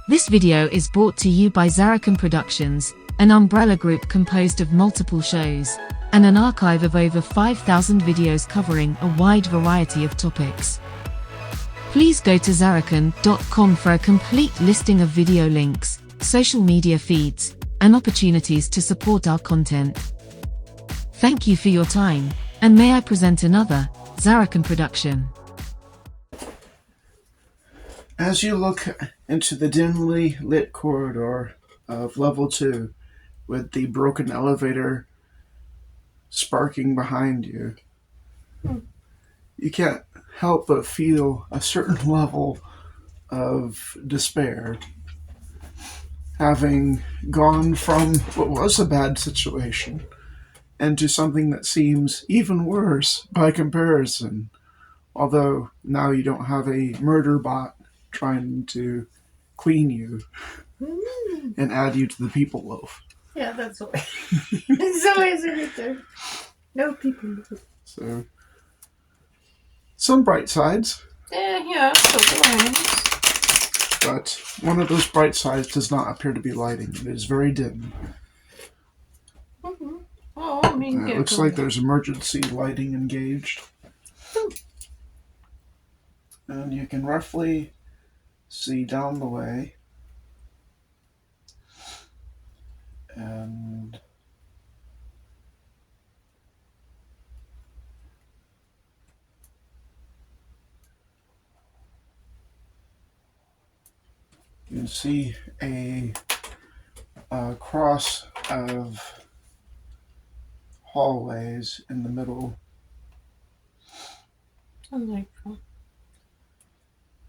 This video is brought to you by Zarrakan Productions, an umbrella group composed of multiple shows, and an archive of over 5,000 videos covering a wide variety of topics. Please go to zarrakan.com for a complete listing of video links, social media feeds, and opportunities to support our content. Thank you for your time, and may I present another Zarrakan production. As you look into the dimly lit corridor of level 2, with the broken elevator sparking behind you, you can't help but feel a certain level of despair. Having gone from what was a bad situation into something that seems even worse by comparison, although now you don't have a murder bot trying to clean you and add you to the people loaf. Yeah, that's why. It's always right there. No people loaf. So, some bright sides. Yeah, silver linings. But one of those bright sides does not appear to be lighting. It is very dim. Mm-hmm. Oh, I mean, It looks like there's emergency lighting engaged. And you can roughly see down the way. And you can see a cross of hallways in the middle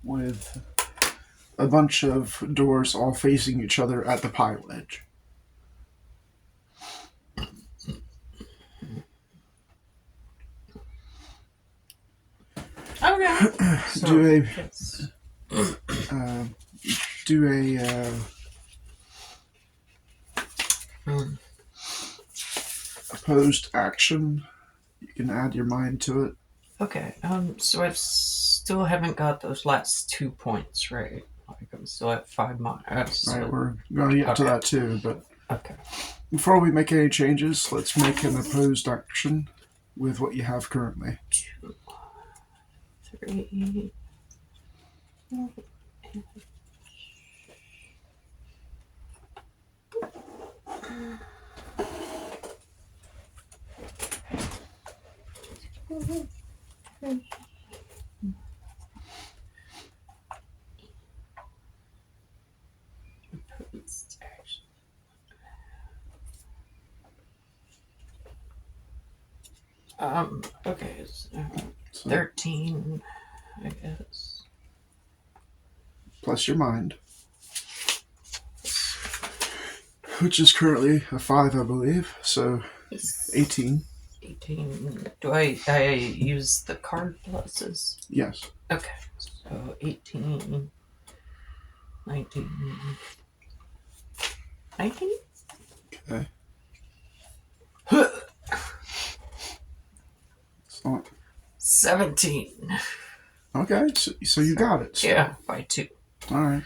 with a bunch of doors all facing each other at the pile edge. Okay. Do a opposed action. You can add your mind to it. Okay. So I still haven't got those last 2 points, right? Like I'm still at 5 miles. Right, we're going to get to that too, but okay. Before we make any changes, let's make an opposed action with what you have currently. 2, 3. Okay, so 13, I guess. Plus your mind. Which is currently a 5, I believe, so 18. 18. Do I use the card pluses? Yes. Okay, so 18, 19. 19? Okay. So, 17. okay, so you got it. So. Yeah, by 2. Alright.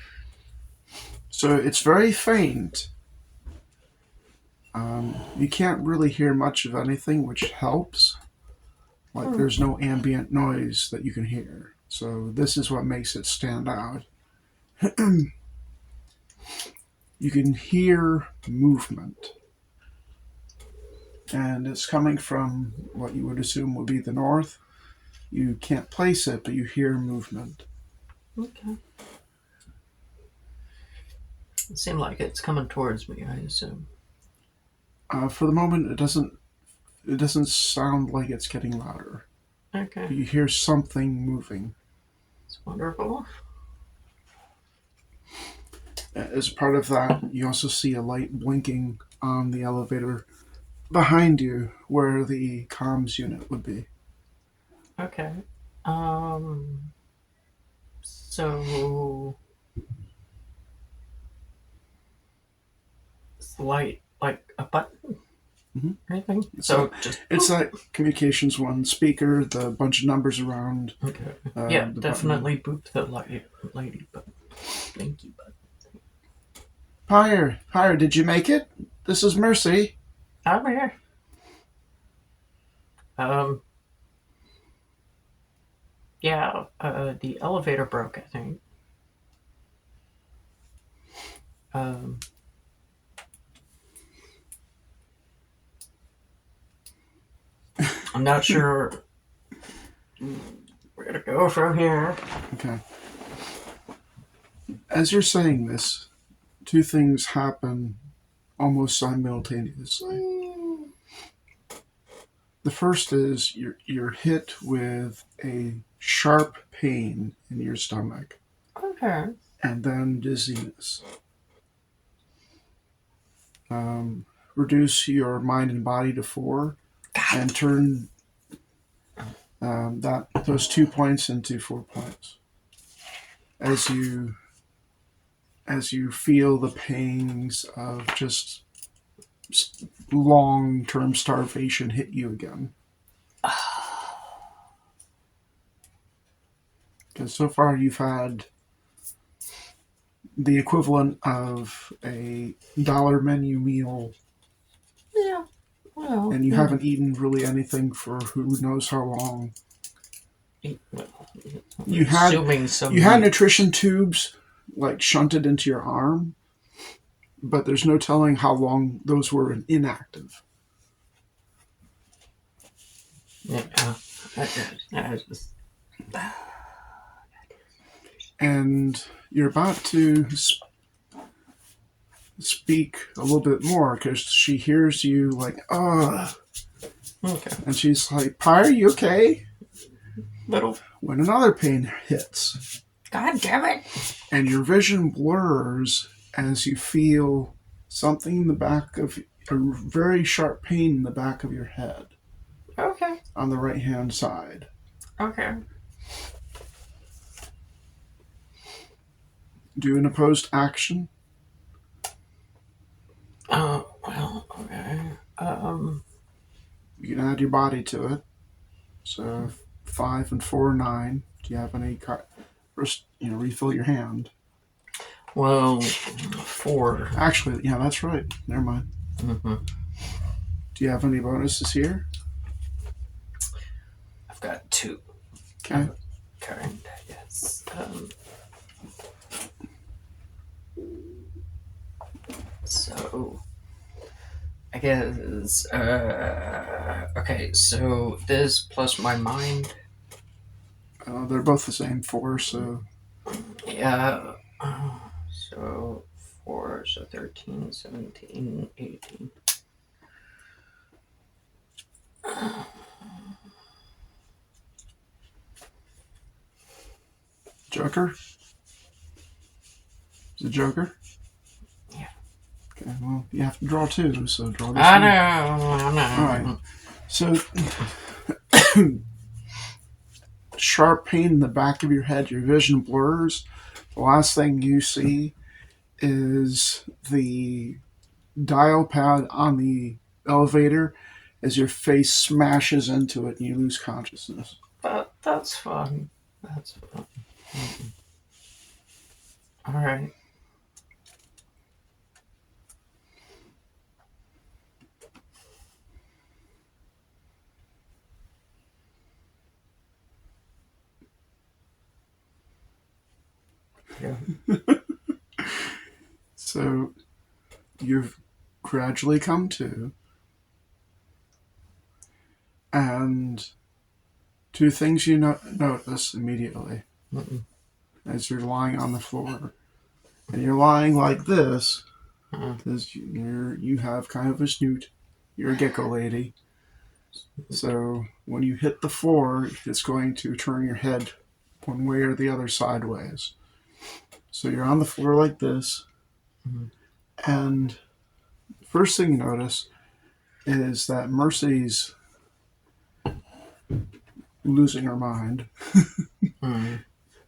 So it's very faint. You can't really hear much of anything, which helps. Like there's no ambient noise that you can hear. So this is what makes it stand out. You can hear movement. And it's coming from what you would assume would be the north. You can't place it, but you hear movement. Okay. It seemed like it's coming towards me, I assume. For the moment, it doesn't sound like it's getting louder. Okay. You hear something moving. It's wonderful. As part of that, you also see a light blinking on the elevator behind you, where the comms unit would be. Okay. So it's light like a button. Anything? It's that communications one speaker, the bunch of numbers around. Okay. Yeah, definitely boop the lady button. Blinky button. Pyre, Pyre, did you make it? This is Mercy. I'm here. Yeah, the elevator broke, I think. I'm not sure where to go from here. Okay. As you're saying this, two things happen almost simultaneously. The first is you're hit with a sharp pain in your stomach, Okay. and then dizziness. Reduce your mind and body to 4, and turn those 2 points into 4 points. As you feel the pangs of just long-term starvation hit you again. Because so far you've had the equivalent of a dollar menu meal, Yeah. Well, and you haven't eaten really anything for who knows how long. You had nutrition tubes like shunted into your arm, but there's no telling how long those were inactive. Yeah. And you're about to speak a little bit more because she hears you like, ugh. Okay. And she's like, Pyre, you okay? Little. When another pain hits. God damn it. And your vision blurs as you feel something in the back of a very sharp pain in the back of your head. Okay. On the right hand side. Okay. Do an opposed action. Well, okay. You can add your body to it. So 5 and 4, 9. Do you have any? First, refill your hand. Well, 4. Actually, yeah, that's right. Never mind. Mm-hmm. Do you have any bonuses here? I've got 2. Okay. Current, yes. So, I guess, okay, so this plus my mind. They're both the same 4, so. Yeah. So 4, so 13, 17, 18. Joker? Is it Joker? Yeah. Okay, well, you have to draw 2, so draw this I one. know. Alright. So, sharp pain in the back of your head, your vision blurs. The last thing you see is the dial pad on the elevator as your face smashes into it and you lose consciousness. That's fun. That's fun. Mm-hmm. All right. Yeah. So you've gradually come to, and 2 things you notice immediately. Mm-mm. As you're lying on the floor, and you're lying like this because you have kind of a snoot. You're a gecko lady, so when you hit the floor, it's going to turn your head one way or the other sideways. So you're on the floor like this, and the first thing you notice is that Mercy's losing her mind.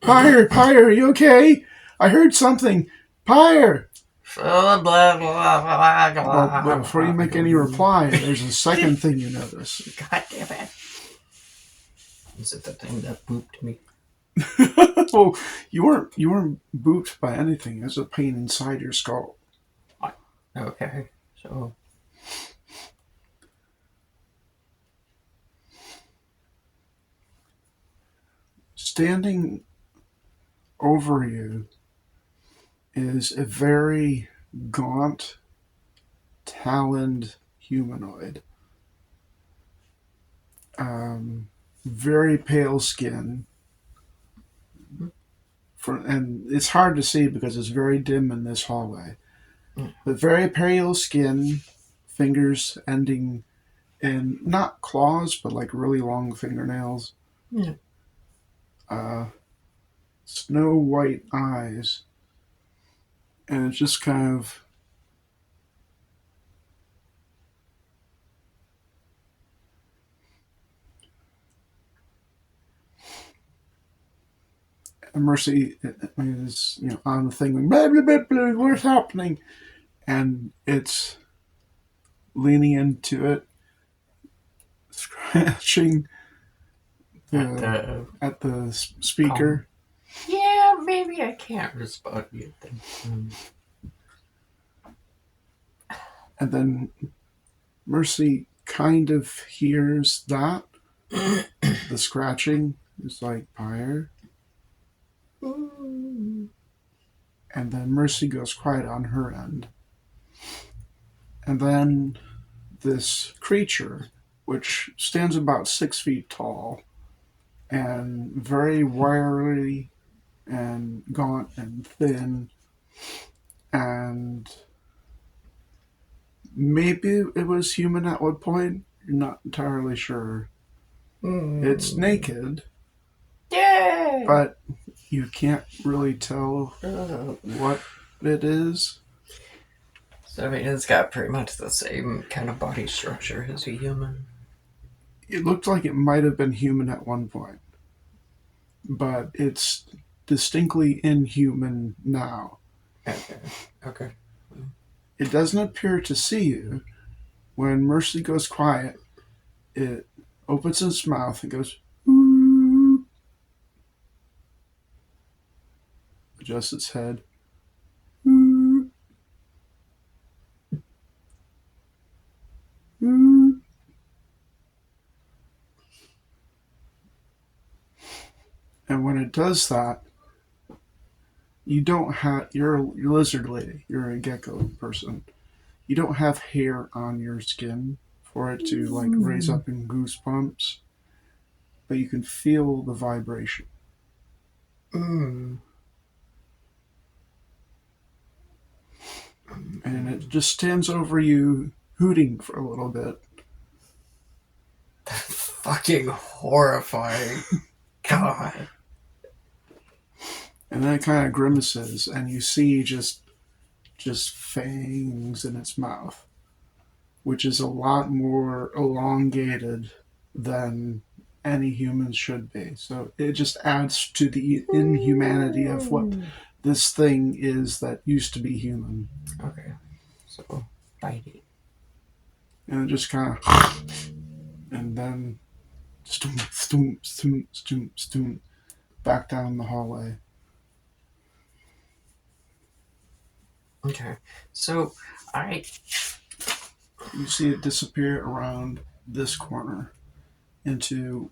Pyre, are you okay? I heard something. Pyre! Well, before you make any reply, there's a second thing you notice. God damn it. Is it the thing that booped me? Well, you weren't booped by anything. There's a pain inside your skull. Okay. So. Standing over you is a very gaunt, taloned humanoid. Very pale skin. And it's hard to see because it's very dim in this hallway. But very pale skin, fingers ending in not claws, but like really long fingernails. Yeah. Snow white eyes. And it's just kind of. Mercy is, on the thing, blah, blah, blah, blah, what's happening? And it's leaning into it, scratching at the speaker. Yeah, maybe I can't respond to you then. And then Mercy kind of hears that. The scratching is like higher. And then Mercy goes quiet on her end. And then this creature, which stands about 6 feet tall and very wiry and gaunt and thin, and maybe it was human at one point. You're not entirely sure. It's naked. Yay! But you can't really tell what it is. So, I mean, it's got pretty much the same kind of body structure as a human. It looked like it might have been human at one point, but it's distinctly inhuman now. Okay. It doesn't appear to see you. When Mercy goes quiet, it opens its mouth and goes, "Ooh." Adjusts its head. "Ooh. Ooh." And when it does that, you're a lizard lady, you're a gecko person. You don't have hair on your skin for it to like raise up in goosebumps, but you can feel the vibration. And it just stands over you, hooting for a little bit. Fucking horrifying. God. And then it kind of grimaces, and you see just fangs in its mouth, which is a lot more elongated than any humans should be. So it just adds to the inhumanity of what this thing is that used to be human. Okay. So, bite it. And it just kind of, and then stoom, stoom, stoom, stoom, stoom, back down the hallway. Okay. So, You see it disappear around this corner into.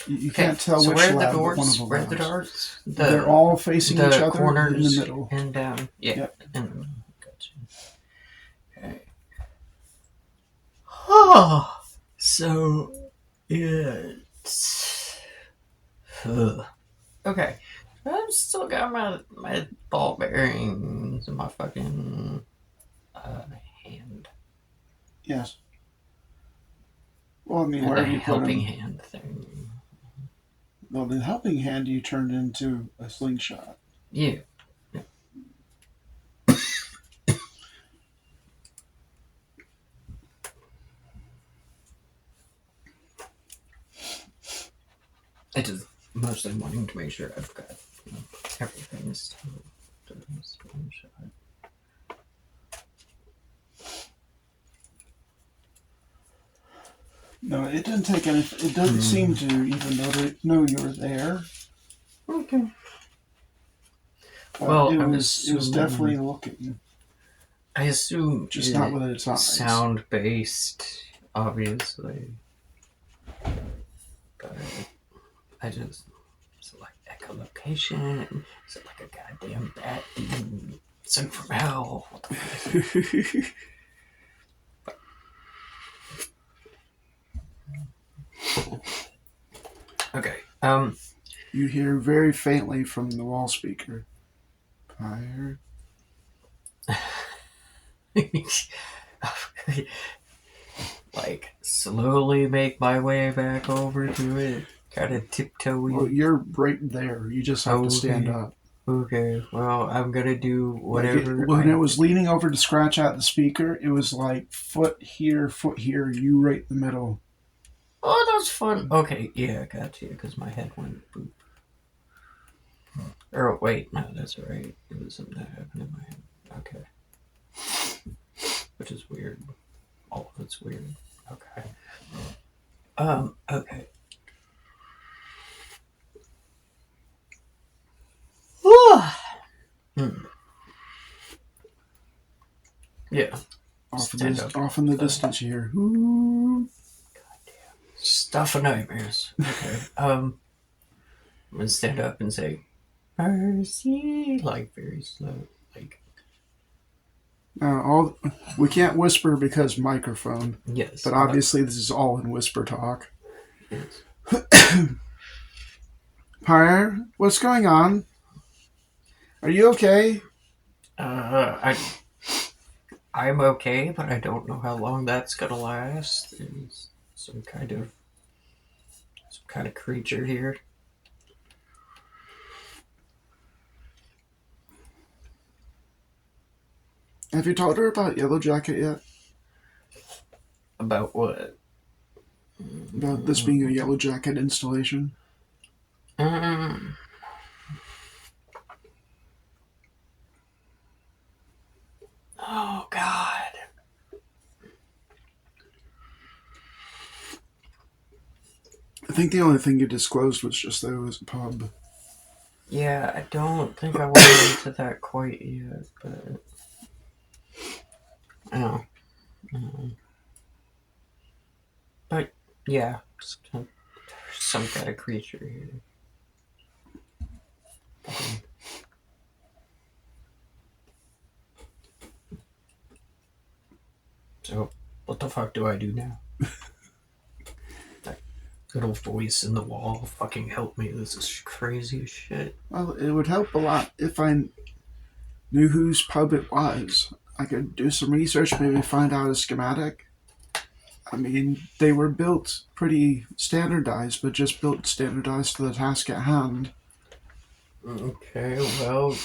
You can't tell which lab, but one of the where are labs. the doors? They're all facing each other corners in the middle. And down. Yeah. Yep. And, gotcha. Okay. Oh, so it's. Okay. I've still got my ball bearings in my fucking hand. Yes. Well, I mean, And where a have you put helping him? hand thing. Well, the helping hand you turned into a slingshot. Yeah. I just mostly wanting to make sure I've got everything is still slingshot. No, it didn't take any. It doesn't seem to even know you were there. Okay. But Well, it was definitely looking. I assume just not with its eyes. Sound-based, obviously. But I just... Is it like echolocation? Is it like a goddamn bat being sent from hell? What the fuck? Okay. You hear very faintly from the wall speaker. Fire. Like, slowly make my way back over to it. Kind of tiptoeing. Well, you're right there. You just have to stand up. Okay, well, I'm gonna do whatever. When it was leaning over to scratch at the speaker, it was like foot here, you right in the middle. Oh, that's fun. Okay, yeah, gotcha, because my head went boop. Or wait, no, that's right. It was something that happened in my head. Okay. Which is weird. All of it's weird. Okay. Okay. Yeah. Off in the distance, you hear. Ooh. Goddamn. Stuff of nightmares. Okay. I'm gonna stand up and say, "Mercy," like very slow, like. We can't whisper because microphone. Yes. But obviously, this is all in whisper talk. Yes. Pyre, what's going on? Are you okay? I'm okay, but I don't know how long that's gonna last. There's some kind of creature here. Have you told her about Yellow Jacket yet? About what? About this being a Yellow Jacket installation? Oh, God. I think the only thing you disclosed was just that it was a pub. Yeah, I don't think I went into that quite yet, but... Oh. But, yeah, some kind of creature here. So, what the fuck do I do now? That good old voice in the wall, fucking help me. This is crazy as shit. Well, it would help a lot if I knew whose pub it was. I could do some research, maybe find out a schematic. I mean, they were built pretty standardized, but just built standardized to the task at hand. Okay, well,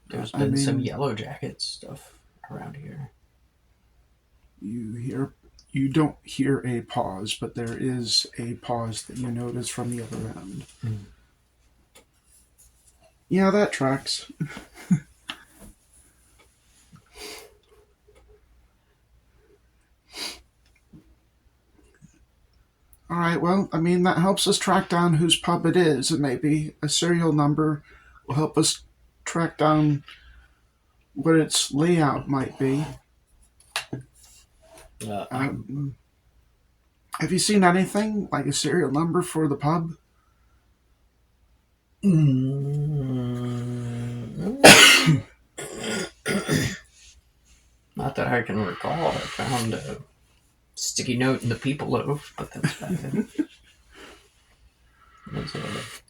there's been some Yellow Jacket stuff around here. You don't hear a pause, but there is a pause that you notice from the other end. Yeah, that tracks. Alright, well, I mean, that helps us track down whose pub it is, and maybe a serial number will help us track down what its layout might be. Have you seen anything, like a serial number for the pub? Not that I can recall. I found a sticky note in the people loaf, but that's about it. That's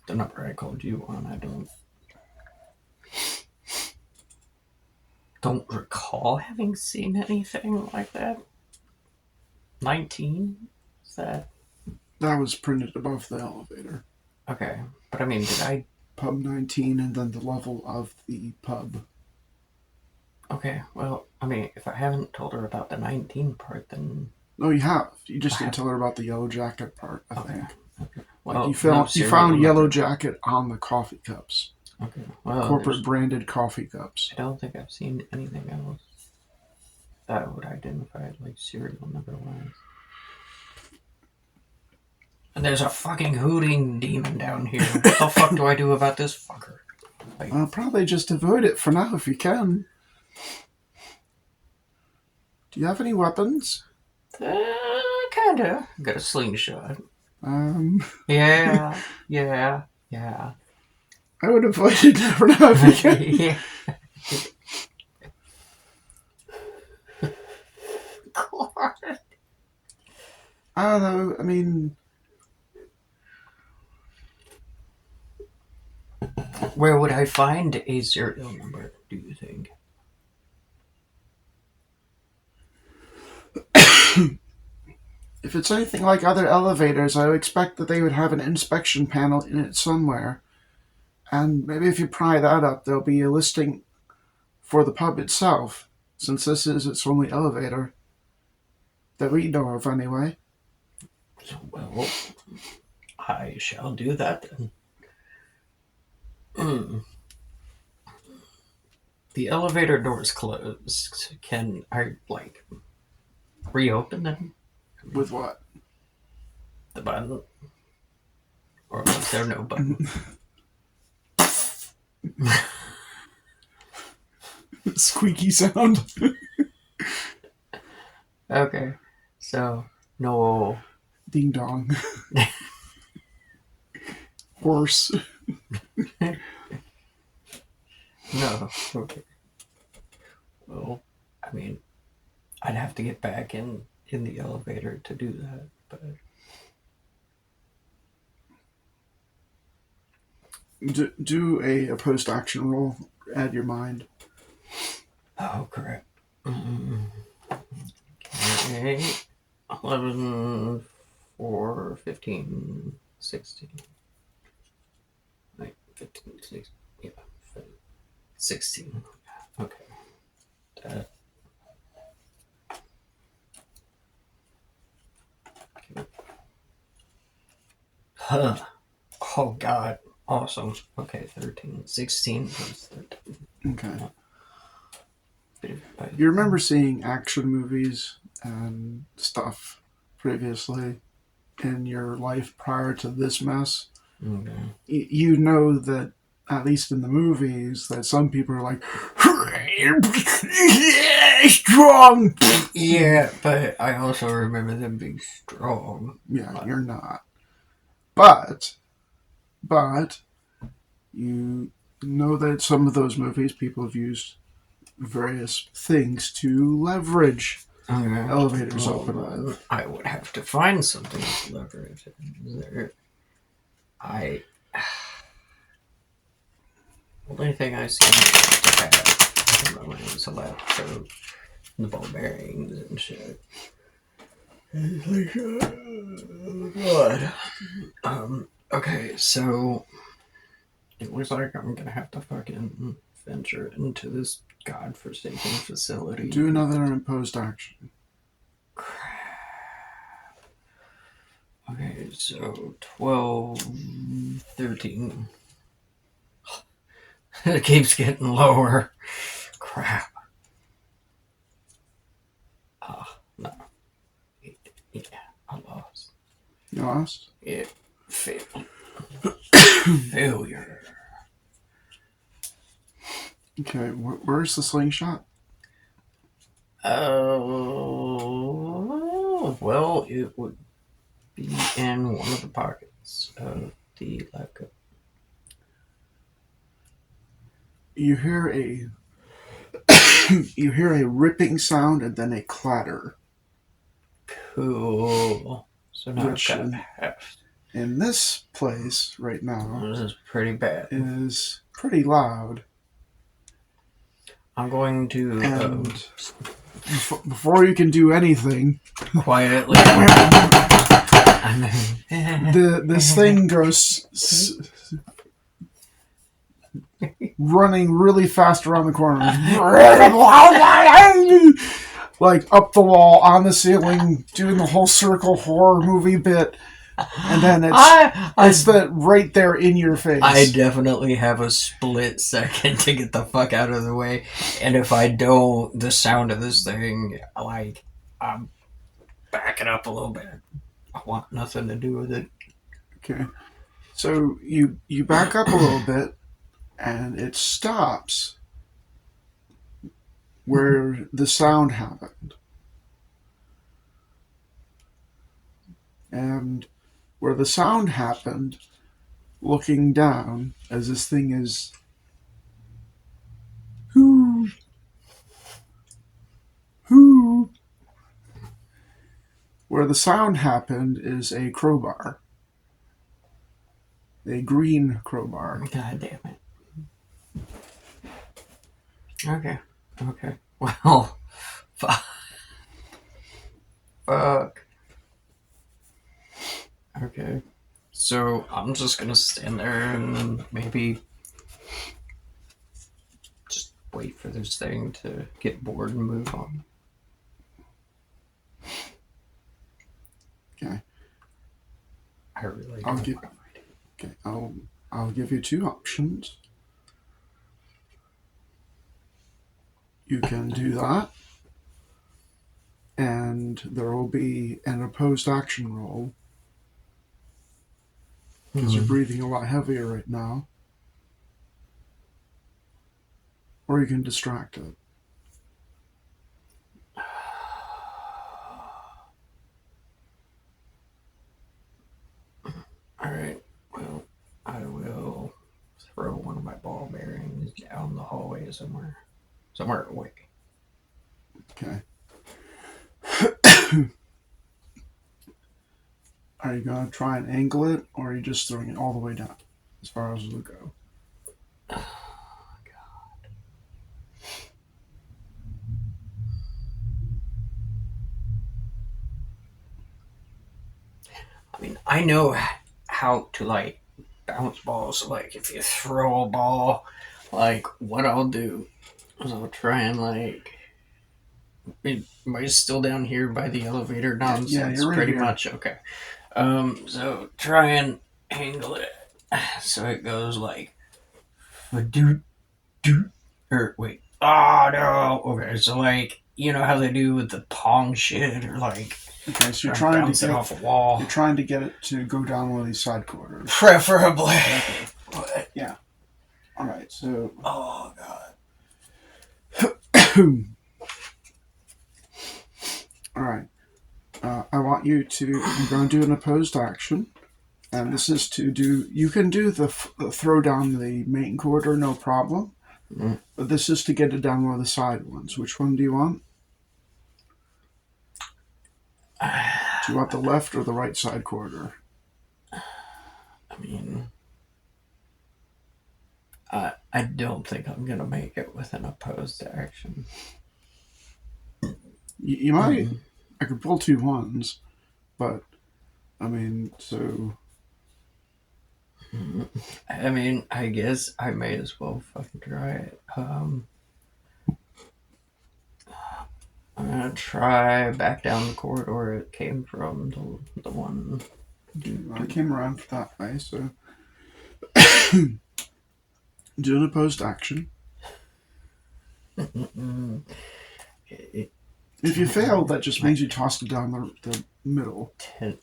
the number I called you on. I don't recall having seen anything like that. 19? Is that? That was printed above the elevator. Okay, but I mean, did I... Pub 19 and then the level of the pub. Okay, well, I mean, if I haven't told her about the 19 part, then... No, you have. You just didn't tell her about the Yellow Jacket part, I think. Okay. Well, you found Yellow Jacket on the coffee cups. Okay. Well, corporate branded coffee cups. I don't think I've seen anything else that would identify it like serial number wise. And there's a fucking hooting demon down here. What the fuck do I do about this fucker? Probably just avoid it for now if you can. Do you have any weapons? Kinda. Got a slingshot. Um, Yeah. I would avoid it never have again. Yeah. God. I don't know. I mean, Where would I find a serial number, do you think? if it's anything like other elevators, I would expect that they would have an inspection panel in it somewhere. And maybe if you pry that up, there'll be a listing for the pub itself, since this is its only elevator. That we know of, anyway. Well, I shall do that then. The elevator door's closed. Can I, reopen them? With what? The button? Or was there no button? Squeaky sound. Okay. So, no. Ding dong. Horse. No. Okay. Well, I mean, I'd have to get back in the elevator to do that, but Do a post-action roll. Add your mind. oh crap. Okay. 11, 4, 15, 16. Like 15, 16. Yeah. 16. Okay. Okay. Huh. Oh god. Awesome. Okay, 13. 16 plus 13. Okay. Bit of both. You remember seeing action movies and stuff previously in your life prior to this mess? Okay. You know that, at least in the movies, that some people are like, strong! Yeah, but I also remember them being strong. Yeah, you're not. But, you know that some of those movies, people have used various things to leverage elevators open with. I would have to find something to leverage it. Only thing I seem to have at the moment is a laptop, the ball bearings and shit. It's like, oh god. Okay, so it looks like I'm gonna have to fucking venture into this godforsaken facility. Do another imposed action. Okay, so 12, 13. It keeps getting lower. Crap. No. Yeah, I lost. You lost? It failed. Failure. Okay, where's the slingshot? Well, it would be in one of the pockets of the lab coat. You hear a ripping sound and then a clatter. Cool. So now Which, I've got half. In this place right now, This is pretty bad. is pretty loud. I'm going to And before you can do anything, quietly. this thing goes running really fast around the corner. Like up the wall, on the ceiling, doing the whole circle horror movie bit. And then it's right there in your face. I definitely have a split second to get the fuck out of the way. And if I don't, the sound of this thing, I'm backing up a little bit. I want nothing to do with it. Okay. So you back up a little bit, and it stops. where the sound happened. And where the sound happened, looking down as this thing is whoo, whoo. Where the sound happened is a crowbar. A green crowbar. God damn it. Okay. Okay. Well, fuck. Fuck. Okay. So I'm just gonna stand there and maybe just wait for this thing to get bored and move on. Okay. I really I'll don't give. want to. Okay. I'll give you two options. You can do that, and there will be an opposed action roll because you're breathing a lot heavier right now. Or you can distract it. Alright, well, I will throw one of my ball bearings down the hallway somewhere. Somewhere away. Okay. Are you going to try and angle it, or are you just throwing it all the way down as far as it'll go? Oh, God. I mean, I know how to, like, bounce balls. So, like, if you throw a ball, like, what I'll do is I'll try and, like, am I still down here by the elevator nonsense? Yeah, you're right pretty here. much. Okay. So try and angle it so it goes like doot doot. Or wait. Oh no. Okay, so like you know how they do with the pong shit, or like Okay, so you're trying trying to bounce to it get off a wall. you're trying to get it to go down one of these side corridors. Preferably. Okay. But Yeah. All right. So. oh god. All right. I want you to. I'm going to do an opposed action, and this is to do. You can do the throw down the main corridor, no problem. Mm. But this is to get it down one of the side ones. Which one do you want? Do you want the left or the right side corridor? I mean, I don't think I'm gonna make it with an opposed action. You might. I could pull two ones, but I mean, so. I mean, I guess I may as well fucking try it. I'm gonna try back down the corridor it came from, the one. I came around that way, so. Do an opposed action. Okay, If you fail, that just means you tossed it down the middle. 10.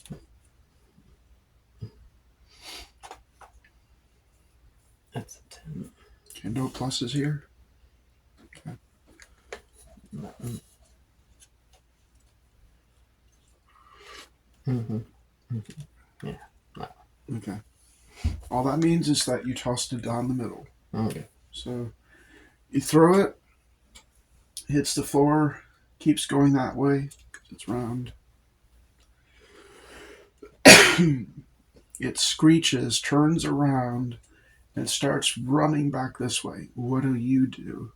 That's a 10. Okay, no pluses here. Okay. Nothing. Yeah. No. Okay. All that means is that you tossed it down the middle. Okay. So you throw it, hits the floor, keeps going that way because it's round. It screeches, turns around, and starts running back this way. What do? You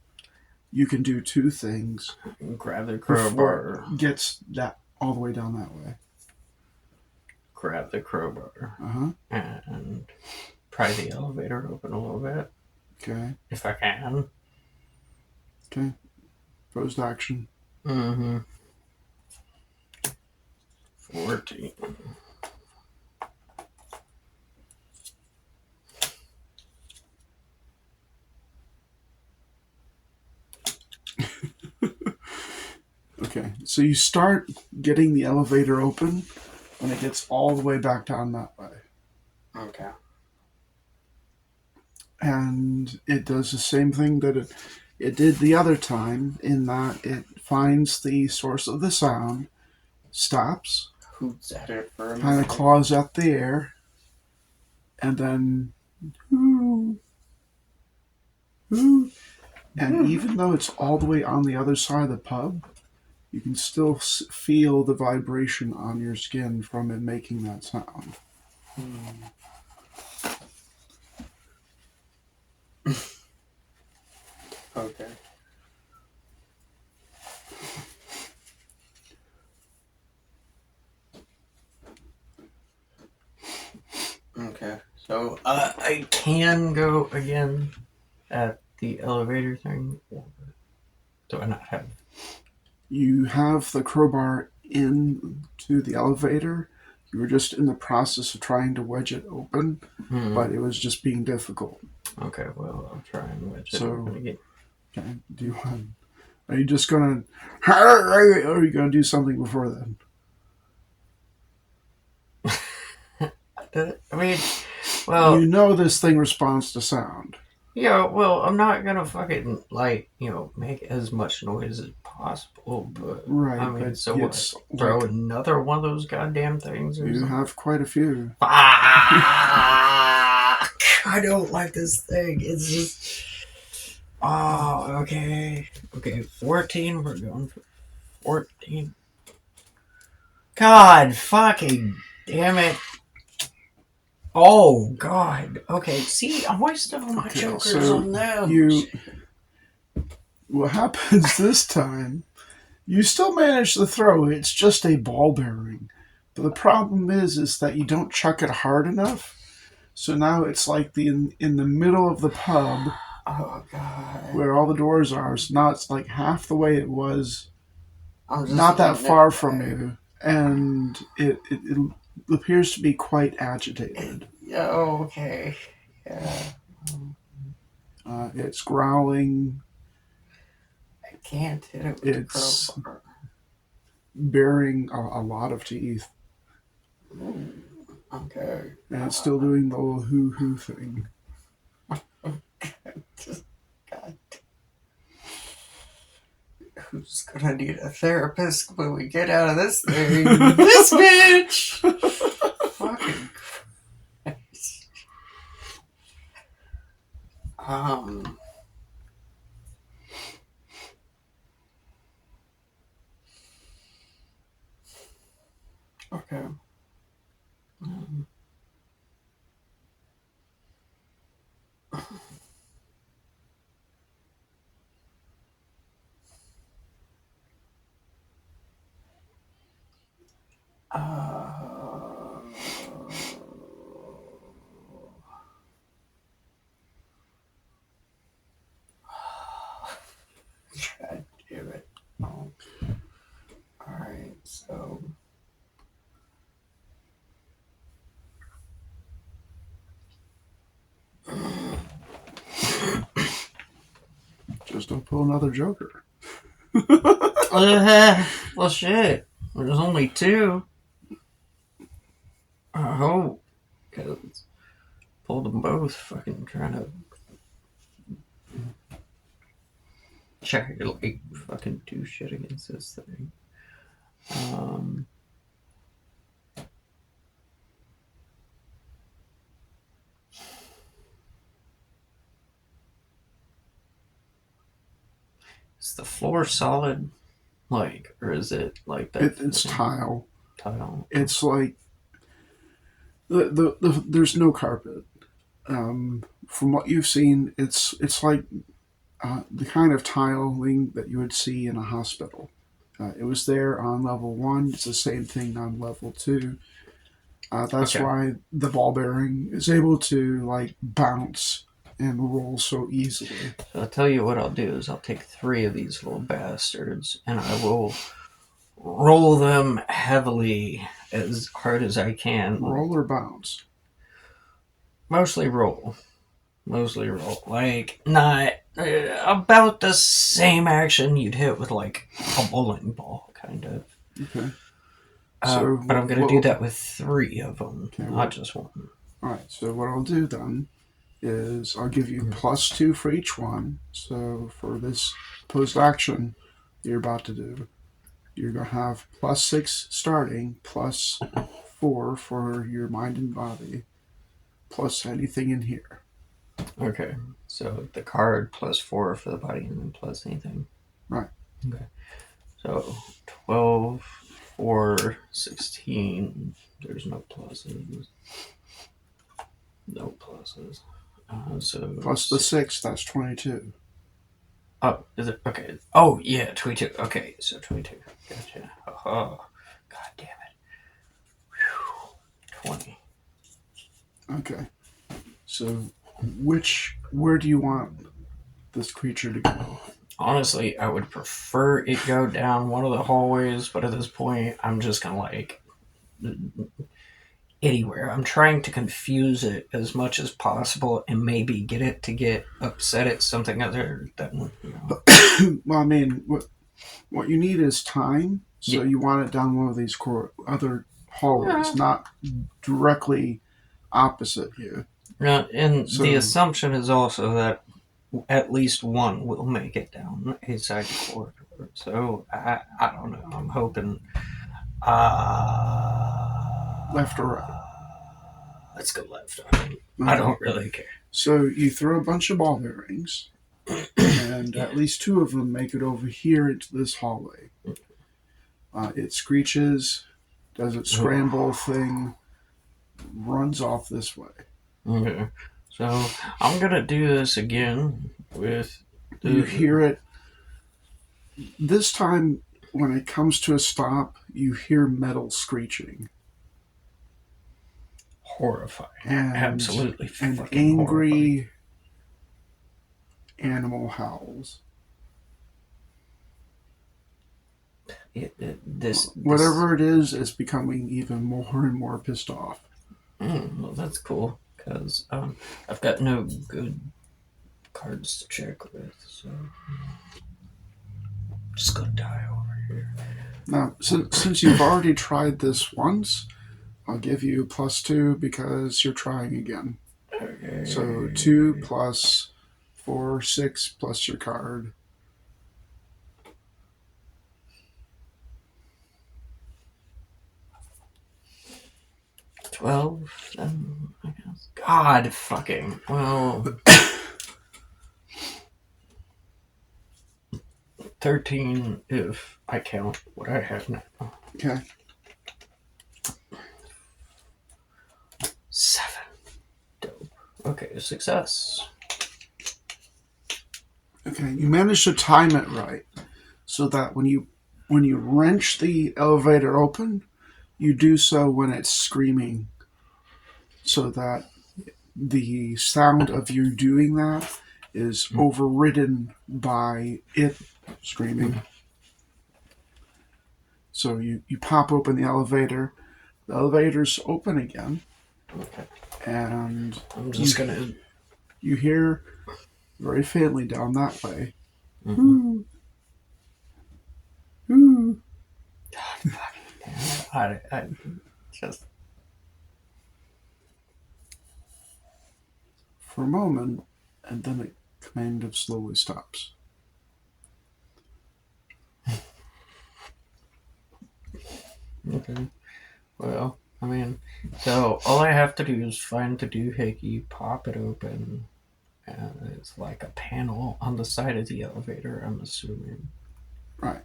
can do two things Grab the before crowbar. it gets that all the way down that way. Grab the crowbar. Uh-huh. And pry the elevator open a little bit. Okay. If I can. Okay. Opposed action. 14. Okay, so you start getting the elevator open when it gets all the way back down that way. Okay. And it does the same thing that It did the other time in that it finds the source of the sound, stops, Hoots at it for a kind of minute. claws at the air, and then whoo, whoo. And even though it's all the way on the other side of the pub, you can still feel the vibration on your skin from it making that sound. Okay. Okay. So I can go again at the elevator thing. Or do I not have? You have the crowbar into the elevator. You were just in the process of trying to wedge it open, but it was just being difficult. Okay. Well, I'll try and wedge it So, open again. Okay, do you want? Are you just gonna? Or are you gonna do something before then? I mean, well, You know this thing responds to sound. yeah. Well, I'm not gonna fucking make as much noise as possible. But Right, I mean, but so what? it's Throw like another one of those goddamn things or you something? have quite a few. Fuck! I don't like this thing. It's just. Oh, okay. Okay, 14. We're going for 14. God fucking damn it. Oh, God. Okay, see, I'm wasting all my jokers so on them. what happens this time? You still manage to throw it. It's just a ball bearing, but the problem is that you don't chuck it hard enough. So now it's like in the middle of the pub Oh, God. where all the doors are. So now it's like half the way it was, I'm just not that letting far it from back. you, and it appears to be quite agitated. Yeah, okay. Yeah. It's growling. I can't hit it with It's the crowbar. baring a lot of teeth, Okay. and it's still doing the little hoo hoo thing. Just, God. Who's gonna need a therapist when we get out of this thing? This bitch! Fucking Christ. Okay. God damn it. Oh. Alright, so. Just don't pull another Joker. Well, shit. There's only two. I hope. Because pulled them both, fucking trying to try to like fucking do shit against this thing. Is the floor solid? Like, or is it like that? It's tile. Tile. It's like there's no carpet. From what you've seen, it's like the kind of tiling that you would see in a hospital. It was there on level 1. It's the same thing on level 2. That's Okay. why the ball bearing is able to like bounce and roll so easily. So I'll tell you what I'll do is I'll take 3 of these little bastards and I will roll them heavily as hard as I can. Roll or bounce? Mostly roll. Like, not about the same action you'd hit with like a bowling ball, kind of. Okay. So, but I'm going to do that with 3 of them, not just 1. Alright, so what I'll do then is I'll give you +2 for each one. So for this opposed action you're about to do, you're going to have +6 starting, +4 for your mind and body, plus anything in here. Okay, so the card +4 for the body and then plus anything. Right. Okay. So 12, 4, 16. There's no pluses. No pluses. So Plus the 6, that's 22. Oh, is it? Okay. Oh, yeah, 22. Okay, so 22. Gotcha. Oh, God damn it. 20. Okay. So where do you want this creature to go? Honestly, I would prefer it go down one of the hallways, but at this point, I'm just gonna like anywhere. I'm trying to confuse it as much as possible and maybe get it to get upset at something other than, Well, I mean, what you need is time. So Yeah. you want it down one of these other hallways, not directly opposite you. And So- the assumption is also that at least one will make it down a side corridor. So I don't know. I'm hoping. Left or right? Let's go left. I don't really care. So you throw a bunch of ball bearings, and at least 2 of them make it over here into this hallway. It screeches, does its scramble thing, runs off this way. Okay. So I'm gonna do this again with. You hear it. This time, when it comes to a stop, you hear metal screeching. Horrifying. And Absolutely an fucking angry animal howls. Whatever it is becoming even more and more pissed off. Well, that's cool because I've got no good cards to check with, so I'm just gonna die over here. Now, since you've already tried this once, I'll give you +2 because you're trying again. Okay. So 2 plus 4, 6 plus your card. $12, then I guess. God fucking well. 13 if I count what I have now. Okay. 7. Dope. Okay, success. Okay, you managed to time it right, so that when you wrench the elevator open, you do so when it's screaming, so that the sound of you doing that is overridden by it screaming. So you pop open the elevator. The elevator's open again. Okay. And I'm just gonna. you hear very faintly down that way. Mm-hmm. Ooh. God fucking damn. I just. For a moment, and then it kind of slowly stops. Okay. Well, I mean, so all I have to do is find the doohickey, pop it open, and it's like a panel on the side of the elevator, I'm assuming. Right.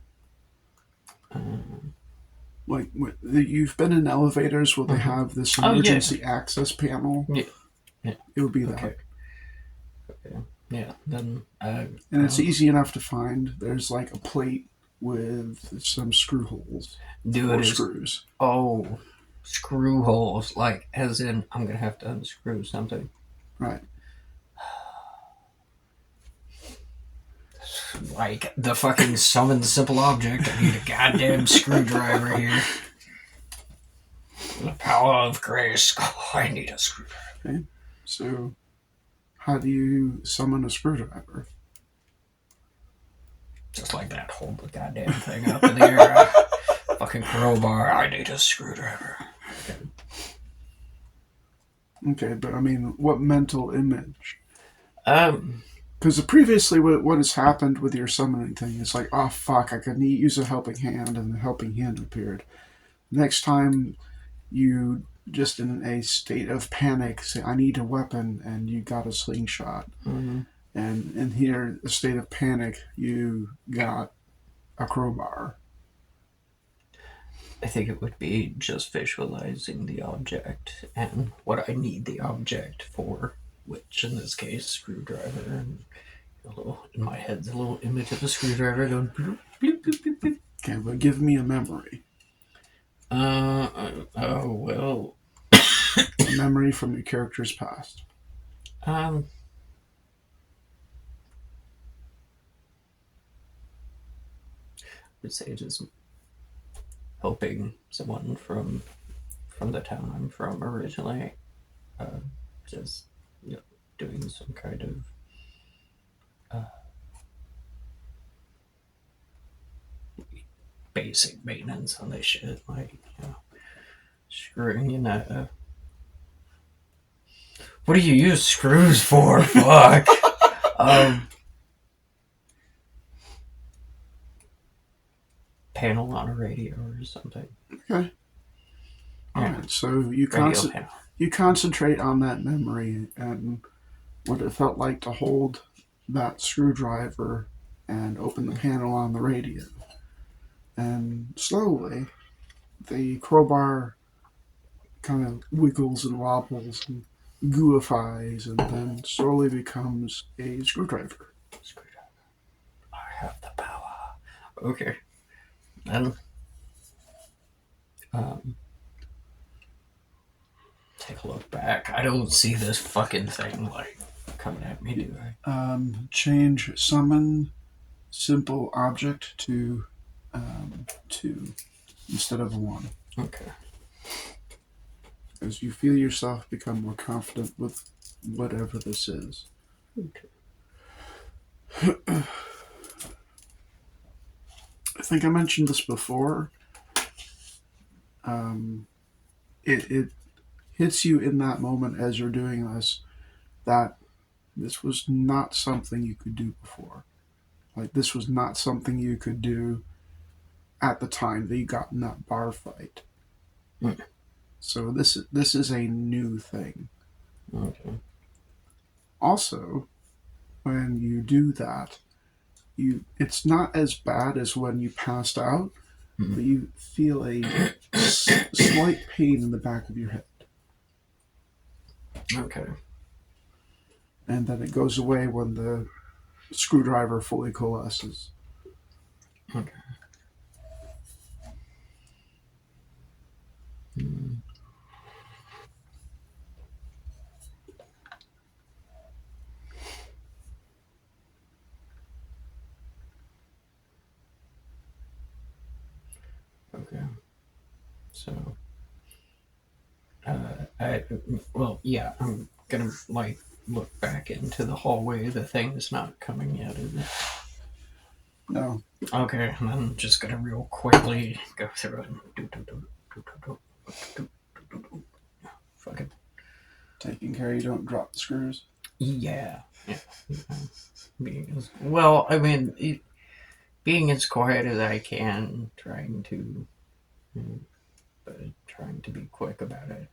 Like, you've been in elevators where they have this emergency access panel? Yeah. It would be that. Okay. Yeah, then... and it's easy enough to find. There's like a plate with some screw holes. Screws. Oh, screw holes. Like, as in, I'm going to have to unscrew something. Right. Like, the fucking summon simple object. I need a goddamn screwdriver here. The power of grace. Oh, I need a screwdriver. Okay. So, how do you summon a screwdriver? Just like that. Hold the goddamn thing up in the air. Fucking crowbar. I need a screwdriver. Okay, but I mean, what mental image? Um, Because previously, what has happened with your summoning thing is like, oh fuck, I could use a helping hand, and the helping hand appeared. Next time, you just in a state of panic say, I need a weapon, and you got a slingshot. mhm. And in here, a state of panic, you got a crowbar. I think it would be just visualizing the object and what I need the object for, which in this case, screwdriver. And in my head's a little image of a screwdriver going bloop, bloop, bloop, bloop, bloop. Okay, but give me a memory. Oh, well. A memory from your character's past. I would say just helping someone from the town I'm from originally. Just, doing some kind of basic maintenance on this shit, like, screwing in a. What do you use screws for? Fuck. Panel on a radio or something. Okay. All Yeah. right. So you Radio panel. you concentrate on that memory and what it felt like to hold that screwdriver and open the panel on the radio. And slowly, the crowbar kind of wiggles and wobbles and gooifies and then slowly becomes a screwdriver. Screwdriver. I have the power. Okay. Then, take a look back. I don't see this fucking thing, like, coming at me, do I? Change summon simple object to 2 instead of 1. Okay. As you feel yourself become more confident with whatever this is. Okay. I think I mentioned this before. It hits you in that moment as you're doing this that this was not something you could do before. Like, this was not something you could do at the time that you got in that bar fight. Mm. So this is a new thing. Okay. Also, when you do that, it's not as bad as when you passed out, but you feel a slight pain in the back of your head. Okay. And then it goes away when the screwdriver fully coalesces. Okay. Okay. So, I'm gonna like look back into the hallway. The thing's not coming yet, is it? No. Okay, and I'm just gonna real quickly go through it. Fucking Taking care you don't drop the screws. yeah. Well, I mean, being as quiet as I can, trying to be quick about it.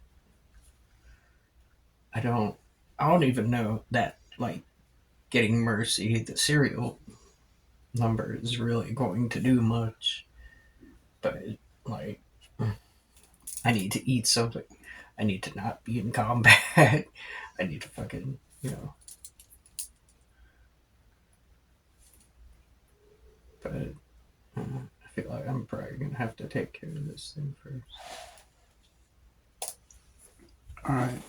I don't even know that, like, getting Mercy the serial number is really going to do much. But, like, I need to eat something. I need to not be in combat. I need to fucking, But I feel like I'm probably going to have to take care of this thing first. Alright.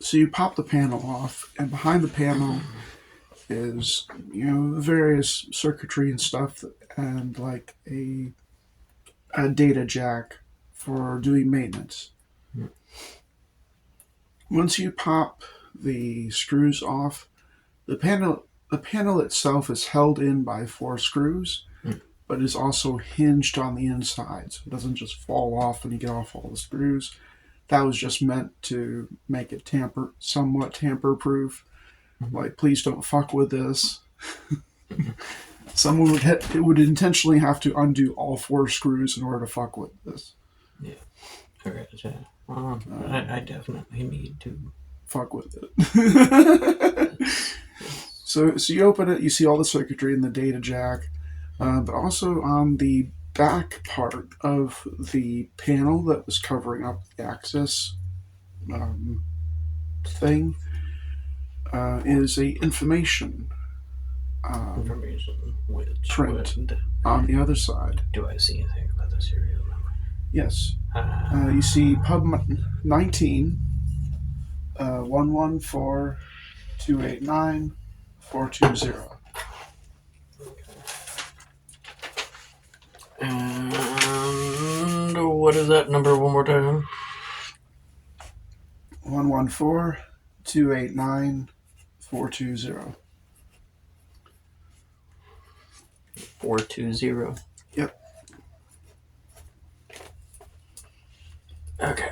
So you pop the panel off, and behind the panel is, various circuitry and stuff, and like a data jack for doing maintenance. Mm. Once you pop the screws off, the panel itself is held in by 4 screws, but is also hinged on the inside, so it doesn't just fall off when you get off all the screws. that was just meant to make it somewhat tamper-proof. Mhm. Like, please don't fuck with this. Someone would intentionally have to undo all 4 screws in order to fuck with this. Yeah. Okay. I definitely need to fuck with it. So you open it, you see all the circuitry and the data jack, but also on the back part of the panel that was covering up the access thing is a information information. Which print would on the other side. do I see anything about the serial number? Yes. You see pub 19 114 289 420. And what is that number one more time? 114 289 420. 420. Yep. Okay.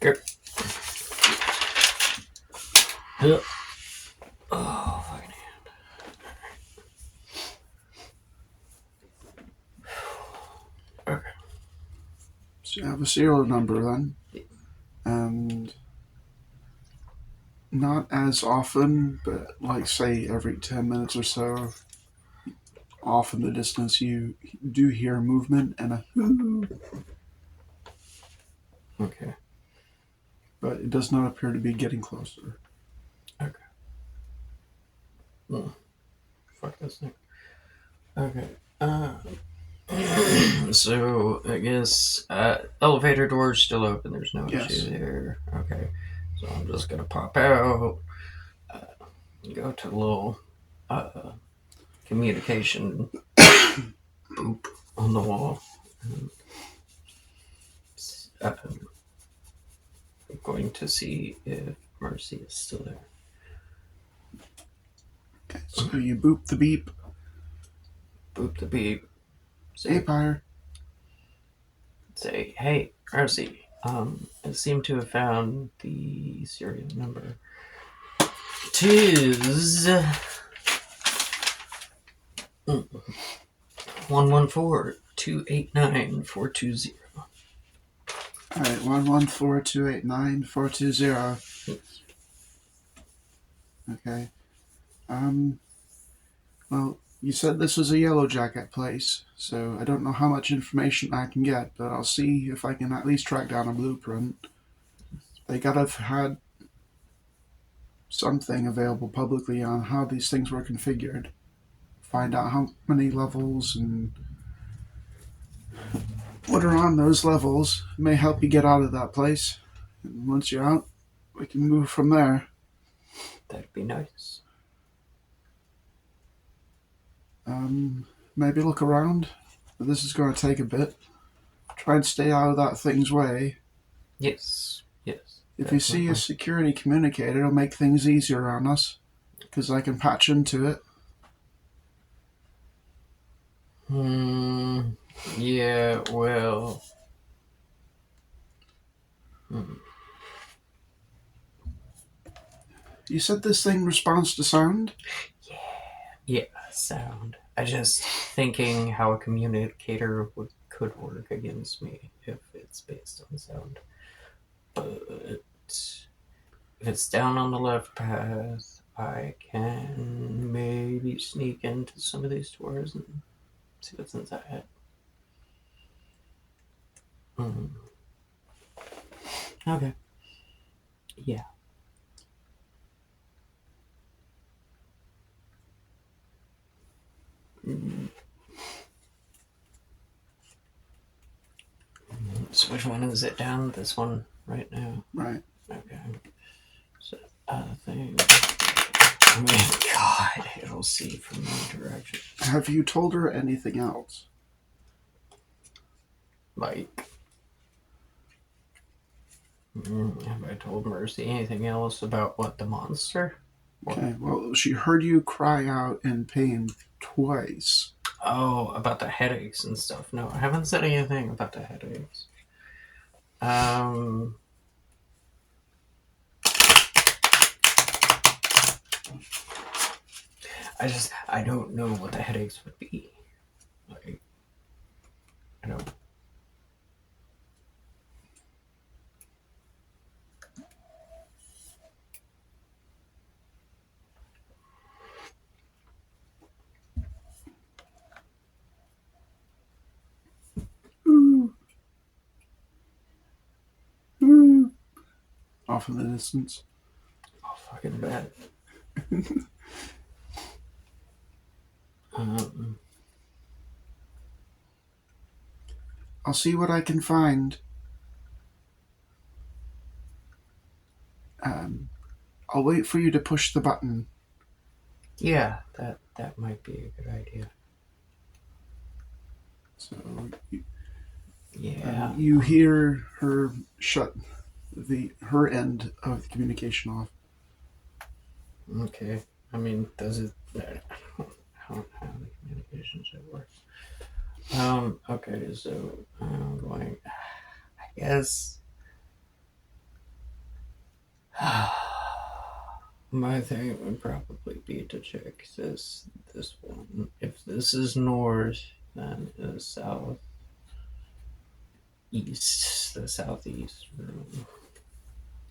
Good. Yep. Oh, fucking hand. Okay. So you have a serial number then, and not as often, but like say every 10 minutes or so, off in the distance, you do hear movement and a Okay. but it does not appear to be getting closer. Okay. Fuck this thing. Okay. So I guess elevator door's still open. There's no Yes. issue there. Okay. So I'm just gonna pop out. Go to the little communication boop on the wall. I'm going to see if Mercy is still there. Okay, so you boop the beep. Boop the beep. Hey, Pyre. Say, hey, Mercy. I seem to have found the serial number. It is 114-289-420. All right, 114-289-420. Okay. Well, you said this was a Yellow Jacket place, so I don't know how much information I can get, but I'll see if I can at least track down a blueprint. They gotta have had something available publicly on how these things were configured. Find out how many levels and what are on those levels may help you get out of that place. And once you're out, we can move from there. That'd be nice. Maybe look around. This is going to take a bit. Try and stay out of that thing's way. Yes. If you see a security communicator, it'll make things easier on us, because I can patch into it. Yeah, well... You said this thing responds to sound? Yeah, sound. I just thinking how a communicator could work against me if it's based on sound. But if it's down on the left path, I can maybe sneak into some of these doors and see what's inside. Okay. Yeah. So which one is it down? This one right now? Right. Okay. So I think... I mean, God, it'll see from that direction. Have you told her anything else? Like... have I told Mercy anything else about what, the monster? Okay, well, she heard you cry out in pain twice. Oh, about the headaches and stuff. No, I haven't said anything about the headaches. I don't know what the headaches would be. Like, I don't... Off in the distance. Oh, fucking bad. I'll see what I can find. I'll wait for you to push the button. Yeah, that might be a good idea. So Yeah. you hear her shut her end of the communication off. Okay. I mean, does it... I don't know how the communication should work. Okay, so I'm going... I guess... my thing would probably be to check this one. If this is north, then it's south. East, the southeast room.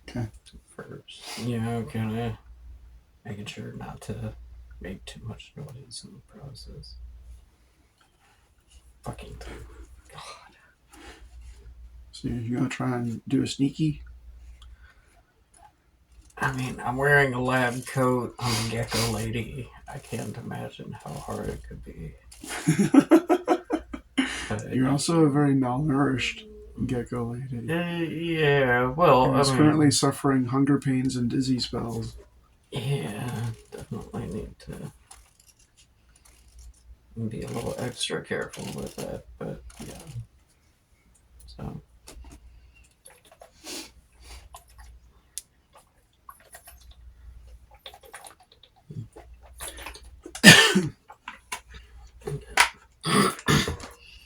Okay. First. Yeah, kind of making sure not to make too much noise in the process. Fucking thing. God. So you're gonna try and do a sneaky? I mean, I'm wearing a lab coat. I'm a gecko lady. I can't imagine how hard it could be. You're also a very malnourished gecko lady. Yeah, well, Who's currently suffering hunger pains and dizzy spells. Yeah, definitely need to be a little extra careful with that, but yeah. So.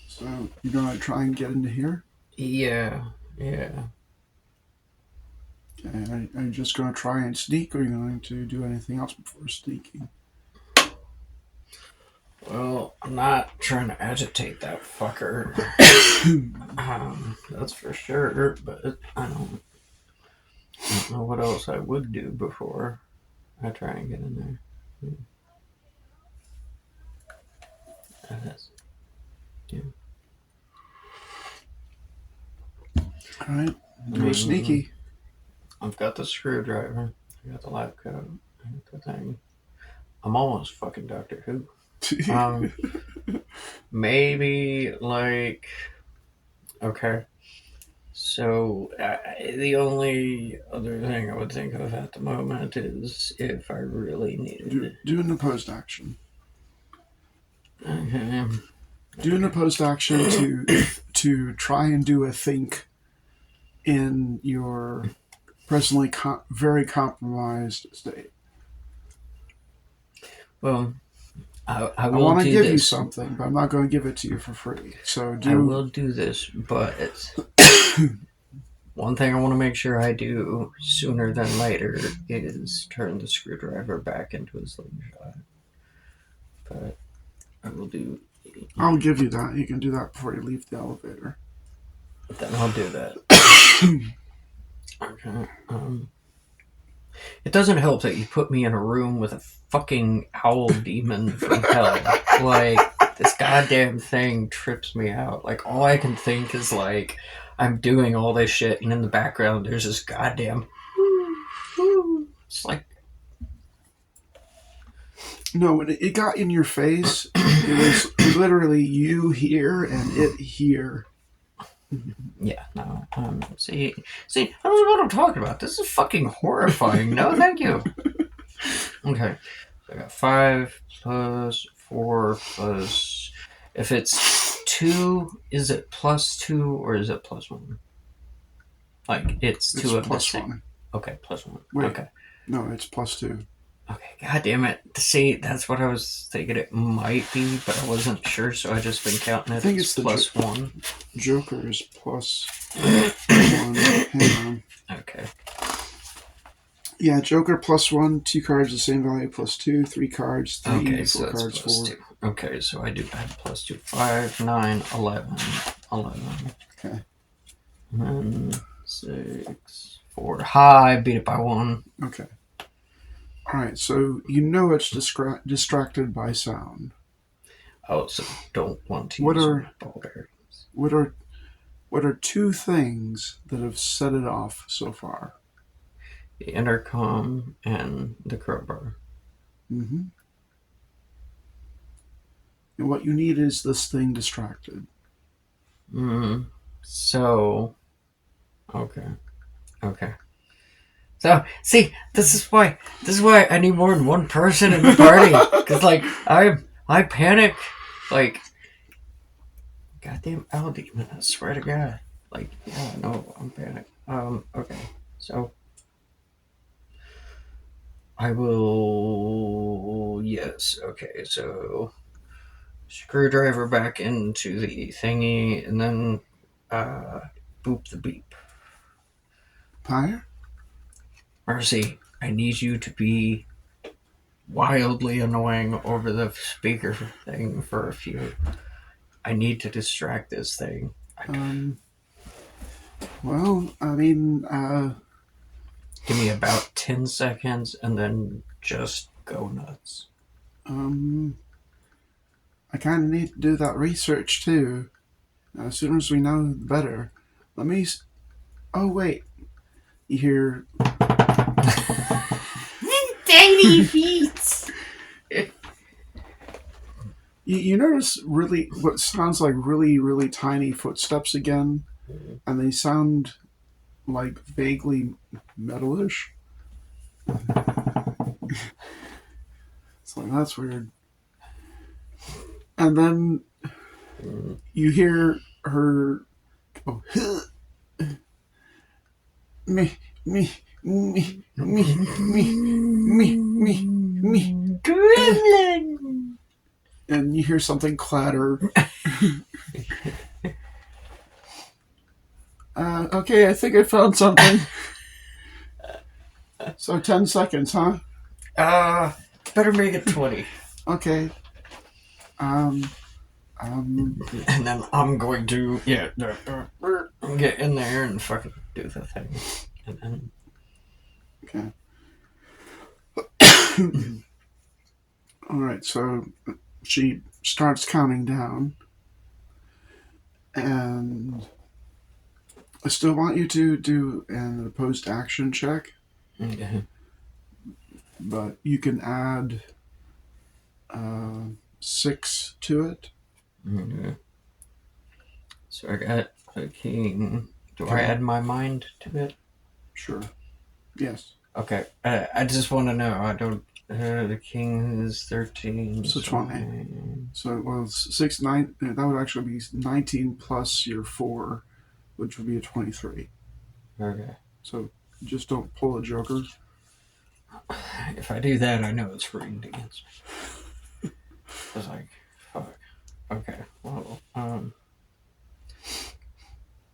So you're gonna try and get into here? Yeah. Okay, are you just gonna try and sneak, or are you going to do anything else before sneaking? Well, I'm not trying to agitate that fucker. That's for sure, but I don't know what else I would do before I try and get in there. That's, yeah. Alright, do a sneaky. I've got the screwdriver. I got the lab coat. I got the thing. I'm almost fucking Doctor Who. Maybe like... Okay. So the only other thing I would think of at the moment is if I really needed it. Do an opposed action. Okay. Do an opposed action to try and do a think in your presently very compromised state. Well, I will want to give you something, but I'm not going to give it to you for free. So I will do this, but one thing I want to make sure I do sooner than later is turn the screwdriver back into a slingshot. But I will do I'll give you that. You can do that before you leave the elevator. Then I'll do that. Okay. It doesn't help that you put me in a room with a fucking owl demon from hell. Like, this goddamn thing trips me out. Like, all I can think is, like, I'm doing all this shit, and in the background, there's this goddamn... It's like... No, when it got in your face, it was literally you here and it here. Yeah, no. See, I don't know what I'm talking about. This is fucking horrifying. No, thank you. Okay, so I got 5 plus 4 plus... If it's 2, is it plus 2 or is it plus 1? Like, it's 2 of plus the same. 1. Okay, plus 1. Wait. Okay. No, it's plus 2. Okay, god damn it. See, that's what I was thinking it might be, but I wasn't sure, so I just been counting it. I think it's the plus 1. Joker is plus 1. Hang on. Okay. Yeah, Joker plus 1, 2 cards the same value, plus 2, 3 cards, 3, okay, 4 cards, 4. 2. Okay, so I do add plus 2. 5, 9, 11. 11. Okay. And then 6, 4. Ha, I beat it by 1. Okay. Alright, so you know it's distracted by sound. Oh, so don't want to What use are- ball bearings. What are 2 things that have set it off so far? The intercom and the crowbar. Mm-hmm. And what you need is this thing distracted. So, okay. So, see, this is why I need more than one person in the party. Because, like, I panic. Like, goddamn owl demon, I swear to God. Like, yeah, no, I'm panicked. Okay. So, I will... Yes, okay, so... Screwdriver back into the thingy, and then, boop the beep. Higher? Mercy, I need you to be wildly annoying over the speaker thing for a few. I need to distract this thing. Well, I mean, Give me about 10 seconds and then just go nuts. I kind of need to do that research too. As soon as we know, the better. Let me... Oh, wait. You hear... Tiny feet! You notice really what sounds like really, really tiny footsteps again, and they sound like vaguely metalish. It's like, that's weird. And then you hear her go, me, Gremlin! and you hear something clatter. Okay, I think I found something. So 10 seconds, huh? Better make it 20. Okay. And then I'm going to, get in there and fucking do the thing. And then... Okay. Alright, so she starts counting down. And I still want you to do an opposed action check. Okay. But you can add 6 to it. Okay. So I got a king. Do I add my mind to it? Sure. Yes. Okay. I just want to know. I don't... the king is 13. So 20. So, well, 6, 9... That would actually be 19 plus your 4, which would be a 23. Okay. So just don't pull a joker. If I do that, I know it's rigged against me. It's like, fuck. Okay. Well,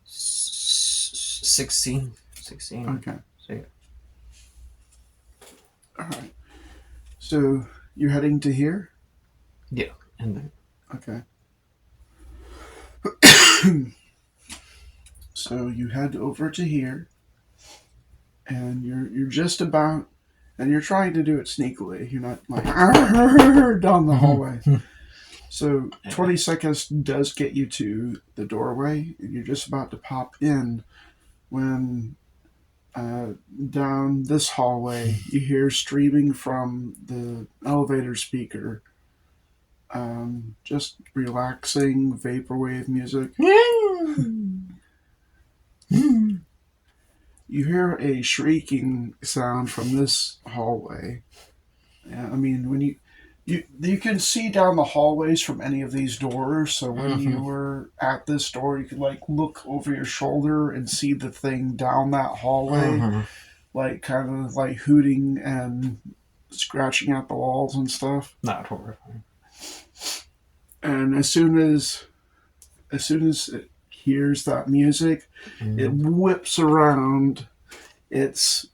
16. 16. Okay. So, yeah. Alright. So you're heading to here? Yeah. And then... Okay. So you head over to here, and you're just about, and you're trying to do it sneakily. You're not like down the hallway. So 20 seconds does get you to the doorway, and you're just about to pop in when down this hallway you hear streaming from the elevator speaker, just relaxing vaporwave music. You hear a shrieking sound from this hallway. I mean, when you can see down the hallways from any of these doors. So when you were at this door, you could like look over your shoulder and see the thing down that hallway, like kind of like hooting and scratching at the walls and stuff. Not horrifying. And as soon as it hears that music, it whips around. It's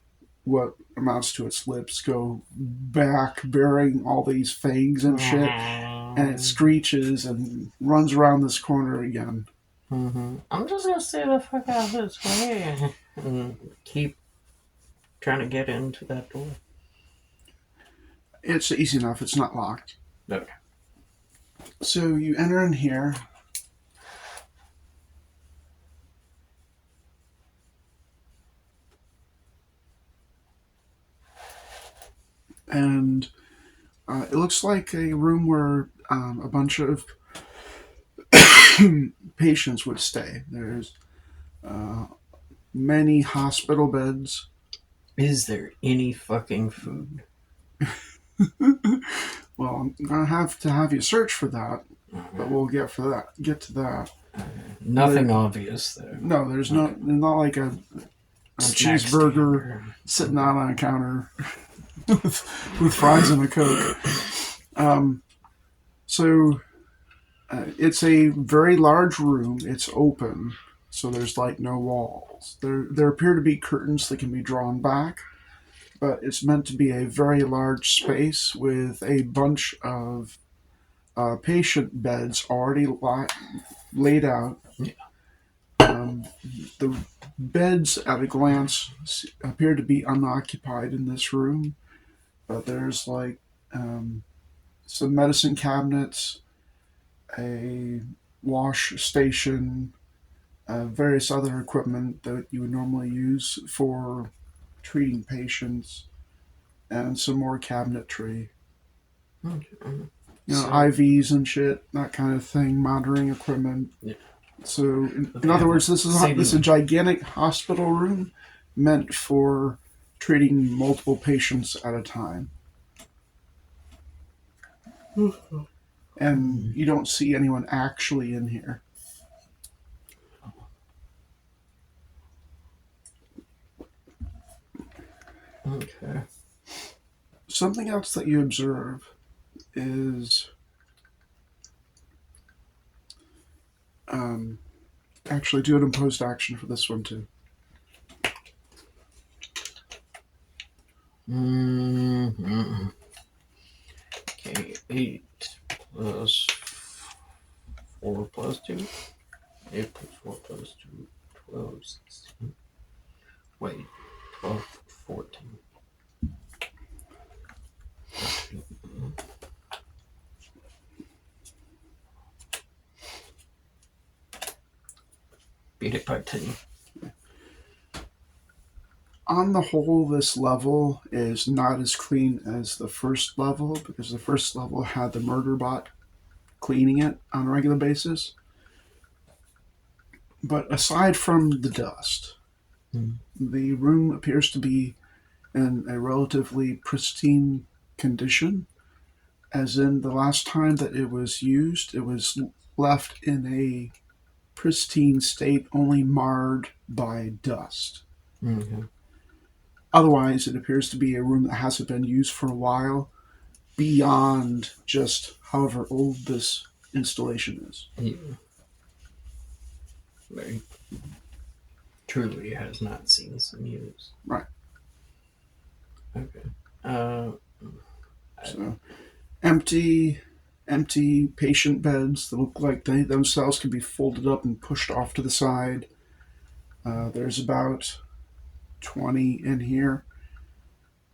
what amounts to its lips go back, bearing all these fangs and shit, and it screeches and runs around this corner again. I'm just gonna stay the fuck out this way and keep trying to get into that door. It's easy enough. It's not locked. Okay. So you enter in here. And it looks like a room where a bunch of patients would stay. There's many hospital beds. Is there any fucking food? Well, I'm gonna have to have you search for that, but we'll get to that. Nothing obvious there. No, there's not like a Snack cheeseburger stand sitting out on a counter with fries and a Coke. So it's a very large room. It's open, so there's like no walls. There appear to be curtains that can be drawn back, but it's meant to be a very large space with a bunch of patient beds already laid out. Yeah. The beds at a glance appear to be unoccupied in this room, but there's like some medicine cabinets, a wash station, various other equipment that you would normally use for treating patients, and some more cabinetry. You know, IVs and shit, that kind of thing, monitoring equipment. Yeah. So, in other words, this is a gigantic hospital room meant for treating multiple patients at a time. And you don't see anyone actually in here. Okay. Something else that you observe is actually do an imposed action for this one too. Okay, 8 plus 4 plus 2. 8 plus 4 plus 2, 12, 16. Wait, 12, 14. Beat it by 10. On the whole, this level is not as clean as the first level because the first level had the murder bot cleaning it on a regular basis. But aside from the dust, the room appears to be in a relatively pristine condition, as in the last time that it was used, it was left in a pristine state, only marred by dust. Otherwise, it appears to be a room that hasn't been used for a while, beyond just however old this installation is. Yeah. Very truly has not seen some use. Right. Okay. So, empty, empty patient beds that look like they themselves can be folded up and pushed off to the side. There's about 20 in here,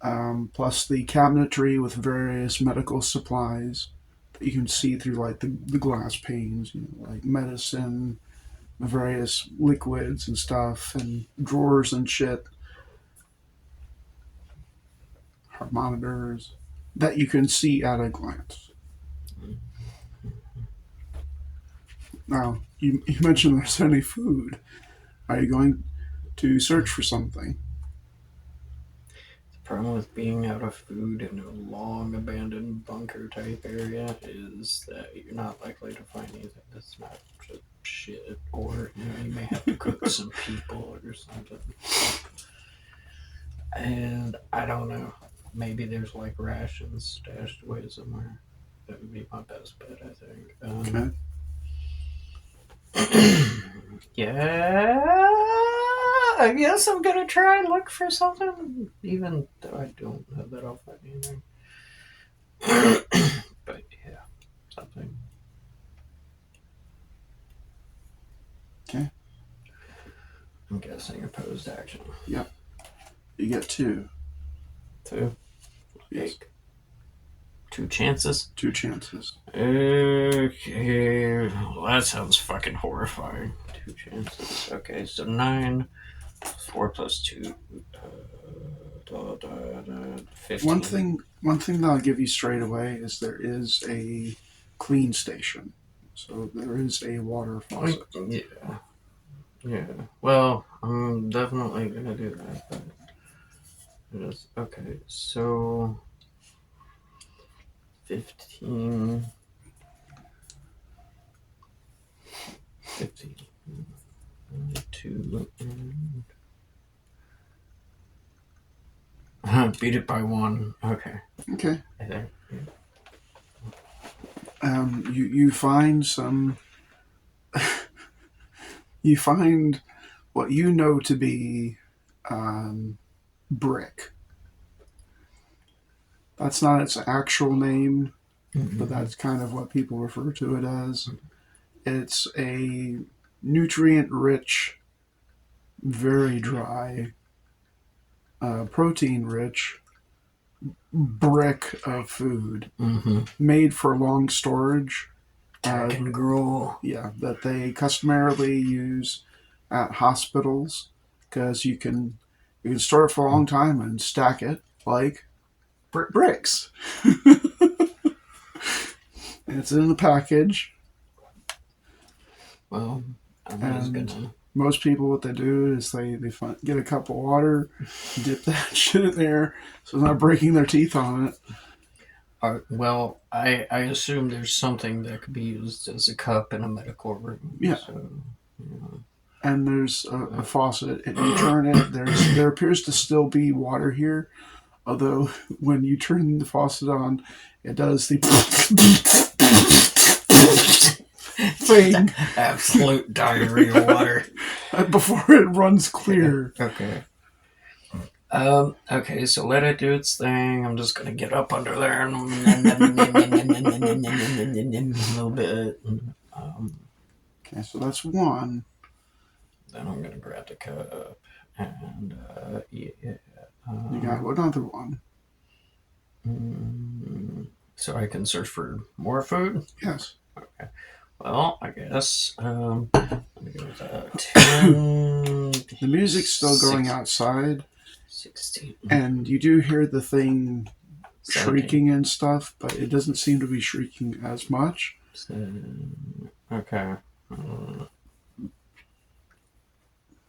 plus the cabinetry with various medical supplies that you can see through like the glass panes, like medicine, various liquids and stuff, and drawers and shit, heart monitors that you can see at a glance. Now, you mentioned there's any food. Are you going to search for something? The problem with being out of food in a long abandoned bunker type area is that you're not likely to find anything that's not just shit, or you may have to cook some people or something. And I don't know. Maybe there's like rations stashed away somewhere. That would be my best bet, I think. Okay. Yeah, I guess I'm gonna try and look for something, even though I don't know that I'll find anything. But yeah, something. Okay. I'm guessing opposed action. Yep. You get 2. 2. Yes. 2 chances. 2 chances. Okay, well, that sounds fucking horrifying. 2 chances. Okay, so 9, 4 plus 2, 15. One thing that I'll give you straight away is there is a clean station, so there is a water faucet. Yeah. Well, I'm definitely gonna do that. But it is okay. So 15. 2 and beat it by 1. Okay. Okay. I think. You find some. You find what you know to be brick. That's not its actual name, but that's kind of what people refer to it as. It's a nutrient-rich, very dry, protein-rich brick of food made for long storage. And gruel. Yeah, that they customarily use at hospitals because you can store it for a long time and stack it like bricks. And it's in a package. Well, I'm just gonna. Most people, what they do is they get a cup of water, dip that shit in there, so they're not breaking their teeth on it. Well, I assume there's something that could be used as a cup in a medical room. Yeah. So, And there's a faucet, and you turn it. There appears to still be water here, although when you turn the faucet on, it does the thing. Absolute diarrhea water. Before it runs clear. Okay. Okay, so let it do its thing. I'm just gonna get up under there and a little bit. Okay, so that's 1. Then I'm gonna grab the cup and yeah. You got another 1. So I can search for more food. Yes. Okay. Well, I guess let me go with 10. The music's still going outside. 16. And you do hear the thing 17. shrieking and stuff, but it doesn't seem to be shrieking as much. Okay.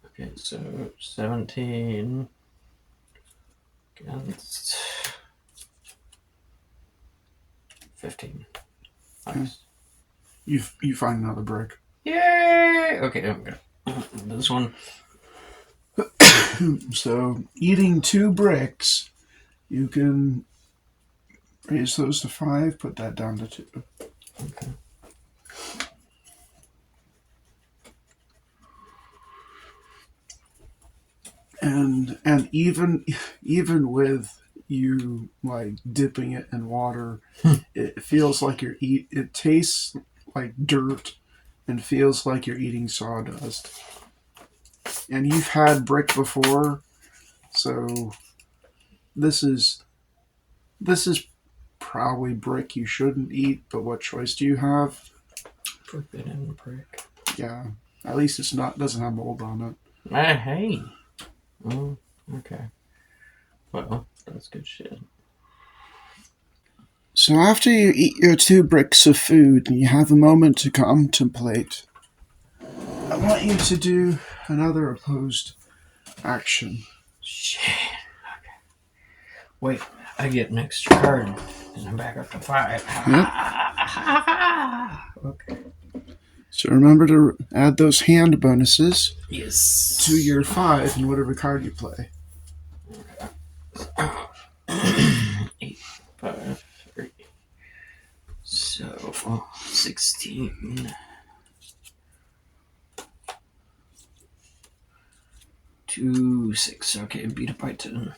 Okay, so 17 against 15. Nice. You find another brick. Yay! Okay, I'm gonna this one. So, eating 2 bricks, you can raise those to 5, put that down to 2. Okay. And even with you like dipping it in water. It feels like it tastes like dirt and feels like you're eating sawdust. And you've had brick before, so this is this is probably brick you shouldn't eat, but what choice do you have? Forbidden brick. Yeah. At least it's not doesn't have mold on it. Hey. Oh, okay. Well, that's good shit. So after you eat your 2 bricks of food and you have a moment to contemplate, I want you to do another opposed action. Shit. Okay. Wait, I get an extra card and I'm back up to 5. Yep. Okay. So remember to add those hand bonuses Yes. to your 5 in whatever card you play. 8, 5, 3. So, 16. 2, 6. Okay, beat it by 10.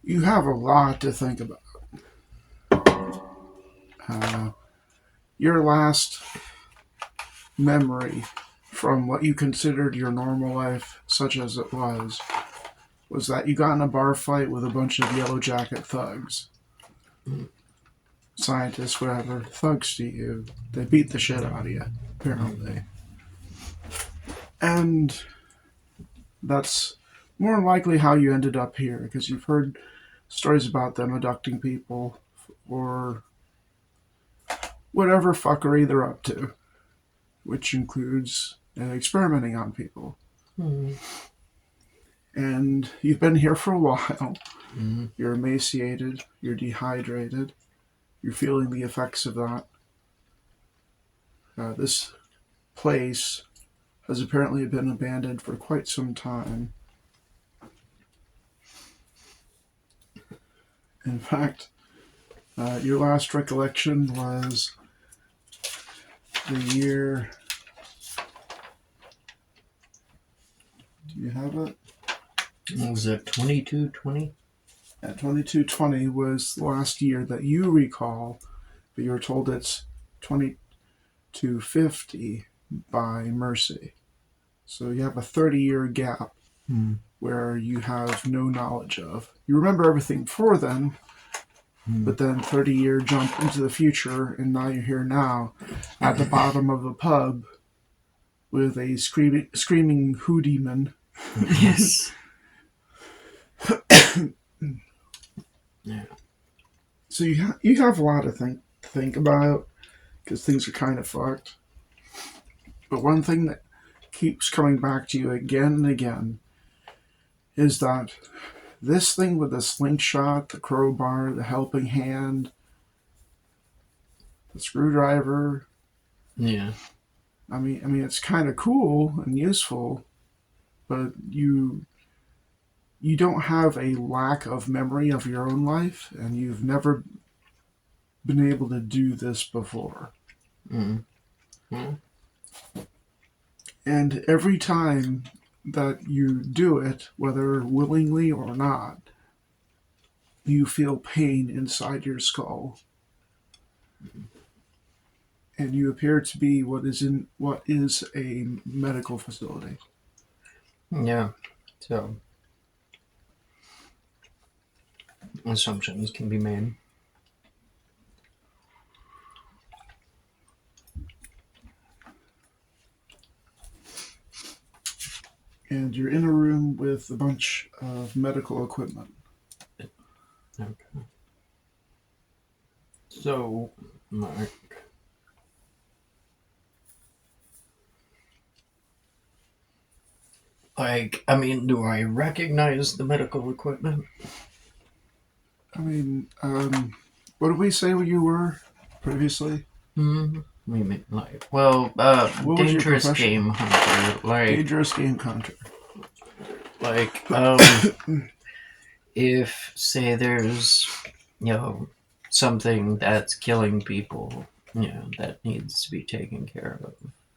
You have a lot to think about. Your last memory from what you considered your normal life, such as it was that you got in a bar fight with a bunch of yellow jacket thugs. Scientists, whatever, thugs to you. They beat the shit out of you, apparently. And that's more than likely how you ended up here, because you've heard stories about them abducting people or whatever fuckery they're up to, which includes experimenting on people. And you've been here for a while. You're emaciated, you're dehydrated, you're feeling the effects of that. This place has apparently been abandoned for quite some time. In fact, your last recollection was the year... Do you have it? Was it 2220? Yeah, 2220 was the last year that you recall, but you were told it's 2250 by Mercy. So you have a 30-year gap where you have no knowledge of. You remember everything before then, but then 30-year jump into the future, and now you're here now at the bottom of a pub with a screaming who demon. Yes. Yeah. So you have a lot to think about, because things are kind of fucked. But one thing that keeps coming back to you again and again is that this thing with the slingshot, the crowbar, the helping hand, the screwdriver. Yeah. I mean, it's kind of cool and useful, but you don't have a lack of memory of your own life, and you've never been able to do this before. And every time that you do it, whether willingly or not, you feel pain inside your skull. And you appear to be what is a medical facility. Yeah. So, assumptions can be made. And you're in a room with a bunch of medical equipment. Okay. So, Mark. I mean, do I recognize the medical equipment? I mean, what did we say you were previously? We mean, well, dangerous game hunter, dangerous game hunter. If, say, there's, something that's killing people, that needs to be taken care of,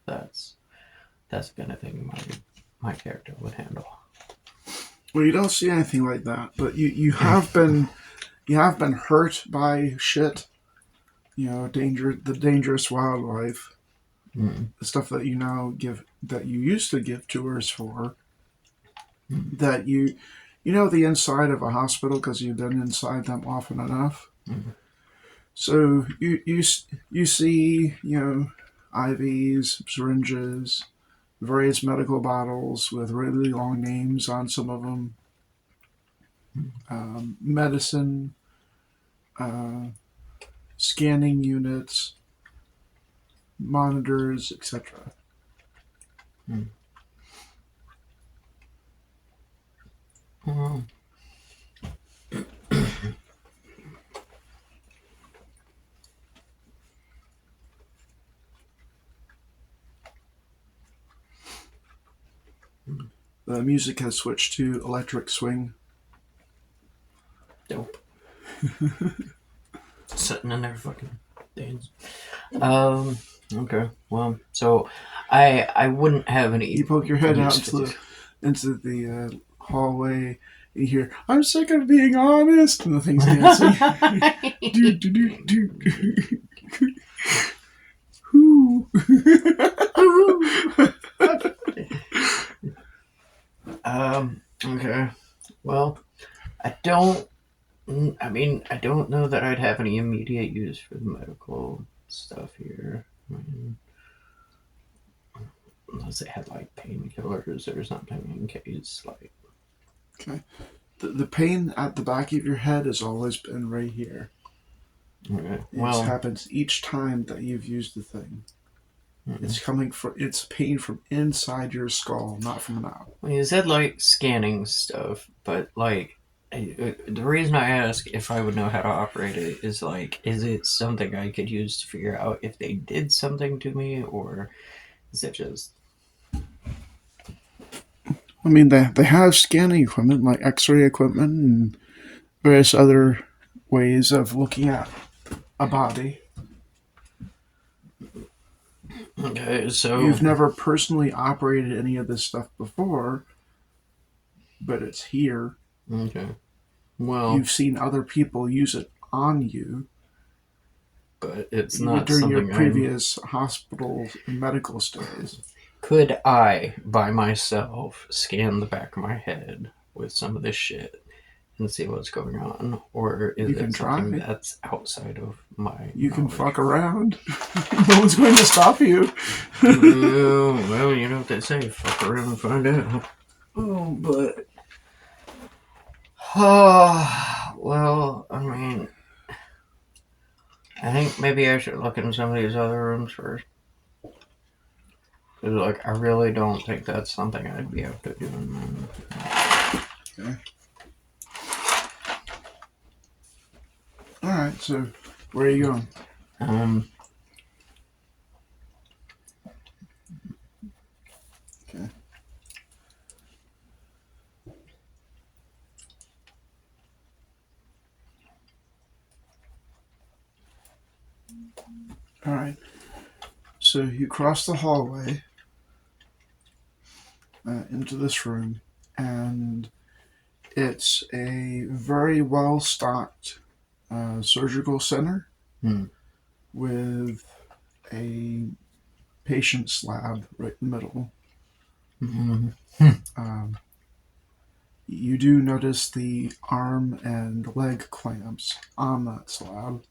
that's the kind of thing my character would handle. Well, you don't see anything like that, but you have been hurt by shit. You know, the dangerous wildlife, the stuff that you used to give tours for. That you know the inside of a hospital because you've been inside them often enough. So you see, you know, IVs, syringes, various medical bottles with really long names on some of them, medicine, scanning units, monitors, etc. The music has switched to electric swing. Dope. Sitting in there fucking dance. Okay. Well, so I wouldn't have any. You poke your head out into the hallway. You hear, "I'm sick of being honest," and the thing's dancing. do, do, do, do. Okay. Well, I don't know that I'd have any immediate use for the medical stuff here. Unless they had like painkillers or something in case like. Okay. The pain at the back of your head has always been right here. Okay. It happens each time that you've used the thing. It's pain from inside your skull, not from out. Well, you said like scanning stuff, but like the reason I ask if I would know how to operate it is like, is it something I could use to figure out if they did something to me, or is it just? I mean, they have scanning equipment like X-ray equipment and various other ways of looking at a body. Okay, so you've never personally operated any of this stuff before, but it's here. Okay. Well, you've seen other people use it on you, but it's not during your previous hospital medical stays. Could I, by myself, scan the back of my head with some of this shit and see what's going on, or is it something that's outside of my? You can fuck around. No one's going to stop you. Well, you know what they say: fuck around and find out. Oh, but. Well, I mean, I think maybe I should look in some of these other rooms first. Because, like, I really don't think that's something I'd be able to do. Okay. Alright, so where are you going? Okay. Alright. So you cross the hallway into this room, and it's a very well stocked surgical center with a patient slab right in the middle. You do notice the arm and leg clamps on that slab,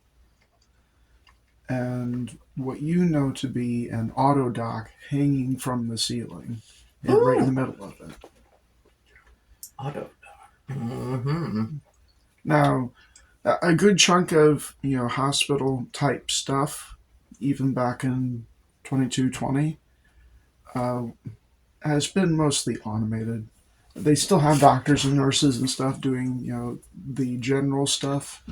and what you know to be an auto dock hanging from the ceiling and right in the middle of it. Auto dock. Now, a good chunk of hospital type stuff, even back in 2220, has been mostly automated. They still have doctors and nurses and stuff doing the general stuff.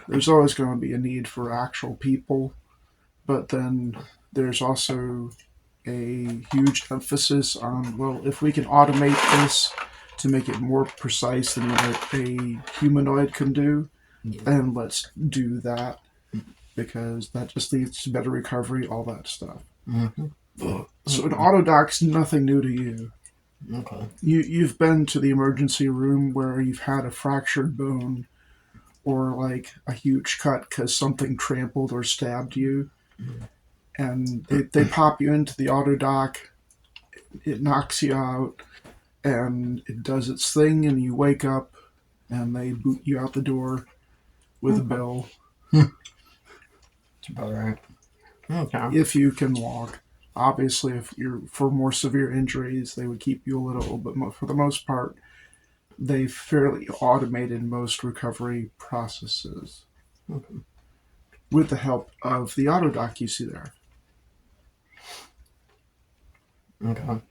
There's always going to be a need for actual people, but then there's also a huge emphasis on, well, if we can automate this to make it more precise than what a humanoid can do, then let's do that. because that just leads to better recovery, all that stuff. Mm-hmm. So an autodoc's nothing new to you. Okay. You've been to the emergency room where you've had a fractured bone or like a huge cut because something trampled or stabbed you, and they pop you into the autodoc. It knocks you out, and it does its thing, and you wake up, and they boot you out the door with a bill. That's about right. Okay. If you can walk. Obviously, if you're for more severe injuries, they would keep you a little, but for the most part, they've fairly automated most recovery processes Okay. with the help of the autodoc you see there. Okay.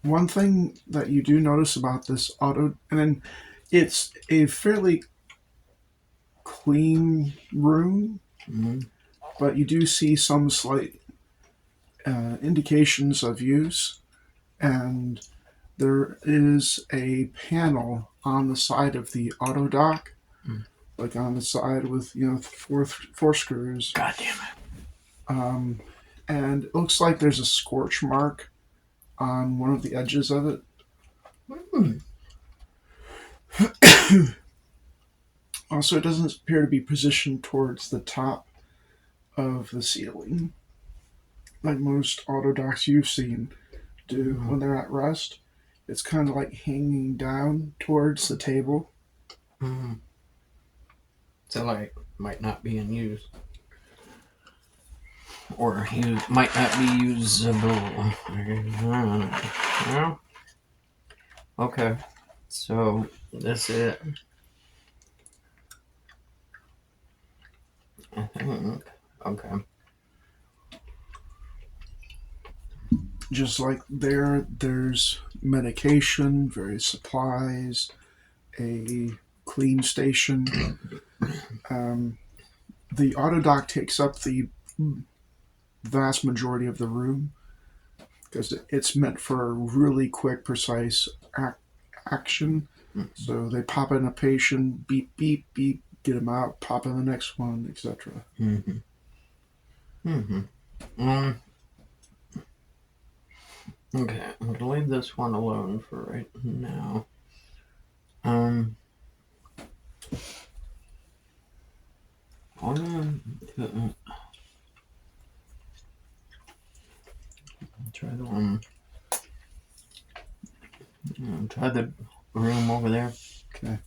One thing that you do notice about this auto, and then it's a fairly clean room, but you do see some slight indications of use, and there is a panel on the side of the autodoc, like on the side with four screws. God damn it. And it looks like there's a scorch mark on one of the edges of it. Also, it doesn't appear to be positioned towards the top of the ceiling, like most autodocs you've seen do when they're at rest. It's kind of like hanging down towards the table. So, like, might not be in use. Or might not be usable. Well, okay. So, that's it. I think. Okay. Just like there's medication, various supplies, a clean station. The autodoc takes up the vast majority of the room because it's meant for really quick, precise action. So they pop in a patient, beep, beep, beep, get them out, pop in the next one, etc. Okay, I'm gonna leave this one alone for right now. Try the one. Try the room over there. Okay.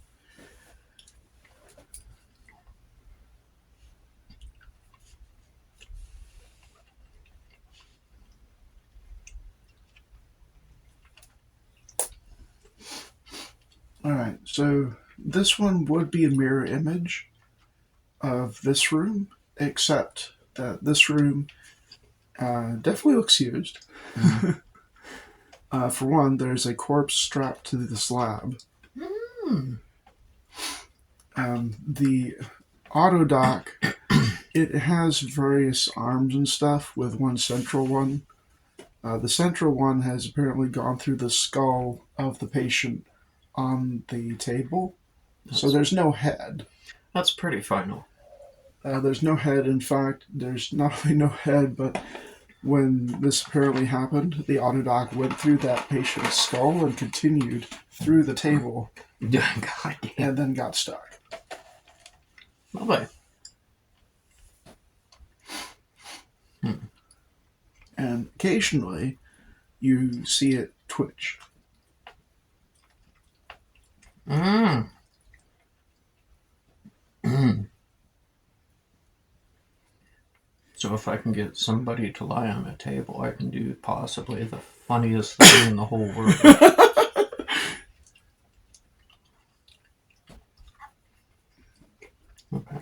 Alright, so this one would be a mirror image of this room, except that this room definitely looks used. For one, there's a corpse strapped to the slab. The autodoc, it has various arms and stuff with one central one. The central one has apparently gone through the skull of the patient on the table. So there's no head. That's pretty final. There's no head. In fact, there's not only no head, but when this apparently happened, the autodoc went through that patient's skull and continued through the table. God damn. And then got stuck. Lovely. And occasionally, you see it twitch. So if I can get somebody to lie on a table, I can do possibly the funniest thing in the whole world. Okay.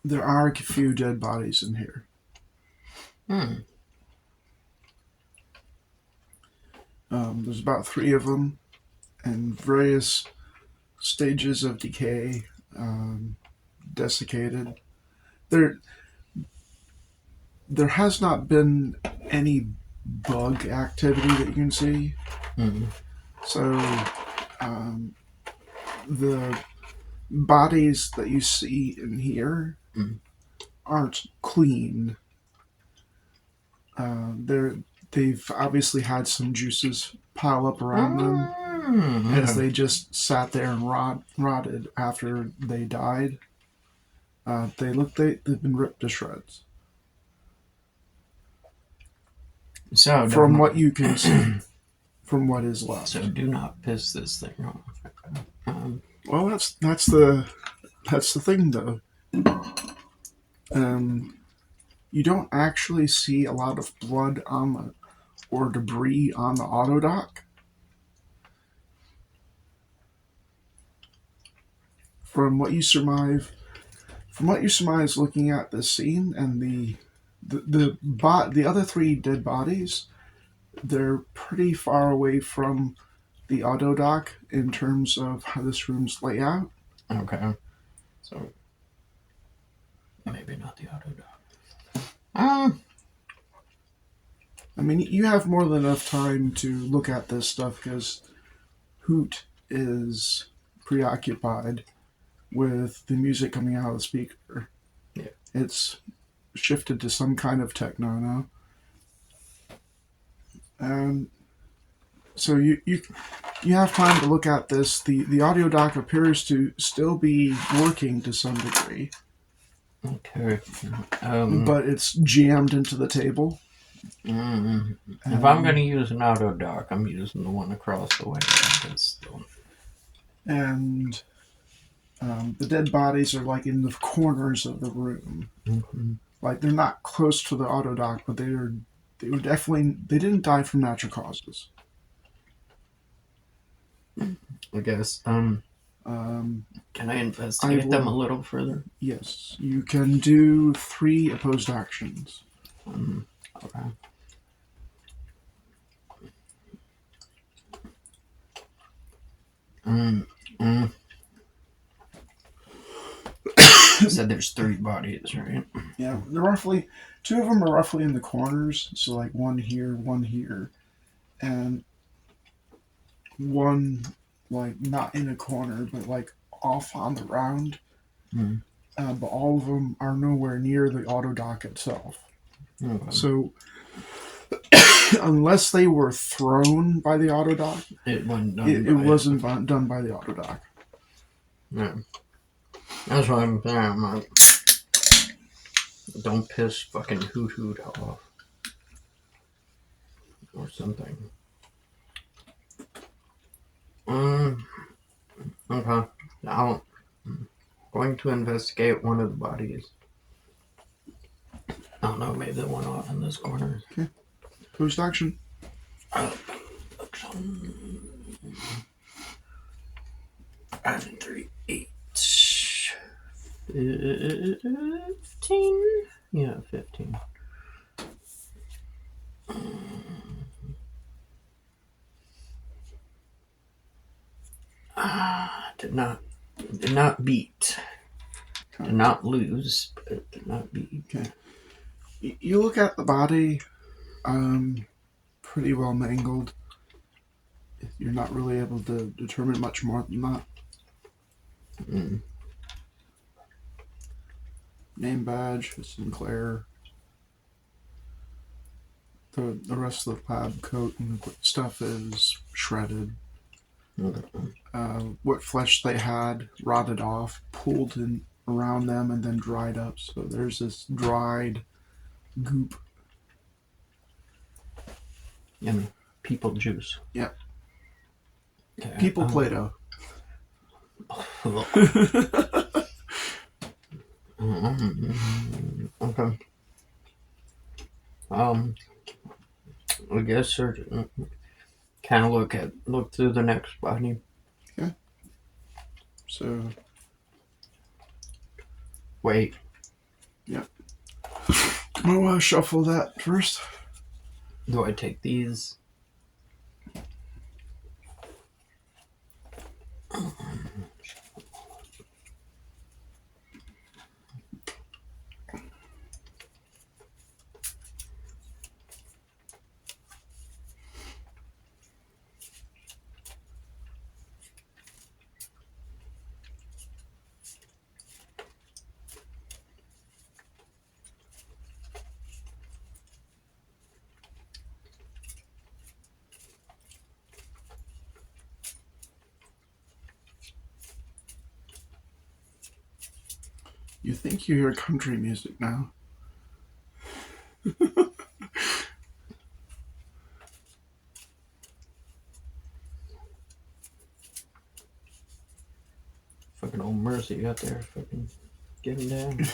There are a few dead bodies in here. There's about 3 of them, and various stages of decay, desiccated. There has not been any bug activity that you can see. So the bodies that you see in here aren't clean. They've obviously had some juices pile up around them as they just sat there and rotted after they died. They've been ripped to shreds. So from what you can see, from what is left. So do not piss this thing off. Well, that's the thing though. You don't actually see a lot of blood on or debris on the auto dock. From what you surmise looking at the scene and the other three dead bodies, they're pretty far away from the auto dock in terms of how this room's layout. Okay. So maybe not the auto dock. I mean, you have more than enough time to look at this stuff because Hoot is preoccupied with the music coming out of the speaker. Yeah. It's shifted to some kind of techno now. And so you have time to look at this. The audio dock appears to still be working to some degree. Okay. But it's jammed into the table. If I'm going to use an auto dock, I'm using the one across the way. And the dead bodies are like in the corners of the room. Mm-hmm. Like they're not close to the auto dock, but they were definitely, they didn't die from natural causes. I guess. Can I investigate them a little further? Yes, you can do 3 opposed actions. Okay. You said there's 3 bodies, right? Yeah, they're roughly 2 of them are roughly in the corners, so like one here, and one like not in a corner, but like off on the round. But all of them are nowhere near the auto dock itself. Okay. So unless they were thrown by the auto dock, it wasn't done by the auto dock. Yeah. That's what I'm saying. I'm like, don't piss fucking Hoot off. Or something. Okay. Now, I'm going to investigate one of the bodies. I don't know, maybe the one off in this corner. Okay. Post action. And 3, 8. 15? Yeah, 15. Did not beat. Did not lose, but did not beat. Okay. You look at the body, pretty well mangled. You're not really able to determine much more than that. Name badge, Sinclair. The rest of the lab coat and stuff is shredded. What flesh they had rotted off, pulled in around them, and then dried up. So there's this dried goop. And people juice. Yep. Okay, People Play-Doh. Okay. I guess kind of look through the next body. Okay. So. Wait. Yep. I want to shuffle that first. Do I take these? You think you hear country music now. Fucking old Mercy out there fucking getting down.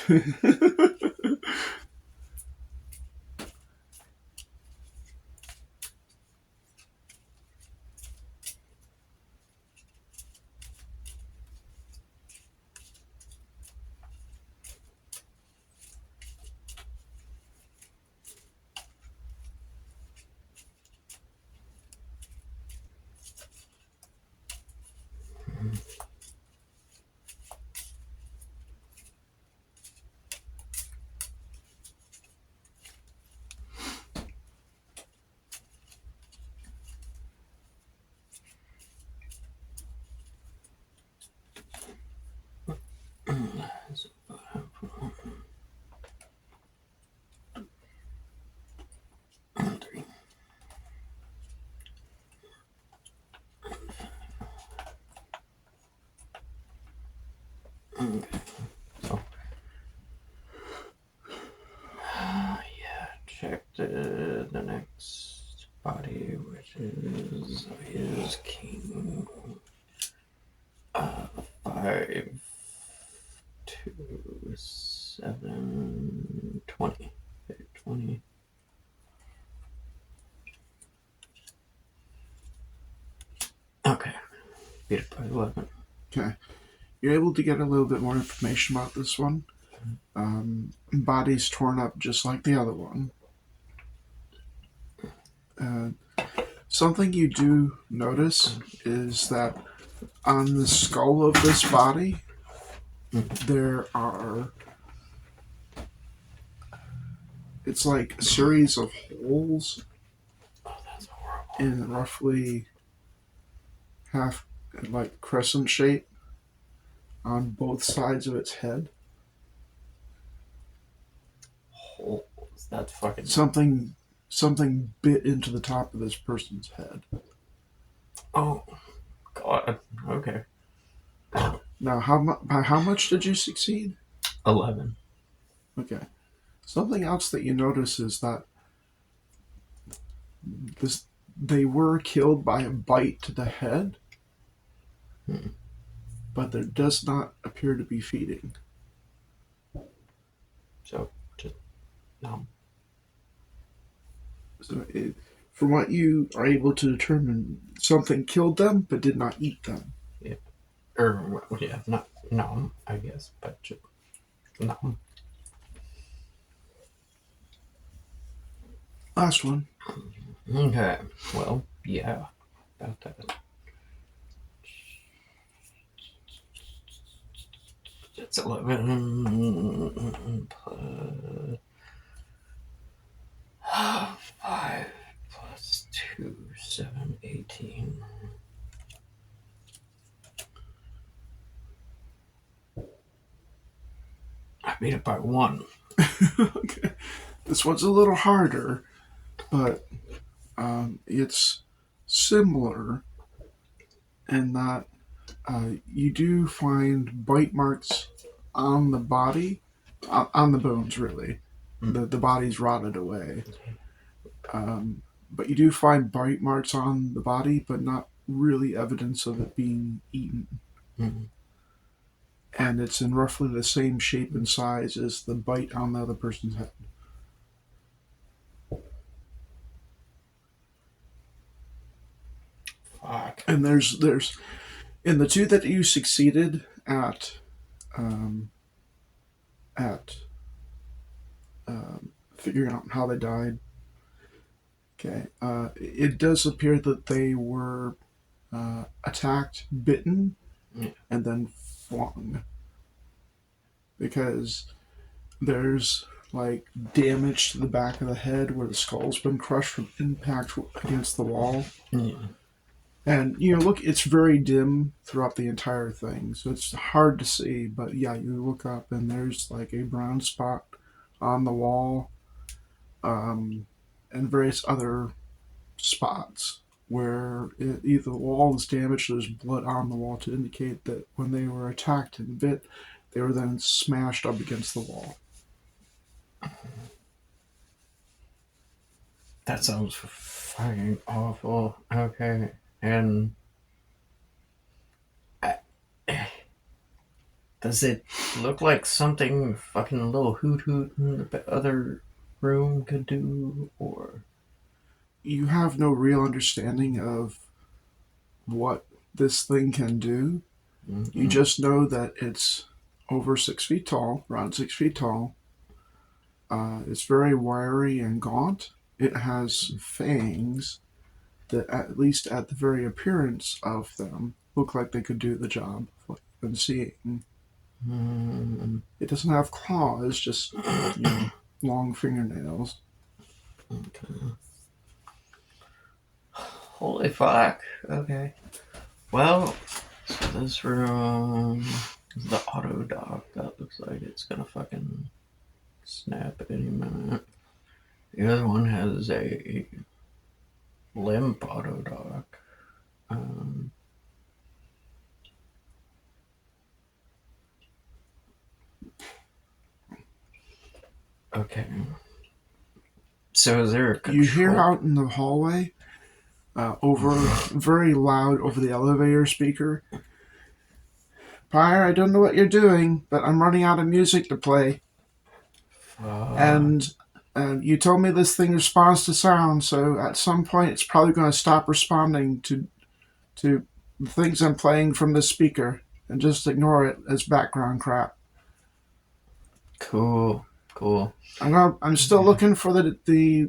Okay. So, yeah, check the next body, which is King 5, 2, 7, 20. 20. Okay. Beat it by 11. Okay. You're able to get a little bit more information about this one. Body's torn up just like the other one. Something you do notice is that on the skull of this body, there are... It's like a series of holes Oh, that's horrible. in roughly half, like crescent shape on both sides of its head. Holes. That's fucking... Something bit into the top of this person's head. Oh, God. Okay. Now, by how much did you succeed? 11. Okay. Something else that you notice is that they were killed by a bite to the head, but there does not appear to be feeding. So, just no. So, from what you are able to determine, something killed them but did not eat them. Yeah. Or, yeah, not no, I guess, but just no. Last one. Okay. Well, yeah. About that. It's 11 plus 5 plus 2, 7, 18. I beat it by 1. Okay. This one's a little harder, but it's similar in that you do find bite marks on the body, on the bones, really. The body's rotted away. But you do find bite marks on the body, but not really evidence of it being eaten. Mm-hmm. And it's in roughly the same shape and size as the bite on the other person's head. Fuck. And there's in the two that you succeeded at figuring out how they died. Okay, it does appear that they were attacked, bitten, and then flung. Because there's like damage to the back of the head where the skull's been crushed from impact against the wall. Yeah. And, look, it's very dim throughout the entire thing, so it's hard to see, but yeah, you look up and there's like a brown spot on the wall, and various other spots where either the wall is damaged or there's blood on the wall to indicate that when they were attacked and bit, They were then smashed up against the wall. That sounds fucking awful. Okay, and does it look like something fucking little hoot hoot in the other room could do, or? You have no real understanding of what this thing can do. Mm-hmm. You just know that it's over 6 feet tall, around 6 feet tall. It's very wiry and gaunt. It has fangs that, at least at the very appearance of them, look like they could do the job of what you've been seeing. Mm-hmm. It doesn't have claws, just long fingernails. Okay. Holy fuck. Okay. Well, so this room is the auto dock. That looks like it's gonna fucking snap at any minute. The other one has a limp auto dock. Okay. So is there a control? You hear out in the hallway, very loud over the elevator speaker. Pyre, I don't know what you're doing, but I'm running out of music to play. And you told me this thing responds to sound, so at some point it's probably going to stop responding to the things I'm playing from the speaker and just ignore it as background crap. Cool. I'm still looking for the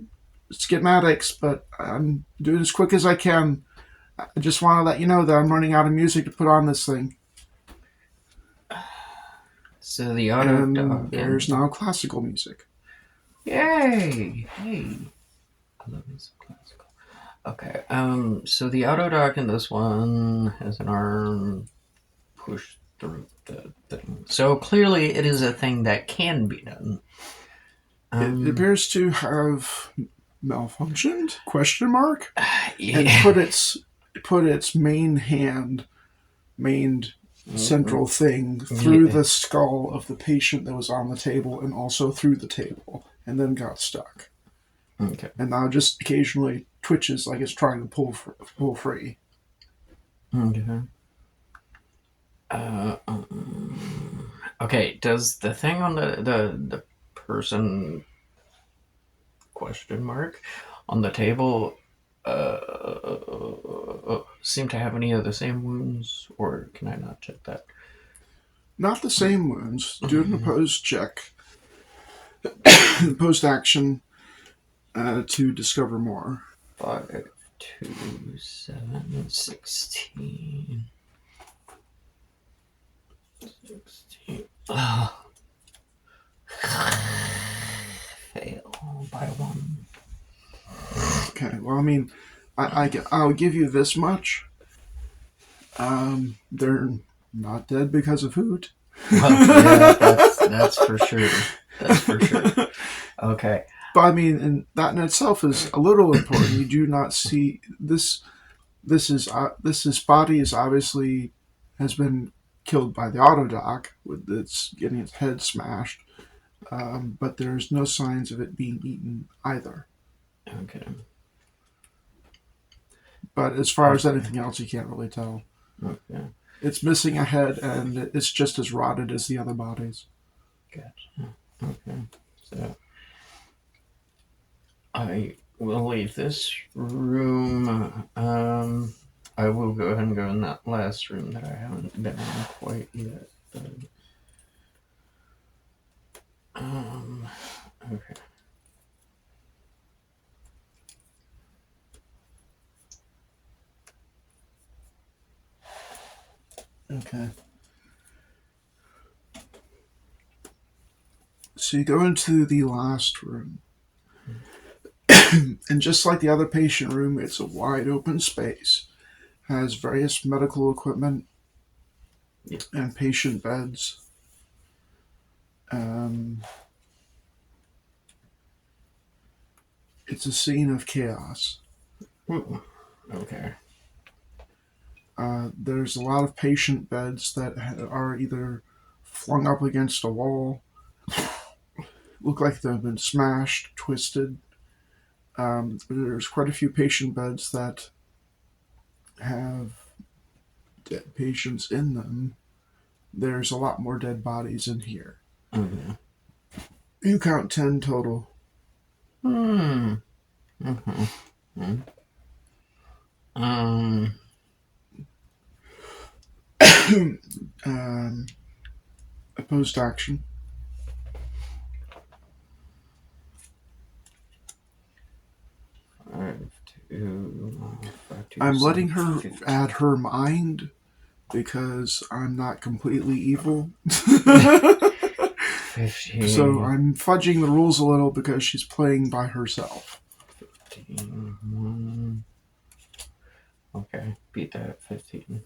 schematics, but I'm doing as quick as I can. I just want to let you know that I'm running out of music to put on this thing. So the auto And dock. there's now classical music. Yay! Hey, I love me some classical. Okay. So the auto dock in this one has an arm pushed through the thing. So clearly, it is a thing that can be done. It appears to have malfunctioned? Question mark. Yeah. And put its main central thing through the skull of the patient that was on the table and also through the table, and then got stuck. Okay. And now just occasionally twitches like it's trying to pull free. Okay. Okay. Does the thing on the person question mark on the table seem to have any of the same wounds, or can I not check that? Not the same wounds. Do an opposed check. Post action to discover more. 5, 2, 7, 16. 16. Fail by 1. Okay, well, I mean, I'll give you this much. They're not dead because of hoot. Well, yeah, that's for sure. That's for sure. Okay. But I mean, and that in itself is a little important. You do not see this. This body is obviously has been killed by the autodoc with its getting its head smashed, but there's no signs of it being eaten either. Okay. But as far as anything else, you can't really tell. Okay. It's missing a head, and it's just as rotted as the other bodies. Gotcha. Okay. So I will leave this room. I will go ahead and go in that last room that I haven't been in quite yet. But, okay. Okay. So you go into the last room. And just like the other patient room, it's a wide open space. Has various medical equipment and patient beds. It's a scene of chaos. Okay. There's a lot of patient beds that are either flung up against a wall. Look like they've been smashed, twisted. There's quite a few patient beds that have dead patients in them. There's a lot more dead bodies in here. Mm-hmm. You count 10 total. Mm-hmm. Mm-hmm. Opposed action. I'm letting her 15. add her mind because I'm not completely evil. 15. So I'm fudging the rules a little because she's playing by herself. 15. Okay, beat that 15.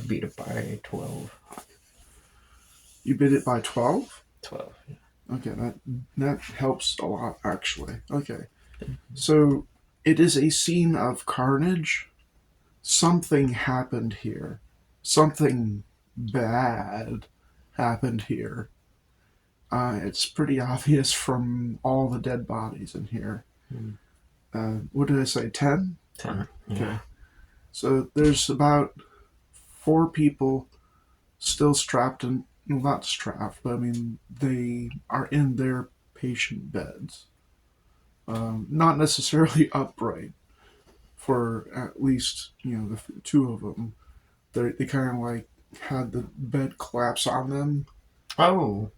Beat it by 12. You beat it by 12? 12, yeah. Okay, that helps a lot, actually. Okay. So it is a scene of carnage. Something happened here. Something bad happened here. It's pretty obvious from all the dead bodies in here. What did I say, 10? 10, yeah. Okay. So there's about 4 people still strapped in, well, not strapped, but I mean, they are in their patient beds. Not necessarily upright for at least, the 2 of them. They kind of like had the bed collapse on them. Oh.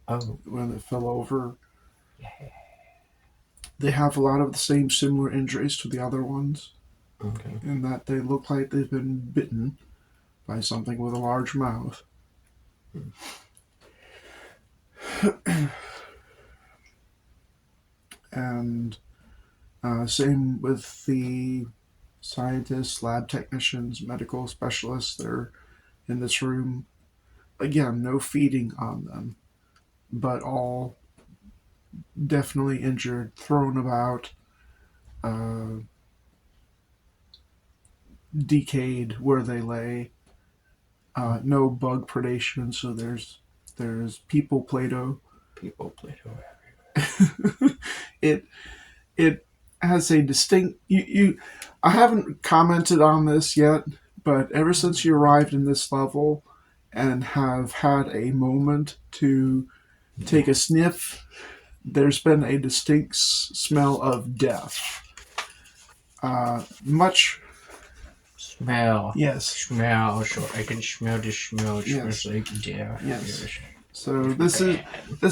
When it fell over. They have a lot of the same similar injuries to the other ones. Okay. In that they look like they've been bitten by something with a large mouth. And same with the scientists, lab technicians, medical specialists that are in this room. Again, no feeding on them, but all definitely injured, thrown about, decayed where they lay. No bug predation, so there's people Play-Doh. People Play-Doh everywhere. It has a distinct I haven't commented on this yet, but ever since you arrived in this level and have had a moment to take a sniff, there's been a distinct smell of death. Much smell. Yes. Smell. So I can smell the smell. It Yes. smells like death. Yes. So this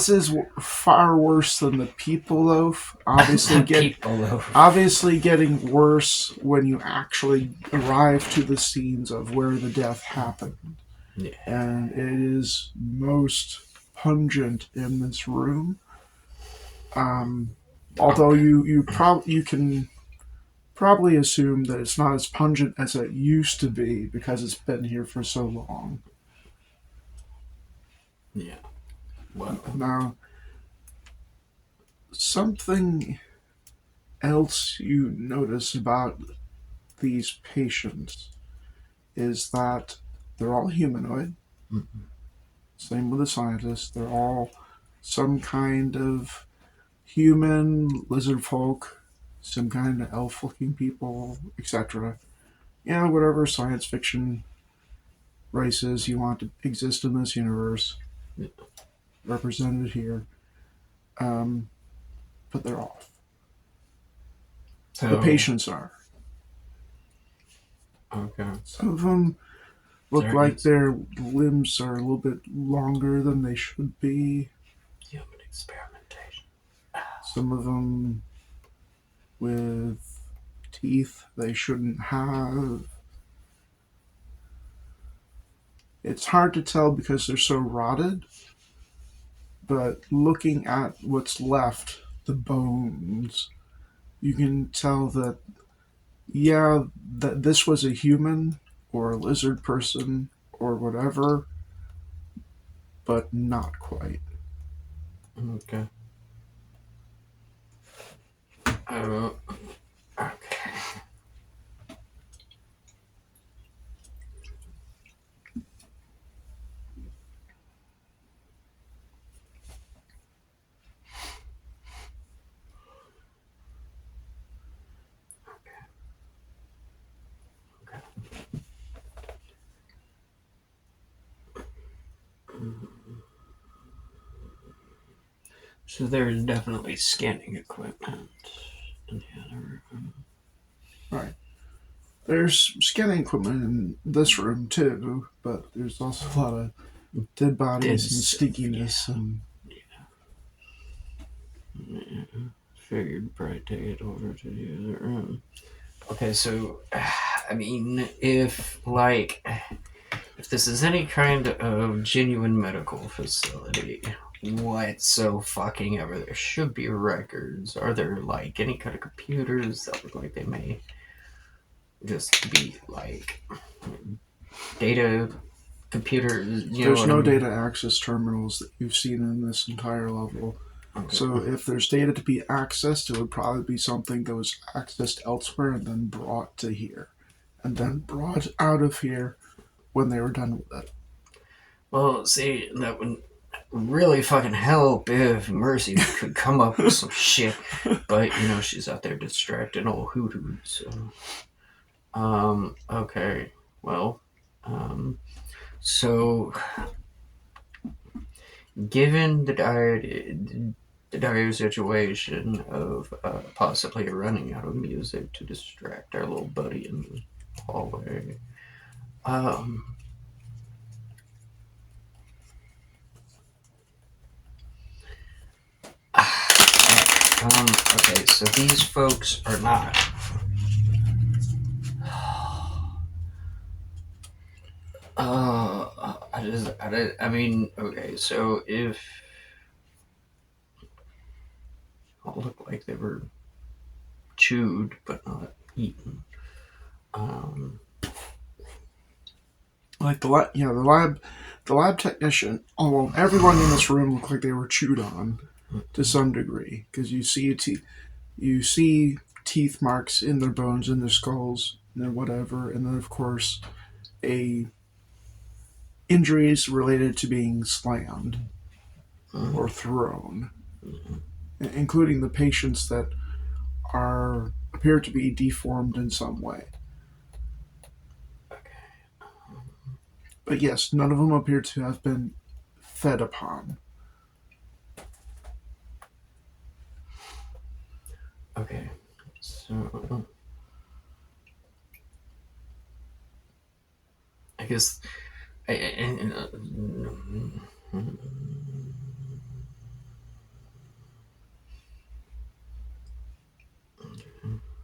is far worse than the people loaf. Obviously, obviously getting worse when you actually arrive to the scenes of where the death happened. Yeah. And it is most pungent in this room. Although you can probably assume that it's not as pungent as it used to be because it's been here for so long. Yeah. Wow. Now, something else you notice about these patients is that they're all humanoid. Mm-hmm. Same with the scientists. They're all some kind of human, lizard folk, some kind of elf-looking people, etc. Yeah, whatever science fiction races you want to exist in this universe, represented here. But they're off. So, the patients are. Okay. Some of them look like their limbs are a little bit longer than they should be. Human experimentation. Some of them with teeth they shouldn't have. It's hard to tell because they're so rotted, but looking at what's left, the bones, you can tell that, yeah, that this was a human or a lizard person or whatever, but not quite. Okay. Okay. So there's definitely scanning equipment in the other room. Right. There's scanning equipment in this room too, but there's also a lot of dead bodies and stinkiness and. Yeah. Figured probably take it over to the other room. Okay, so I mean, if this is any kind of genuine medical facility, whatsoever, there should be records. Are there like any kind of computers that look like they may just be like data computers? There's no data access terminals that you've seen in this entire level. Okay. So if there's data to be accessed, it would probably be something that was accessed elsewhere and then brought to here. And then brought out of here when they were done with it. Well, see, that would really fucking help if Mercy could come up with some shit. But, she's out there distracting old hoodoo, so... okay. Well, so... Given the dire situation of possibly running out of music to distract our little buddy in the hallway, okay, so these folks are not. I mean, okay, so if it looked like they were chewed but not eaten. Like the lab technician. Well, everyone in this room looked like they were chewed on to some degree because you see teeth marks in their bones, in their skulls, and whatever, and then of course injuries related to being slammed or thrown, including the patients that appear to be deformed in some way. But yes, none of them appear to have been fed upon. Okay, so I guess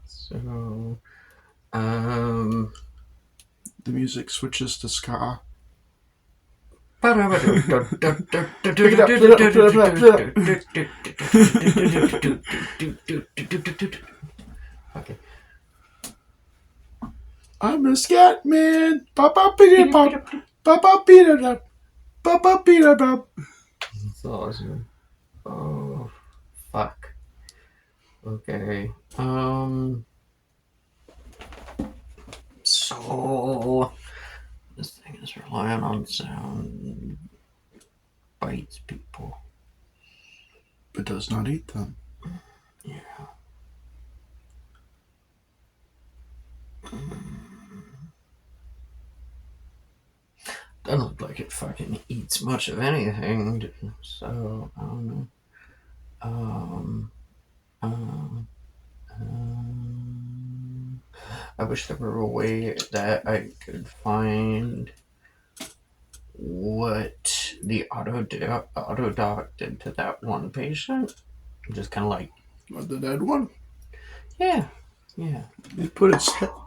so The music switches to ska. okay. I'm a scat man. Papa Peter Pop. Papa Peter Pop. Papa Peter Pop. That's awesome. Oh, fuck. Okay. So this thing is relying on sound. Bites people. But does not eat them. Yeah. Doesn't look like it fucking eats much of anything, so I don't know. I wish there were a way that I could find what the auto doc did to that one patient. Just kind of like, What, the dead one? yeah. He put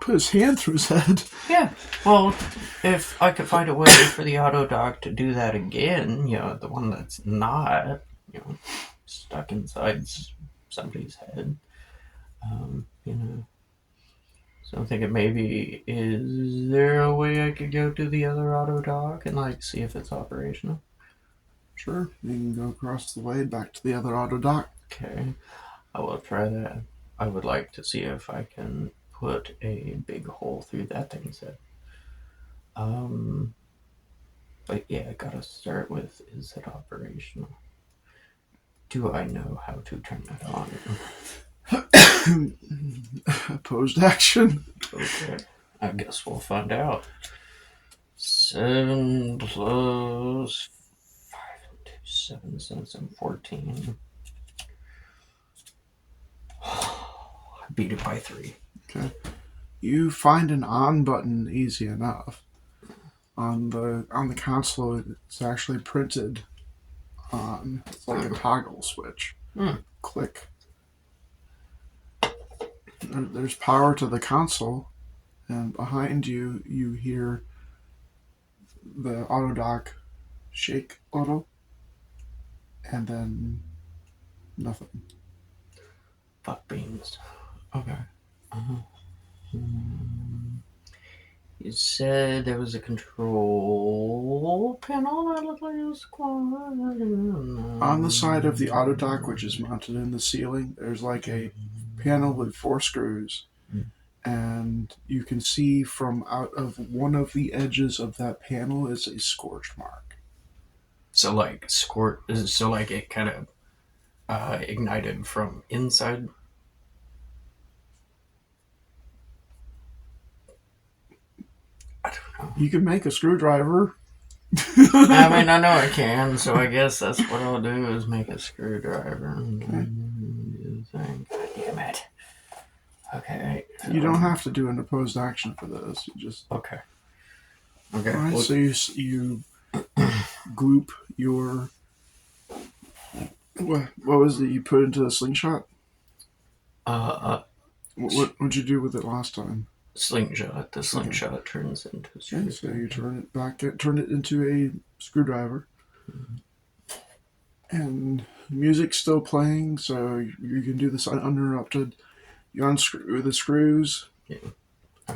his hand through his head. Yeah. Well, if I could find a way for the auto doc to do that again, the one that's not, stuck inside somebody's head, So I'm thinking maybe, is there a way I could go to the other auto doc and see if it's operational? Sure, you can go across the way back to the other auto dock. Okay, I will try that. I would like to see if I can put a big hole through that thing's head. But yeah, I gotta start with, is it operational? Do I know how to turn it on? Opposed action. Okay, I guess we'll find out. 7 plus 5 and 2, 7, 7, 7, 14. beat it by 3. Okay. You find an on button easy enough. On the console, it's actually printed on. It's like a toggle switch. Click. And there's power to the console, and behind you, you hear the auto dock shake a little, and then nothing. Fuck beans. Okay. You said there was a control panel that looked like it was On the side of the auto dock, which is mounted in the ceiling, there's like a panel with 4 screws. And you can see from out of one of the edges of that panel is a scorch mark. So like it kind of ignited from inside. I don't know. You can make a screwdriver. I mean, I know I can, so I guess that's what I'll do is make a screwdriver. Okay. God damn it. Okay. You don't have to do an opposed action for this. You just okay. All right. So you gloop your what was it you put into the slingshot? What'd you do with it last time? Slingshot. The slingshot turns into a screwdriver. Okay, so you turn it into a screwdriver. And music's still playing, so you can do this uninterrupted. You unscrew the screws. Yeah.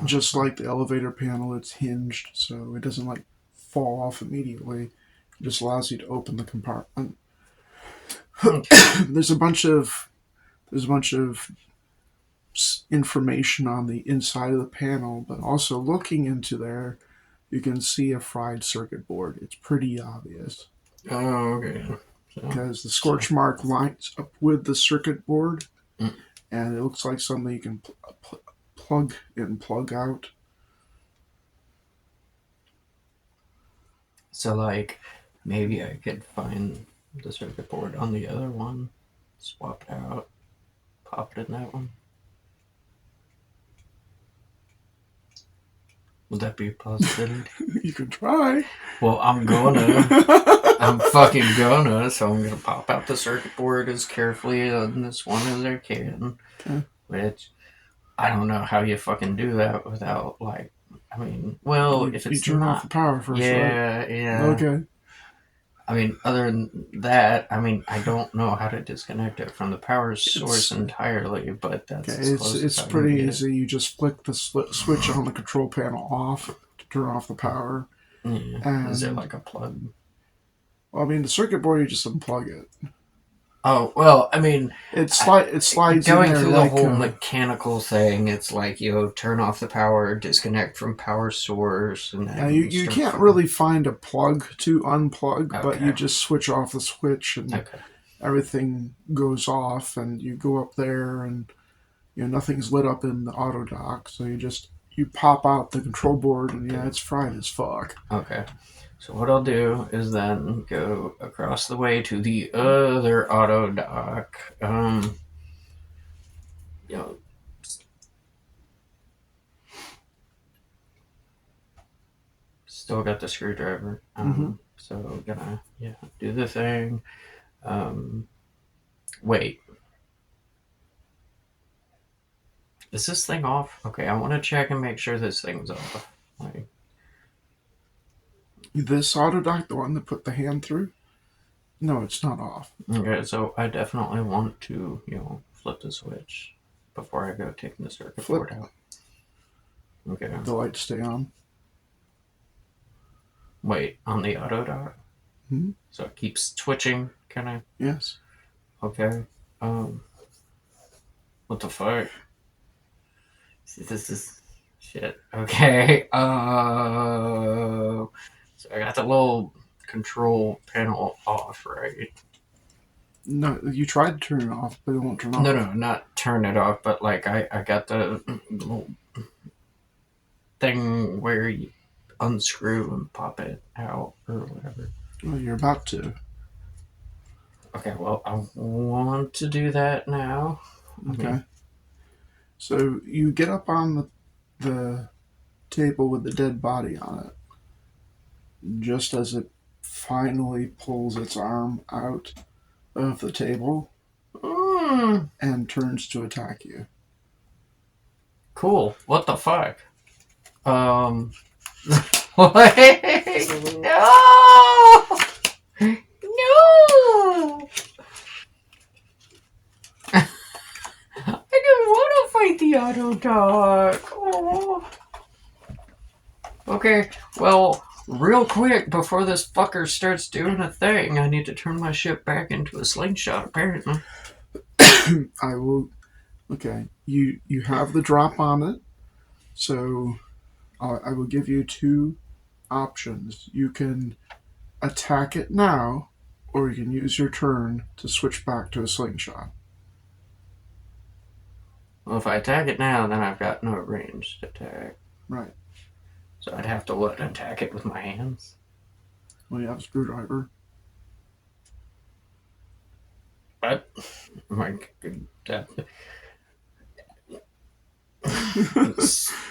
Just like the elevator panel, it's hinged, so it doesn't like fall off immediately. It just allows you to open the compartment. There's a bunch of information on the inside of the panel, but also looking into there, you can see a fried circuit board. It's pretty obvious. Oh, okay. Because the scorch mark lines up with the circuit board, and it looks like something you can plug in, plug out. So, like, maybe I could find the circuit board on the other one, swap it out, pop it in that one. Would that be a possibility? You can try. Well, I'm fucking gonna, so I'm gonna pop out the circuit board as carefully on this one as I can. Okay. Which, I don't know how you fucking do that without, like, I mean, well, if it's you turn not, off the power first, yeah, right? yeah. Okay. I mean, other than that, I mean, I don't know how to disconnect it from the power source entirely, but that's okay. as close It's as I pretty can get. easy. You just flick the switch on the control panel off to turn off the power. Yeah. And, is there like a plug? Well, I mean, the circuit board, you just unplug it. Oh, well, I mean, it slides going in there through like the whole mechanical thing. It's like, turn off the power, disconnect from power source, and then you can't really find a plug to unplug, but you just switch off the switch and everything goes off, and you go up there, and nothing's lit up in the auto dock, so you pop out the control board, and it's fried as fuck. Okay. So what I'll do is then go across the way to the other auto dock. Still got the screwdriver. So gonna do the thing. Wait. Is this thing off? Okay, I want to check and make sure this thing's off. Like, this auto dock, the one that put the hand through? No, it's not off. Okay, so I definitely want to, flip the switch before I go taking the circuit board out. Okay. The lights stay on. Wait, on the auto dock? Mm-hmm. So it keeps twitching, can I? Yes. Okay. What the fuck? This is shit. Okay. So I got the little control panel off, right? No, you tried to turn it off, but it won't turn off. No, not turn it off, but like I got the little thing where you unscrew and pop it out or whatever. Well, you're about to. Okay, well, I want to do that now. Okay. So you get up on the table with the dead body on it, just as it finally pulls its arm out of the table and turns to attack you. Cool. What the fuck? Wait, no! No! I don't want to fight the Autodoc. Oh. Okay, well, real quick, before this fucker starts doing a thing, I need to turn my ship back into a slingshot, apparently. I will. Okay, you have the drop on it, so I will give you two options. You can attack it now, or you can use your turn to switch back to a slingshot. Well, if I attack it now, then I've got no ranged attack. Right. So I'd have to, what, attack it with my hands? Well, you have a screwdriver. What? My God.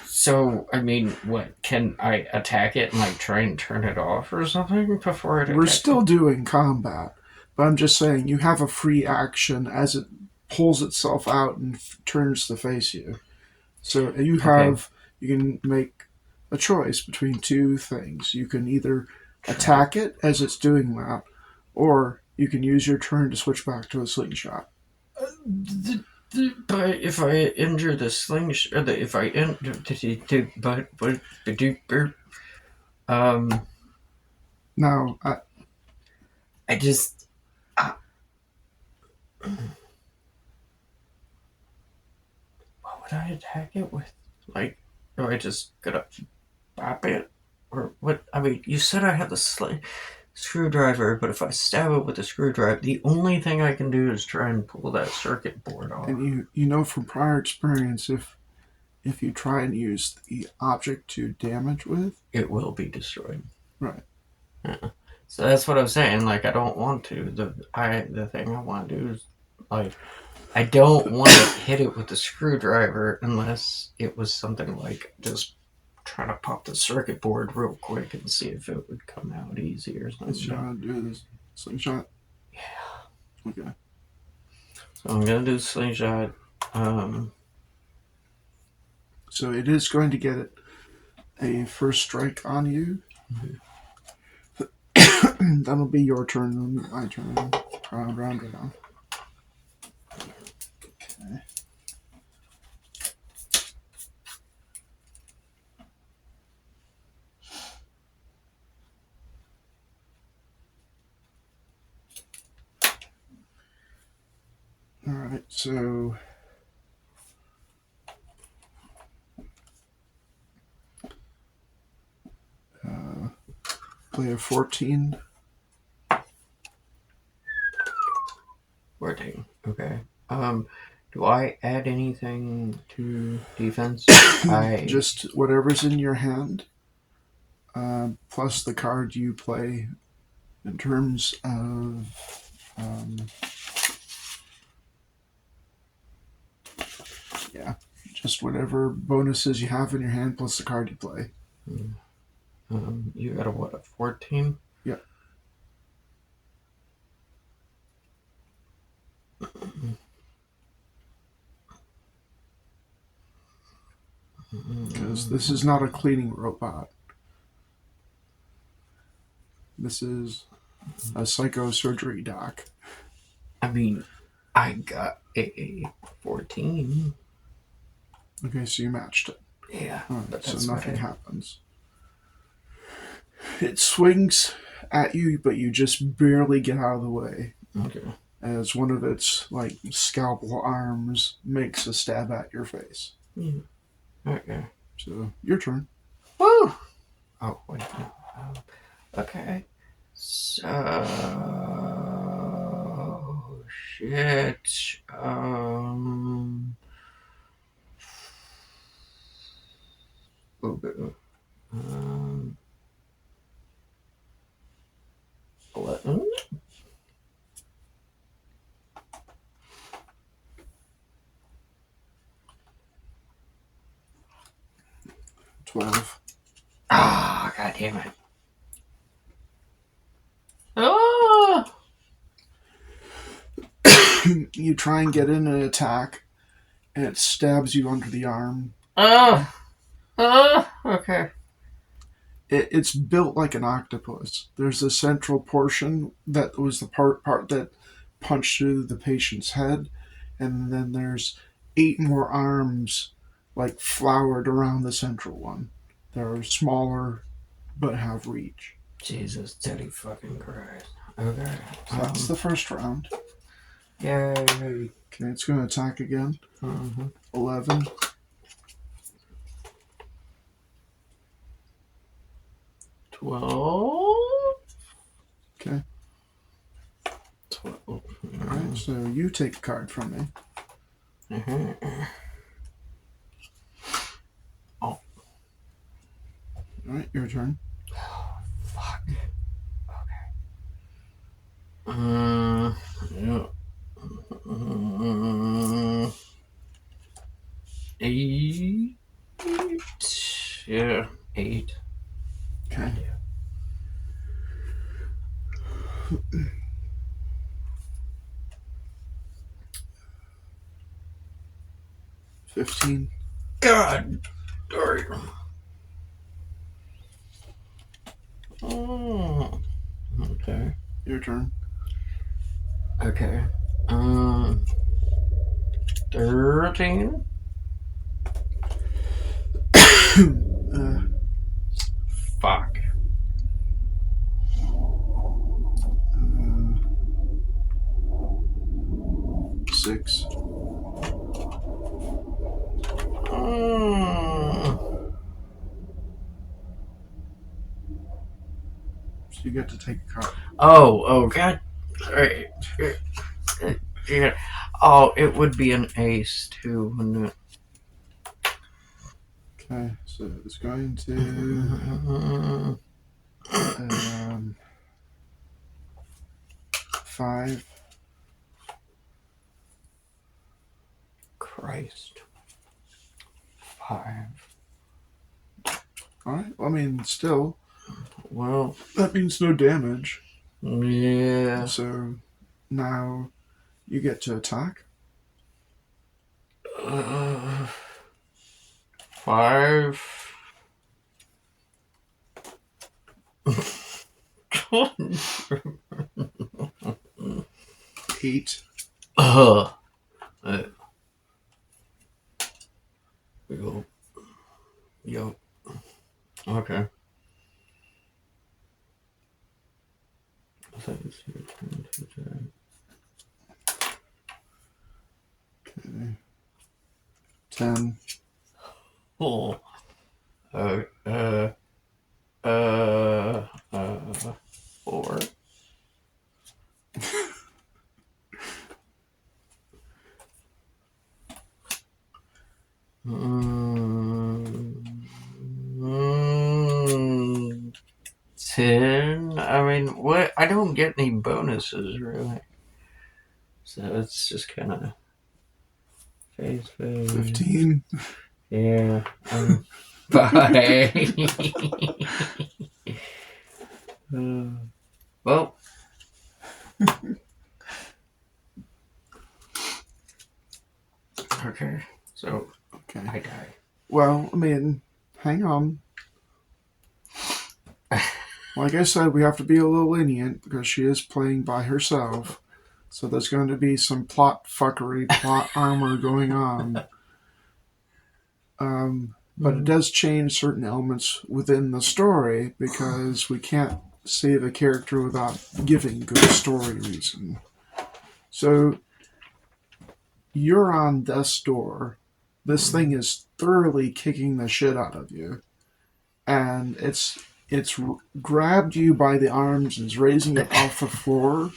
So, I mean, what, can I attack it and, like, try and turn it off or something before it We're still doing combat, but I'm just saying you have a free action as it pulls itself out and turns to face you. So you have, you can make a choice between two things. You can either attack it as it's doing that, or you can use your turn to switch back to a slingshot. But if I injure the slingshot, if I Now, I just. What would I attack it with? Like, do I just gotta bop it? Or what? I mean, you said I have the screwdriver, but if I stab it with a screwdriver, the only thing I can do is try and pull that circuit board off. and you know from prior experience, if you try and use the object to damage with, it will be destroyed. Right. Yeah. So that's what I'm saying. Like, I don't want to. The thing I want to do is, like, I don't want to hit it with the screwdriver unless it was something like just trying to pop the circuit board real quick and see if it would come out easy or something. Let's try to do this slingshot. Yeah. Okay. So I'm gonna do slingshot. So it is going to get a first strike on you. Mm-hmm. That'll be your turn, then my turn. Round now. Okay. Alright, so play a 14. 14. Okay. Do I add anything to defense? Just whatever's in your hand, plus the card you play in terms of just whatever bonuses you have in your hand plus the card you play. You got a 14? Yeah. Because this is not a cleaning robot. This is a psychosurgery doc. I mean, I got a 14. Okay, so you matched it. Yeah. Right, so nothing happens. It swings at you, but you just barely get out of the way. Okay. As one of its scalpel arms makes a stab at your face. Yeah. Okay. So your turn. Woo! Oh wait. No. Okay. So shit. Okay. 11. 12. Ah, god damn it. Oh! You try and get in an attack, and it stabs you under the arm. Oh! Oh! Okay. It's built like an octopus. There's a central portion that was the part that punched through the patient's head, and then there's 8 more arms, like flowered around the central one. They're smaller, but have reach. Jesus, Teddy fucking Christ. Okay. So that's the first round. Yay. Okay, it's going to attack again. Mm-hmm. 11. 12. Okay. 12. Alright, so you take a card from me. Mm-hmm. Oh. Alright, your turn. Fuck. Okay. Yeah. 8. Yeah, 8. Okay. 15. God. Sorry. Oh. Okay. Your turn. Okay. 13. Fuck. 6. So you get to take a card. Oh, God. Sorry. Yeah. Oh, it would be an ace, too, wouldn't it? Okay, so it's going to 5. Christ. 5. Alright, I mean, still, Well, that means no damage. yeah. So now you get to attack. 5. 8. Yo. Okay. I think it's your turn to attack. Okay. 10. Oh. 4. Mm, 10. I mean, what? I don't get any bonuses really, so it's just kind of face. 15. Yeah. Bye. Well. Okay. So Okay. I die. Well, I mean, hang on. Like I said, we have to be a little lenient because she is playing by herself. So there's going to be some plot fuckery, plot armor going on. But it does change certain elements within the story because we can't save a character without giving good story reason. So you're on death's door. This thing is thoroughly kicking the shit out of you. And it's grabbed you by the arms and is raising it off the floor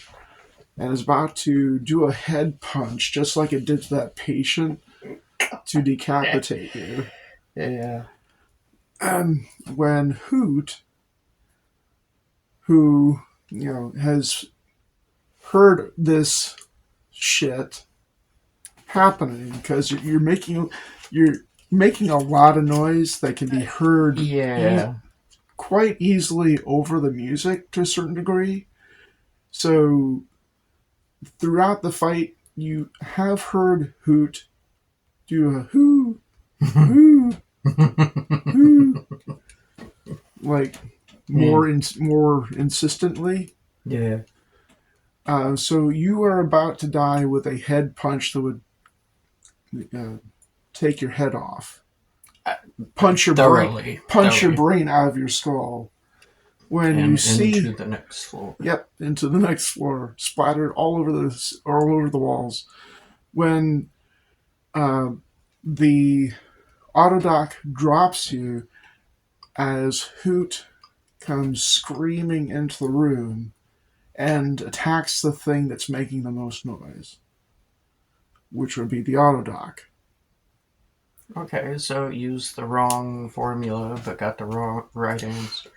and is about to do a head punch just like it did to that patient to decapitate you. Yeah. When Hoot, who, has heard this shit happening because you're making a lot of noise that can be heard Yeah. quite easily over the music to a certain degree. So throughout the fight, you have heard Hoot do a hoo, hoo, hoo, like more insistently. Yeah. So you are about to die with a head punch that would take your head off. Punch your brain out of your skull. When And you see into the next floor. Yep, into the next floor, splattered all over the walls. When the autodoc drops you, as Hoot comes screaming into the room and attacks the thing that's making the most noise, which would be the autodoc. Okay, so used the wrong formula, but got the right answer.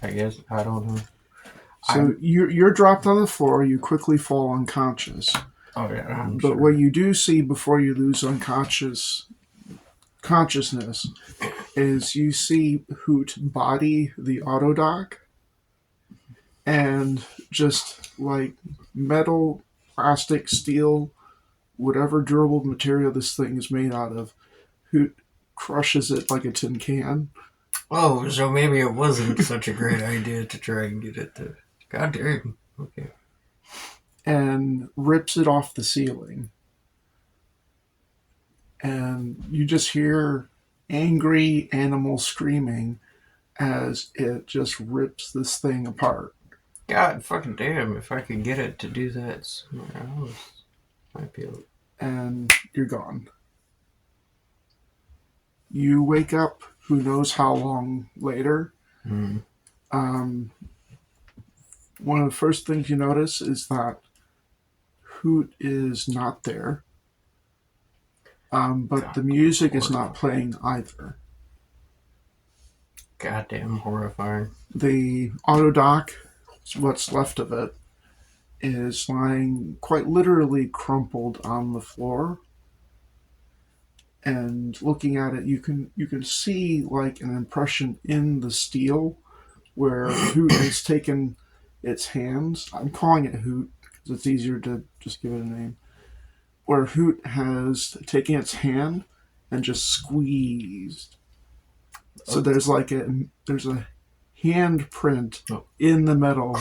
I guess, I don't know. So you're dropped on the floor, you quickly fall unconscious. Oh yeah, But sure. what you do see before you lose consciousness is you see Hoot body the autodoc, and just like metal, plastic, steel, whatever durable material this thing is made out of, Hoot crushes it like a tin can. Oh, so maybe it wasn't such a great idea to try and get it to... God damn. Okay. And rips it off the ceiling. And you just hear angry animals screaming as it just rips this thing apart. God fucking damn, if I could get it to do that somewhere else, might be able... And you're gone. You wake up who knows how long later. One of the first things you notice is that Hoot is not there. But God, the music is not playing either. Goddamn horrifying. The autodoc, what's left of it, is lying quite literally crumpled on the floor. And looking at it, you can see like an impression in the steel where Hoot has taken its hands. I'm calling it Hoot because it's easier to just give it a name. Where Hoot has taken its hand and just squeezed. So there's like a handprint in the metal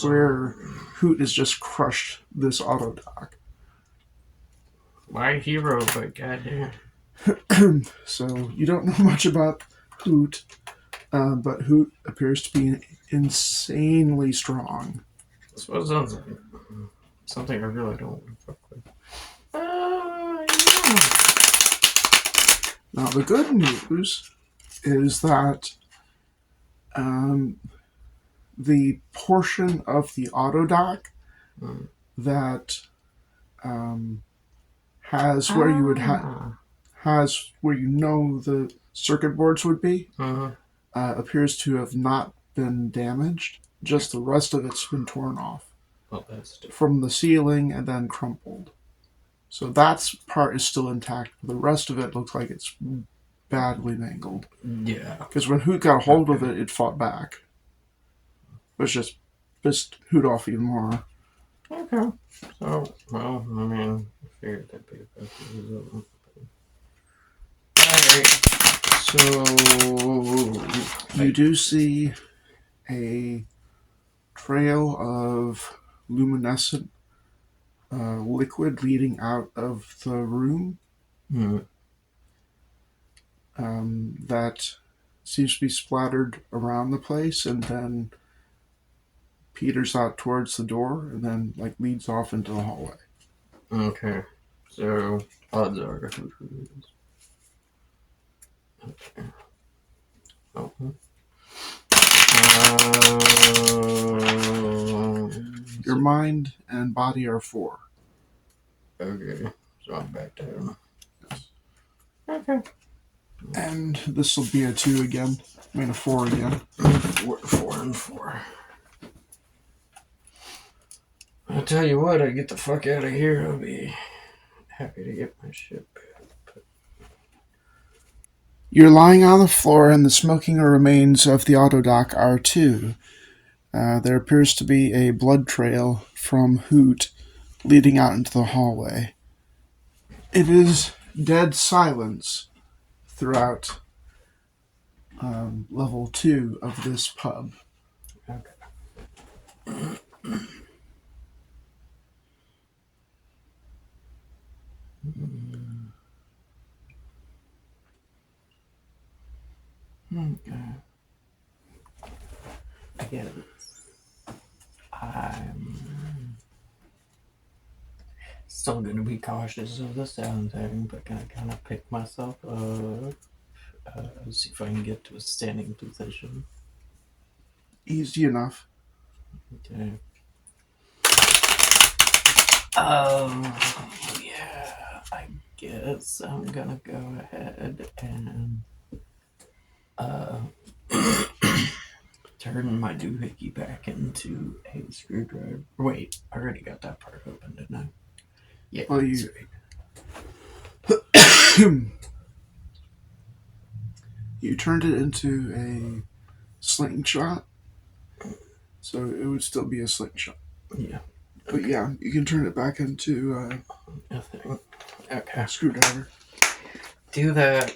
where Hoot has just crushed this autodoc. My hero, but goddamn. So you don't know much about Hoot, but Hoot appears to be insanely strong. I suppose sounds like something I really don't want to fuck with. Yeah. Now the good news is that the portion of the autodoc that has where you would has where you know the circuit boards would be appears to have not been damaged. Just the rest of it's been torn off from the ceiling and then crumpled. So that part is still intact. The rest of it looks like it's badly mangled. Yeah. Because when Hoot got hold of it, it fought back. It was just pissed Hoot off even more. Okay. So, well, I mean, I figured that'd be a result. Alright. So, you do see a trail of luminescent liquid leading out of the room. That seems to be splattered around the place and then peters out towards the door and then like leads off into the hallway. Okay. So, odds are who it is. Okay. Oh. Your mind and body are 4. Okay. So I'm back to him. Yes. Okay. And this will be a 2 again. I mean a 4 again. 4 and 4. I'll tell you what, I get the fuck out of here, I'll be happy to get my ship. You're lying on the floor, and the smoking remains of the autodock are too. There appears to be a blood trail from Hoot leading out into the hallway. It is dead silence throughout level 2 of this pub. Okay. Okay. I guess I'm still gonna be cautious of the sound thing, but gonna kind of pick myself up, see if I can get to a standing position. Easy enough. Okay. Yeah, I guess I'm gonna go ahead and turn my doohickey back into a screwdriver. Wait, I already got that part open, didn't I? Yeah, Well, that's you you turned it into a slingshot, so it would still be a slingshot. right. Yeah, But yeah, you can turn it back into a nothing. Okay. screwdriver. Do that.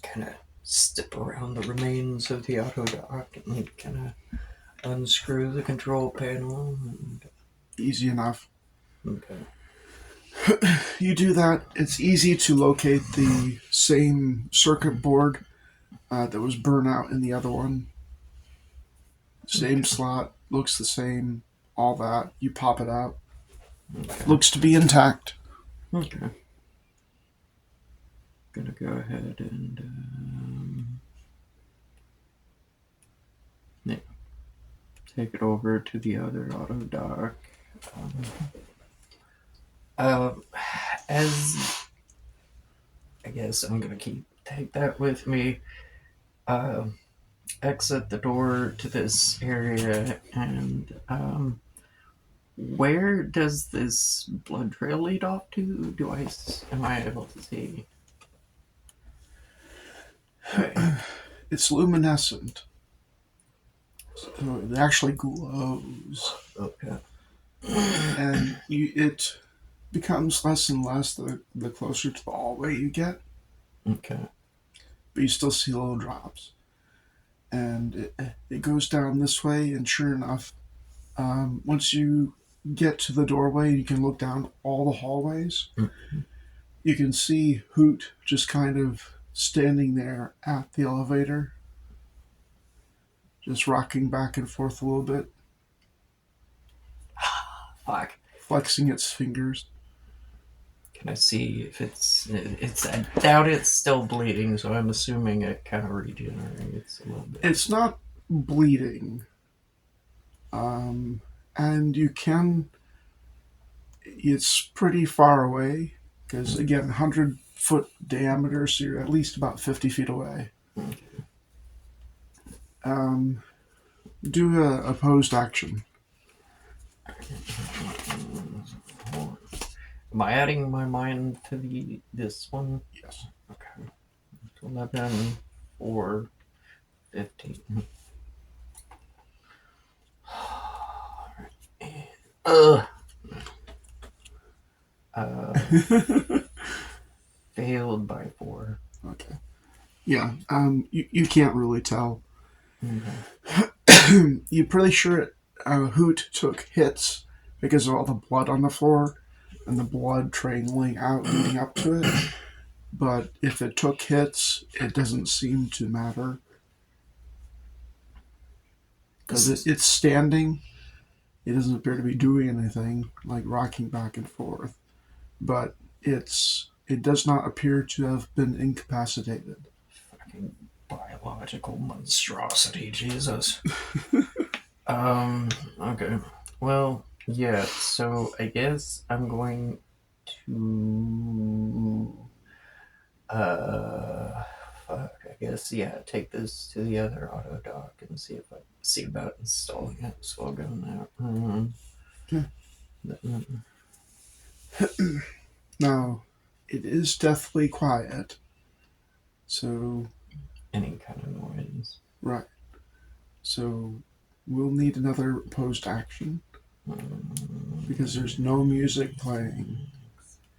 Kind of step around the remains of the auto dock and kind of unscrew the control panel. And, Easy enough. okay. You do that, it's easy to locate the same circuit board that was burnt out in the other one. Same slot, looks the same, all that. You pop it out. Okay. Looks to be intact. Okay. Gonna go ahead and yeah, take it over to the other auto dock. As I guess I'm gonna take that with me. Exit the door to this area, and where does this blood trail lead off to? Am I able to see? Okay. It's luminescent. So it actually glows. Okay. And it becomes less and less the closer to the hallway you get, Okay. but you still see little drops. And it goes down this way, and sure enough, once you get to the doorway, you can look down all the hallways. Mm-hmm. You can see Hoot just kind of standing there at the elevator, just rocking back and forth a little bit, Fuck. flexing its fingers. Can I see if it's? I doubt it's still bleeding, so I'm assuming it kind of regenerates a little bit. It's not bleeding. And you can. It's pretty far away because, again, 100-foot diameter, so you're at least about 50 feet away. Do a opposed action. Am I adding my mind to this one? Yes. Okay. 11 or 15. Ugh. Failed by 4. Okay. Yeah. You can't really tell. Okay. You're pretty sure Hoot took hits because of all the blood on the floor and the blood trailing out leading up to it. But if it took hits, it doesn't seem to matter. Because it's standing, it doesn't appear to be doing anything, like rocking back and forth. But it does not appear to have been incapacitated. Fucking biological monstrosity, Jesus. Okay. Well, yeah, so I guess I'm going to fuck, I guess, yeah, take this to the other auto dock and see if I see about installing it. So I'll go now. Now, it is deathly quiet. So, Any kind of noise. right. So, we'll need another opposed action because there's no music playing.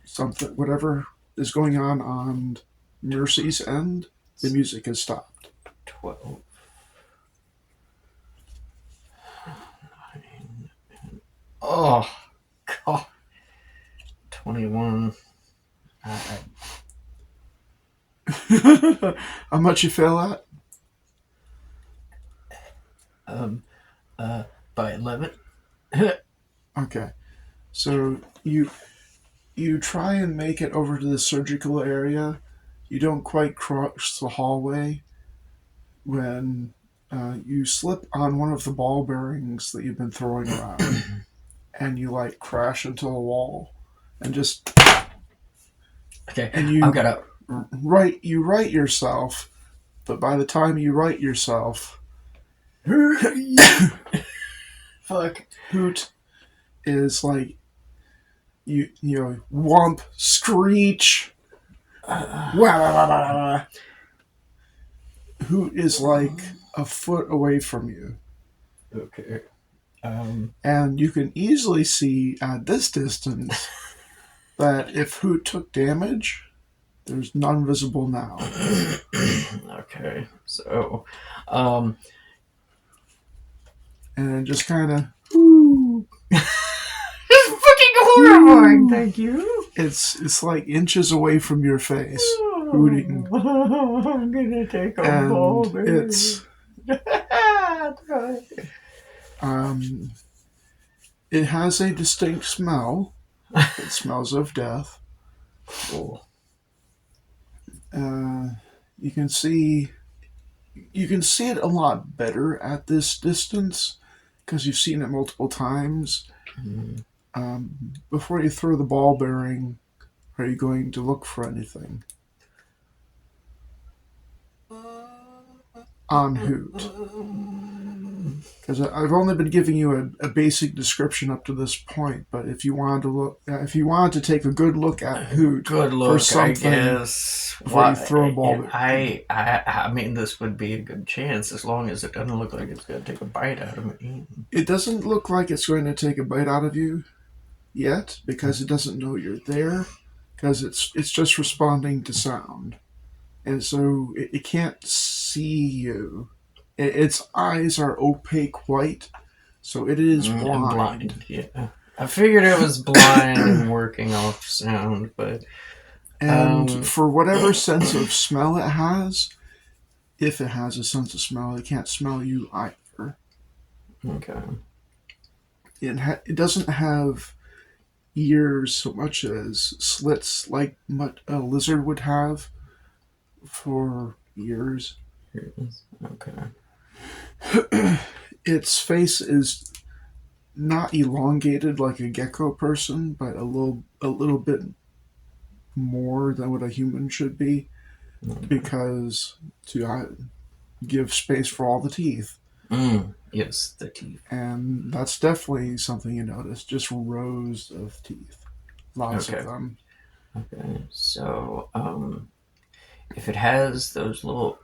Something, whatever is going on Mercy's end, the music has stopped. 12. 9. Oh, God. 21. How much you fail at? By 11. Okay. So you try and make it over to the surgical area. You don't quite cross the hallway when you slip on one of the ball bearings that you've been throwing around, and you like crash into a wall, and just Okay. and you I've got to. right yourself, but by the time you right yourself, Fuck. Hoot is like you know whomp screech. Wah, wah, wah, wah, wah. Hoot is like a foot away from you. Okay. And you can easily see at this distance that if Hoot took damage, there's none visible now. Okay. So, And just kind of, it's fucking horrifying. Thank you. it's like inches away from your face, hooting. I'm gonna take a And ball, baby. it's, it has a distinct smell. It smells of death. Cool. You can see it a lot better at this distance because you've seen it multiple times. Before you throw the ball bearing, are you going to look for anything on Hoot? Because I've only been giving you a basic description up to this point, but if you wanted to take a good look at Hoot for something, I guess. before you throw a ball, I mean, this would be a good chance as long as it doesn't look like it's going to take a bite out of me. it doesn't look like it's going to take a bite out of you yet because it doesn't know you're there, because it's just responding to sound, and so it can't see you. Its eyes are opaque white, so it is blind. Yeah, I figured it was blind and working off sound, but And for whatever sense of smell it has, if it has a sense of smell, it can't smell you either. okay. It doesn't have ears so much as slits like a lizard would have for ears. Here it is. Okay. Its face is not elongated like a gecko person, but a little bit more than what a human should be, because to give space for all the teeth. Yes, the teeth. And that's definitely something you notice. Just rows of teeth. Lots of them. Okay, so if it has those little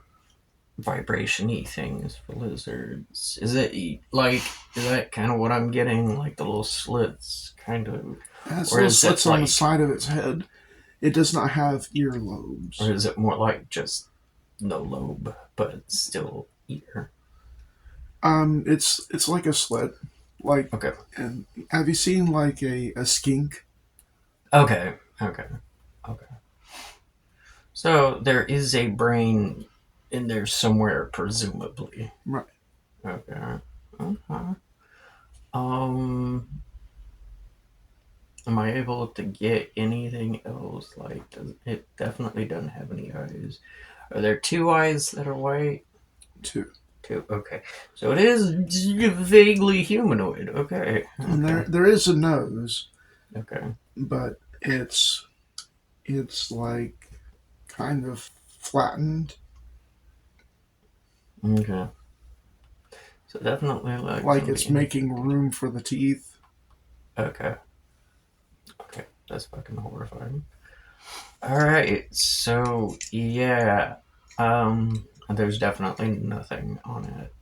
vibration-y things for lizards, is that kind of what I'm getting? Like the little slits, kind of? It has little slits on the side of its head. It does not have earlobes. Or is it more like just no lobe, but still ear? It's like a slit. Like, okay. And have you seen like a skink? Okay. So there is a brain in there somewhere, presumably. Right. Okay. Am I able to get anything else? Like, it definitely doesn't have any eyes. Are there 2 eyes that are white? 2. Okay. So it is vaguely humanoid. Okay. And there is a nose. Okay. But it's like kind of flattened. Okay. So definitely like it's making room for the teeth. Okay. That's fucking horrifying. Alright, so yeah. There's definitely nothing on it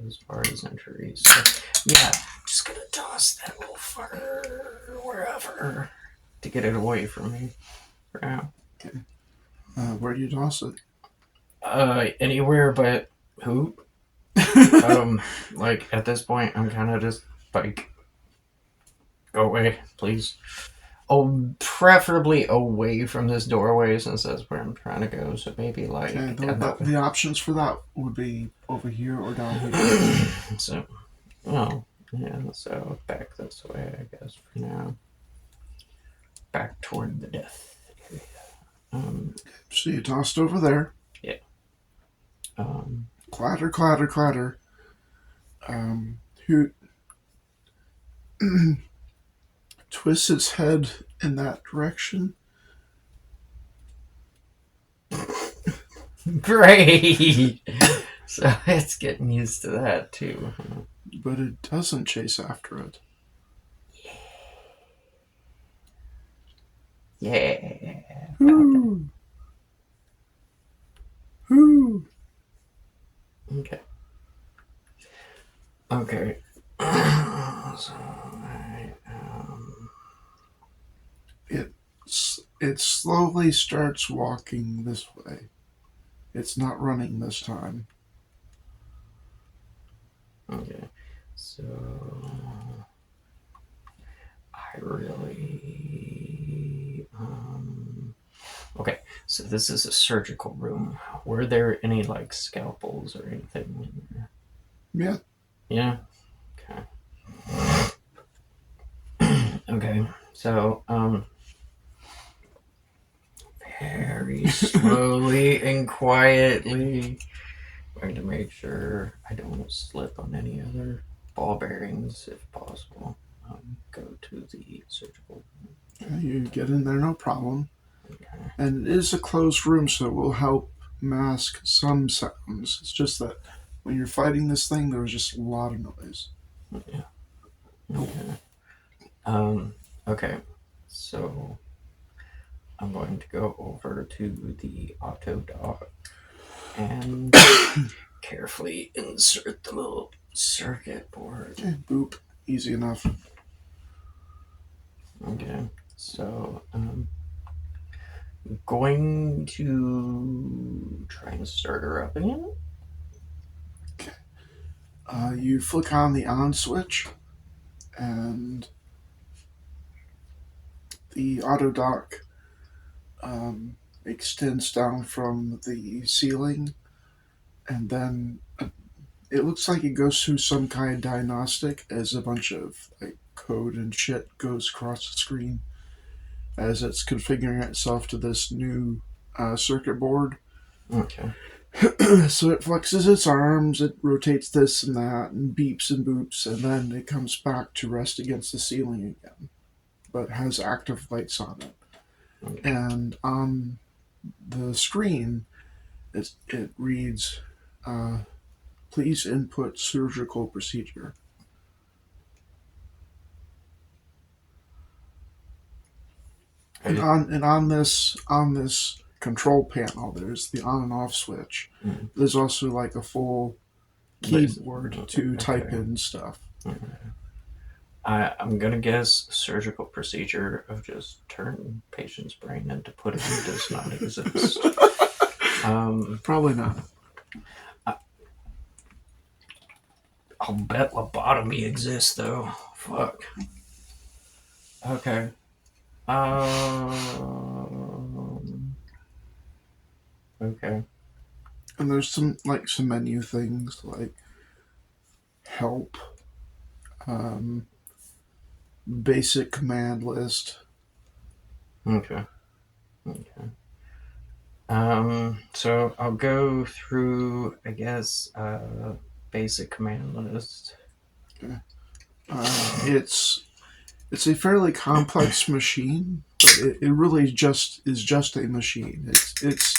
as far as injuries. So, yeah, I'm just gonna toss that little fucker wherever to get it away from me for now. Okay. Where do you toss it? Anywhere but who? Like at this point, I'm kind of just like, go away, please. Oh, preferably away from this doorway since that's where I'm trying to go. So maybe like Okay, down that way. the options for that would be over here or down here. So, oh yeah. So back this way, I guess for now. Back toward the death area. So you tossed over there. Yeah. Clatter, clatter, clatter. Who twists its head in that direction? Great. So it's getting used to that too. But it doesn't chase after it. Yeah. Whoo! Whoo! Okay. Okay. So, It slowly starts walking this way. It's not running this time. okay. So I really okay, so this is a surgical room. Were there any like scalpels or anything in there? Yeah. Yeah. Okay. Okay. So very slowly and quietly, I'm going to make sure I don't slip on any other ball bearings if possible. Go to the surgical room. Okay, you get in there, no problem. Okay. And it is a closed room, so it will help mask some sounds. It's just that when you're fighting this thing, there was just a lot of noise. Yeah. Okay. Okay. So I'm going to go over to the auto dock and carefully insert the little circuit board. Okay, boop. Easy enough. Okay. So going to try and start her up again. You flick on the on switch, and the auto dock extends down from the ceiling, and then it looks like it goes through some kind of diagnostic as a bunch of like code and shit goes across the screen as it's configuring itself to this new circuit board. Okay. So it flexes its arms, it rotates this and that, and beeps and boops, and then it comes back to rest against the ceiling again, but has active lights on it. Okay. And on the screen, it reads, please input surgical procedure. And on this control panel, there's the on and off switch. Mm. There's also like a full keyboard to type in stuff. I'm gonna guess surgical procedure of just turn patient's brain into pudding does not exist. Probably not. I'll bet lobotomy exists though. Fuck. Okay. Okay. And there's some menu things like help, basic command list. Okay. So I'll go through, I guess, basic command list. Okay. It's a fairly complex machine, but it really is just a machine. It's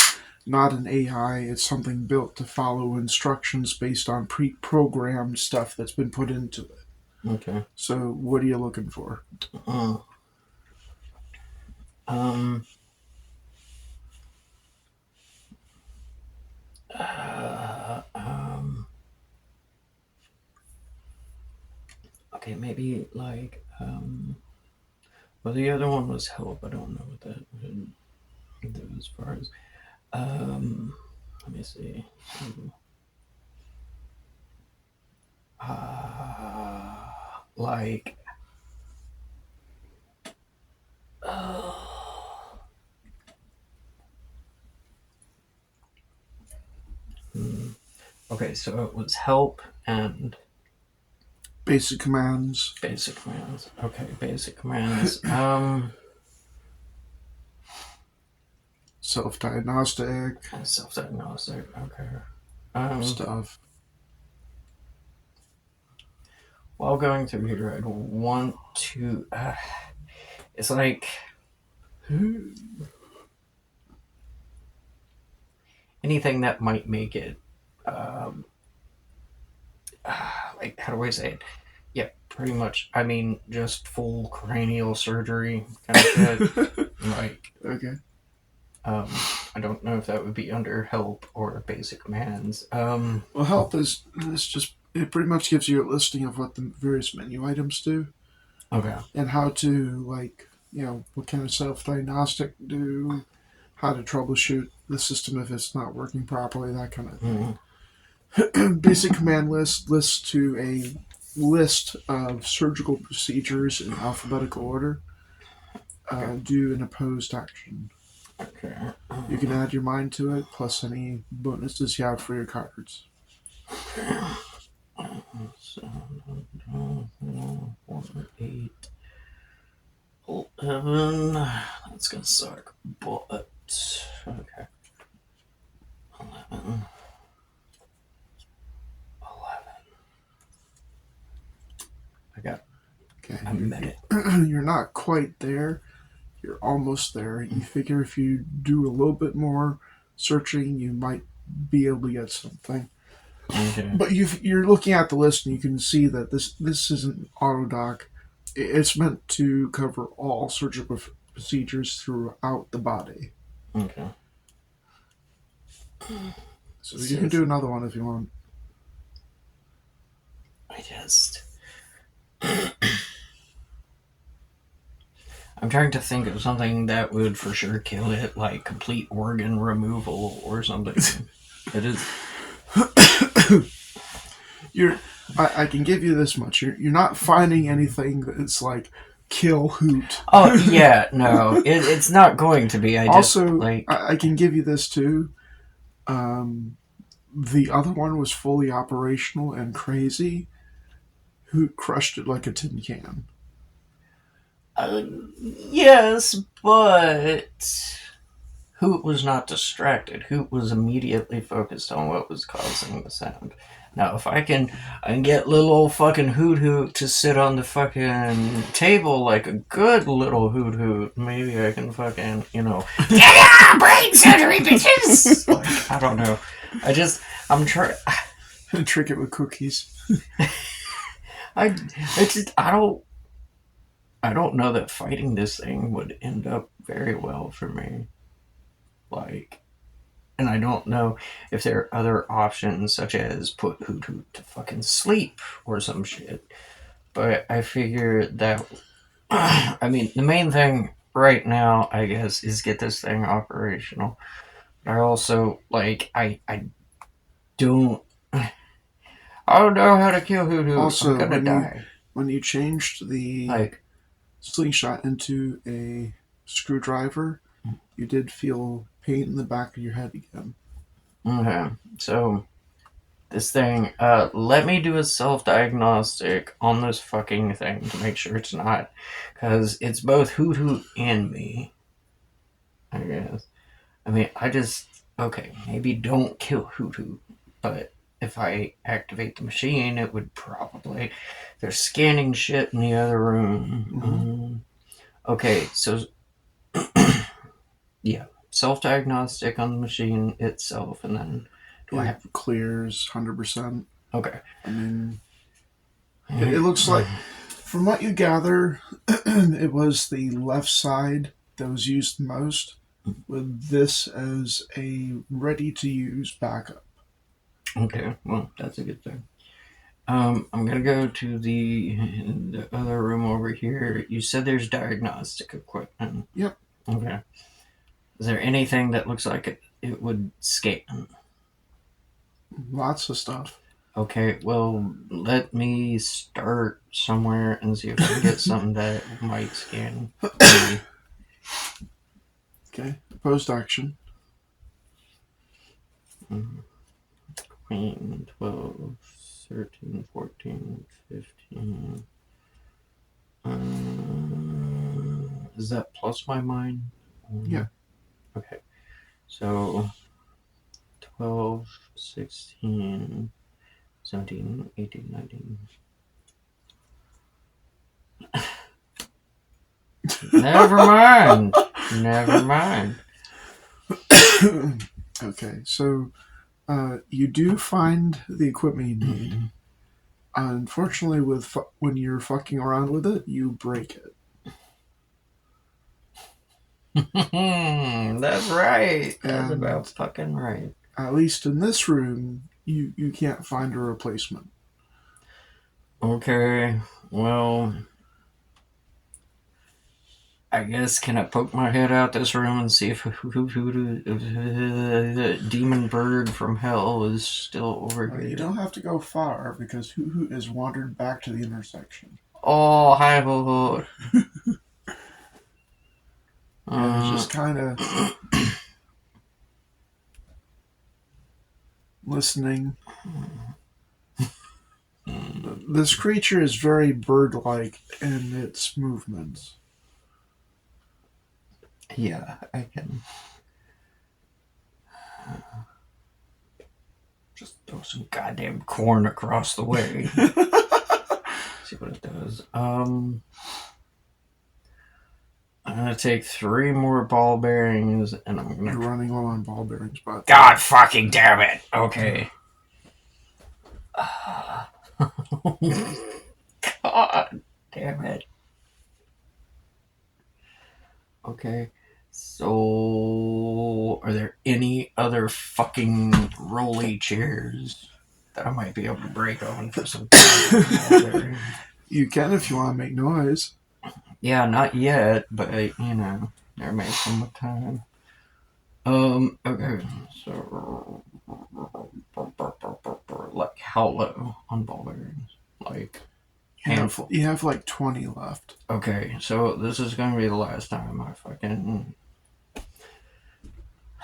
not an AI. It's something built to follow instructions based on pre-programmed stuff that's been put into it. Okay. So what are you looking for? okay, maybe like well, the other one was help. I don't know what that would do as far as let me see. So, like okay, so it was help and Basic commands. basic commands. Okay, basic commands. Self-diagnostic Self-diagnostic. Okay. stuff. While going through here, I'd want to. It's like anything that might make it. Like, how do I say it? Yeah, pretty much. I mean, just full cranial surgery kind of shit. Like, Okay. I don't know if that would be under help or basic commands. Well, help is just it pretty much gives you a listing of what the various menu items do Okay. and how to what kind of self-diagnostic do, how to troubleshoot the system if it's not working properly, that kind of thing. Basic command lists to a list of surgical procedures in alphabetical order. Do an opposed action. Okay. You can add your mind to it, plus any bonuses you have for your cards. 7, 4, 8, 11. That's gonna suck, but okay. 11. I got Okay. a minute. You're not quite there. You're almost there. You figure if you do a little bit more searching, you might be able to get something. Okay. But you're looking at the list and you can see that this isn't autodoc. It's meant to cover all surgical procedures throughout the body. Okay. So you can do another one if you want. I just. I'm trying to think of something that would for sure kill it, like complete organ removal or something. It is. I can give you this much. You're not finding anything that's like kill hoot. Oh yeah, no, it's not going to be. I just Also, like I can give you this too. The other one was fully operational and crazy. Hoot crushed it like a tin can. yes, but Hoot was not distracted. Hoot was immediately focused on what was causing the sound. Now, if I can get little old fucking Hoot Hoot to sit on the fucking table like a good little Hoot Hoot, maybe I can fucking, yeah, brain surgery, bitches! Like, I don't know. I'm trying. Trick it with cookies. I don't know that fighting this thing would end up very well for me. Like, and I don't know if there are other options such as put Hoot Hoot to fucking sleep or some shit. But I figure that, I mean, the main thing right now, I guess, is get this thing operational. But I also, like, I don't know how to kill Hoot Hoot. Also, I'm gonna die. When you changed the slingshot into a screwdriver, you did feel pain in the back of your head again. Okay, so this thing, let me do a self-diagnostic on this fucking thing to make sure it's not, because it's both Hoot Hoot and me, I guess. I mean, okay, maybe don't kill Hoot Hoot, but if I activate the machine, it would probably, they're scanning shit in the other room. Okay, so, yeah, self-diagnostic on the machine itself, and then I have clears 100%. Okay. I mean, it looks like, from what you gather, it was the left side that was used most, with this as a ready-to-use backup. Okay, well, that's a good thing. I'm gonna go to the other room over here. You said there's diagnostic equipment. Yep. Okay. Is there anything that looks like it would scan? Lots of stuff. Okay, well, let me start somewhere and see if I can get something that might scan me. Okay. Opposed action. Queen, 12, 13, 14, 15. Is that plus my mind? Yeah. Okay. So 12, 16, 17, 18, 19. Never mind. Never mind. Okay, so you do find the equipment you need. Unfortunately, when you're fucking around with it, you break it. That's right. That's And about fucking right. at least in this room, you can't find a replacement. Okay, well, I guess can I poke my head out this room and see if the demon bird from hell is still over here? You don't have to go far because Hoot Hoot has wandered back to the intersection. Oh, hi, Hoot. And it's just kind of listening. This creature is very bird-like in its movements. Yeah, I can just throw some goddamn corn across the way. See what it does. I'm gonna take 3 more ball bearings, and I'm You're gonna. running low on ball bearings, but God fucking damn it! Okay. God damn it. Okay. So, are there any other fucking rolly chairs that I might be able to break on for some time? you can if you want to make noise. Yeah, not yet, but there may come a time. Okay, so like how low on ball bearings? Like handful. You have like 20 left. Okay, so this is gonna be the last time I fucking.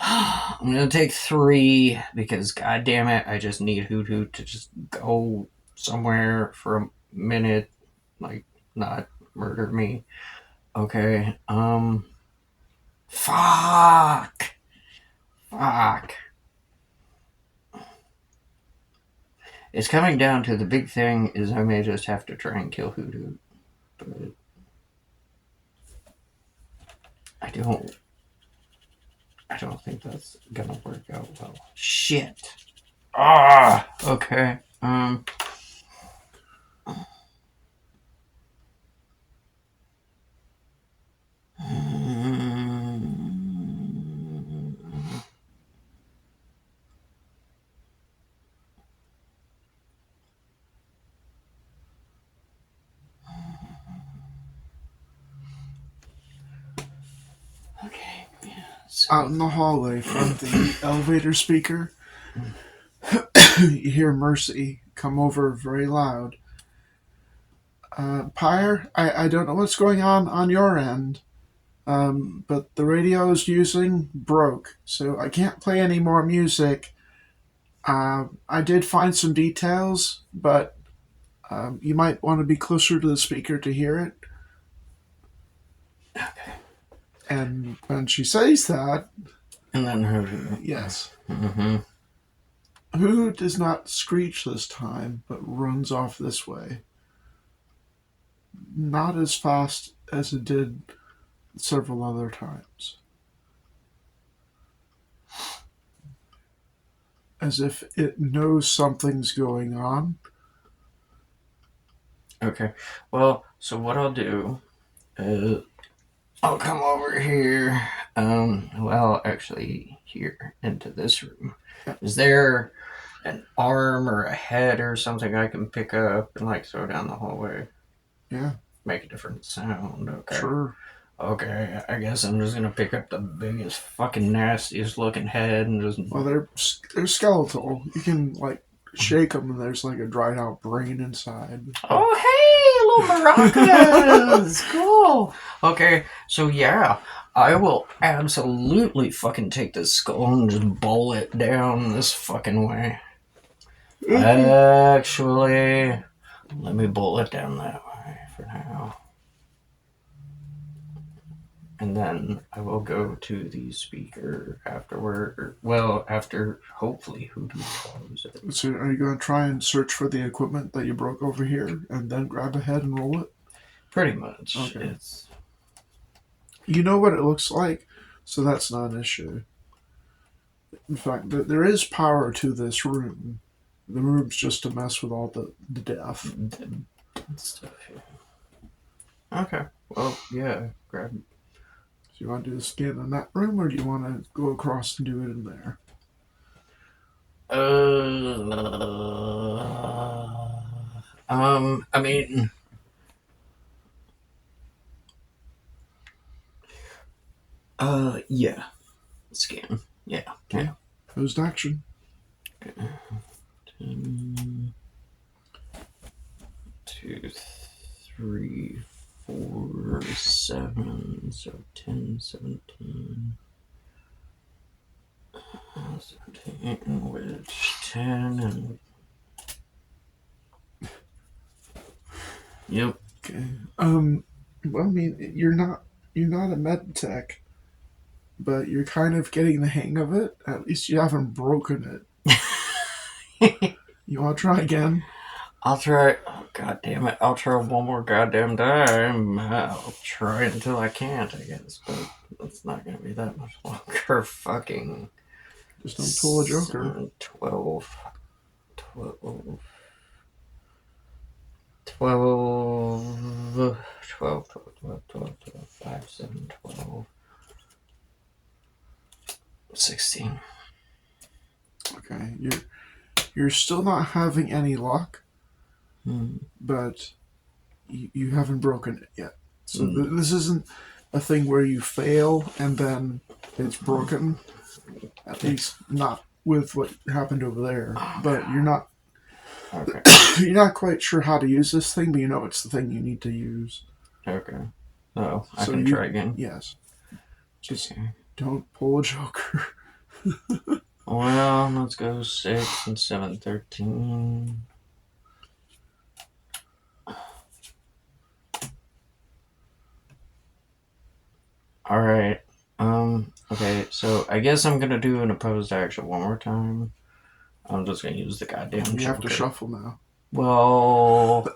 I'm gonna take 3 because god damn it, I just need Hoot Hoot to just go somewhere for a minute, like not murder me. Okay, fuck. It's coming down to the big thing is I may just have to try and kill Hoot Hoot, but I don't think that's gonna work out well. Shit. Okay. Okay. Yeah, so. Out in the hallway from the elevator speaker, you hear Mercy come over very loud. Pyre, I don't know what's going on your end, but the radio I was using broke, so I can't play any more music. I did find some details, but you might want to be closer to the speaker to hear it. Okay. And when she says that, And then her. yes. Mm-hmm. Who does not screech this time, but runs off this way. Not as fast as it did several other times. As if it knows something's going on. Okay. Well, so what I'll do is I'll come over here. Well, actually, here into this room. Is there an arm or a head or something I can pick up and like throw down the hallway. Yeah. Make a different sound. Okay. Sure. Okay, I guess I'm just gonna pick up the biggest, fucking nastiest looking head and just. Well, they're skeletal. You can like shake them, and there's like a dried out brain inside. Oh, hey, little maracas! Cool. Okay, so yeah, I will absolutely fucking take this skull and just bowl it down this fucking way. Actually, let me bowl it down that way for now. And then I will go to the speaker afterward. Well, after hopefully Hoodoo close it. So, are you going to try and search for the equipment that you broke over here, and then grab a head and roll it? Pretty much. Okay. It's. You know what it looks like, so that's not an issue. In fact, there is power to this room. The room's just to mess with all the death. Stuff here. Okay. Well, yeah. Grab. So you want to do the scan in that room, or do you want to go across and do it in there? I mean. Yeah. Scan. Yeah. Okay. Closed action. 10, 2, 3, 4, 7. So 10, 17. 17, which 10 and. Yep. Okay. Well, I mean, you're not a med tech, but you're kind of getting the hang of it. At least you haven't broken it. You want to try again? I'll try. Oh, God damn it. I'll try one more goddamn time. I'll try until I can't, I guess. But it's not going to be that much longer. Fucking. Just don't pull a joker. 12. 12. 5, 7, 12. 16. Okay. You're still not having any luck, but you haven't broken it yet. So this isn't a thing where you fail and then it's broken. At least not with what happened over there. But you're not. Okay. You're not quite sure how to use this thing, but you know it's the thing you need to use. Okay. Oh, I So can try again. Yes. Just Okay. don't pull a joker. Well, let's go 6 and 7, 13. Alright. Okay, so I guess I'm gonna do an opposed action one more time. I'm just gonna use the goddamn You have to joker. shuffle now. Well,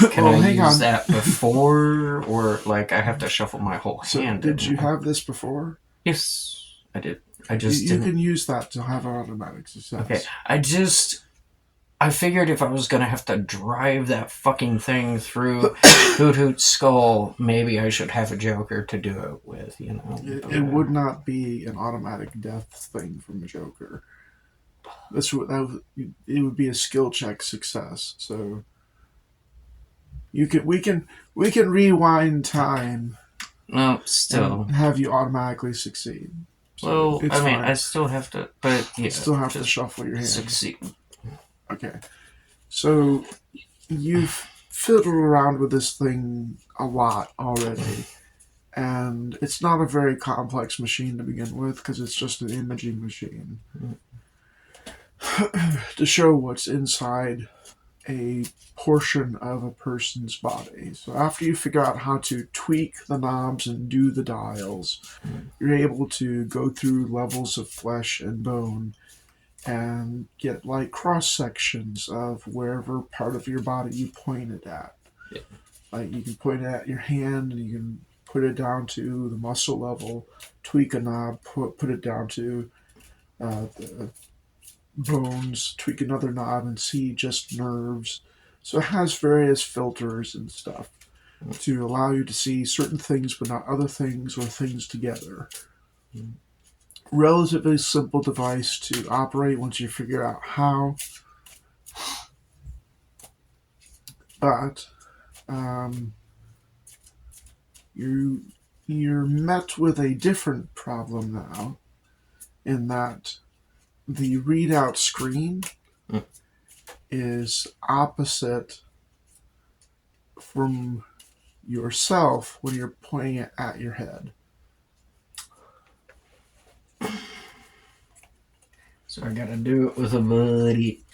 can I hang use on. that before, or like I have to shuffle my whole So hand? did you have this before? Yes, I did. I just you didn't. can use that to have an automatic success. Okay, I figured if I was gonna have to drive that fucking thing through Hoot Hoot's skull, maybe I should have a joker to do it with, you know. It would not be an automatic death thing from a joker. It would be a skill check success. So we can rewind time. No, still. And have you automatically succeed. So well, I mean, fine. I still have to, but yeah, you still have to shuffle your hand. Succeed. Okay, so you've fiddled around with this thing a lot already, and it's not a very complex machine to begin with because it's just an imaging machine to show what's inside a portion of a person's body. So after you figure out how to tweak the knobs and do the dials, you're able to go through levels of flesh and bone and get like cross sections of wherever part of your body you point it at. Yeah. Like you can point it at your hand, and you can put it down to the muscle level, tweak a knob, put it down to the bones, tweak another knob, and see just nerves. So it has various filters and stuff to allow you to see certain things but not other things or things together. relatively simple device to operate once you figure out how. But you're met with a different problem now, in that the readout screen is opposite from yourself when you're pointing it at your head. So I gotta do it with a buddy.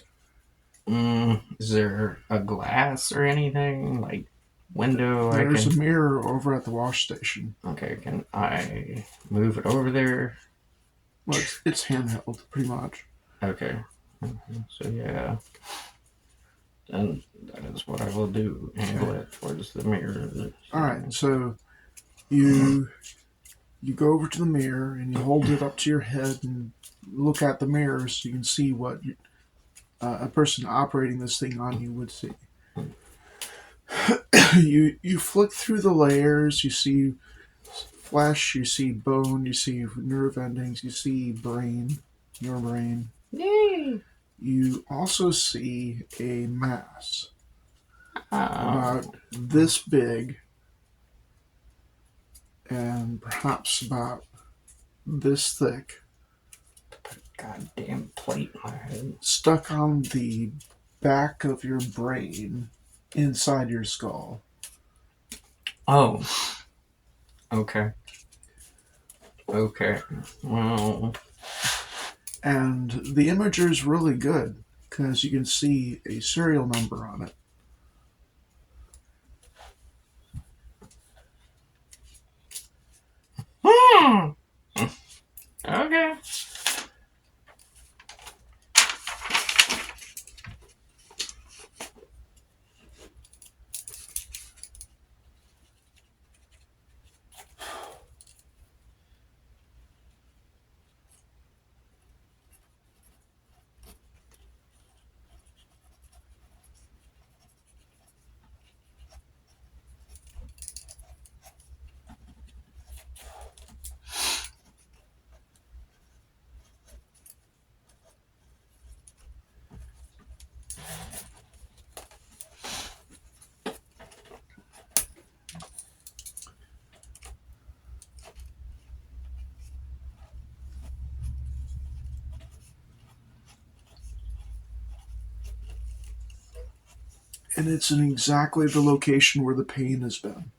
Is there a glass or anything? Like window There's a mirror over at the wash station. Okay, can I move it over there? Well, it's handheld, pretty much. Okay. So yeah. Then that is what I will do. Angle it towards the mirror. Alright, so you go over to the mirror and you hold it up to your head and look at the mirror so you can see what a person operating this thing on you would see. You flick through the layers, you see flesh, you see bone, you see nerve endings, you see brain, your brain. Yay! You also see a mass about this big and perhaps about this thick, Goddamn plate in my head. stuck on the back of your brain inside your skull. Oh. Okay. Okay. Well. And the imager is really good because you can see a serial number on it. Okay. And it's in exactly the location where the pain has been.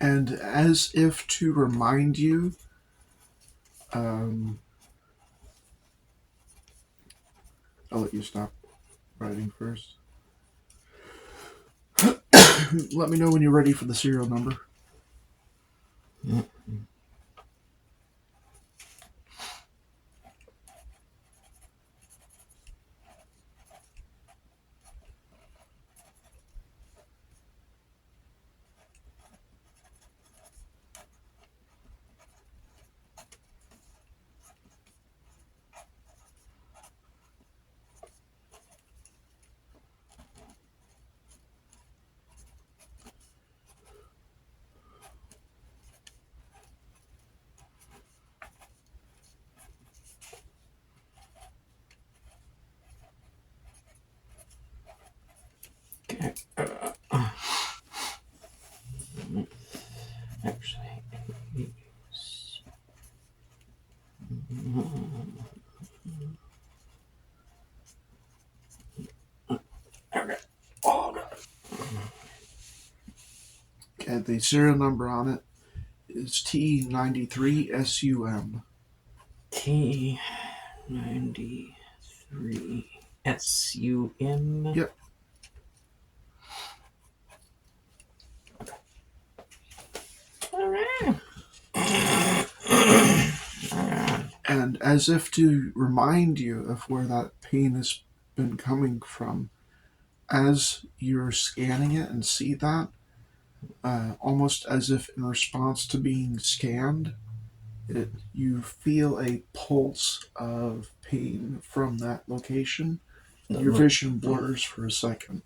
And as if to remind you, I'll let you stop writing first. Let me know when you're ready for the serial number. Okay. Actually. Okay. Oh, God. Okay, the serial number on it is T93SUM. T93SUM. Yep. All right. And as if to remind you of where that pain has been coming from, as you're scanning it and see that, almost as if in response to being scanned, you feel a pulse of pain from that location. Your vision blurs for a second.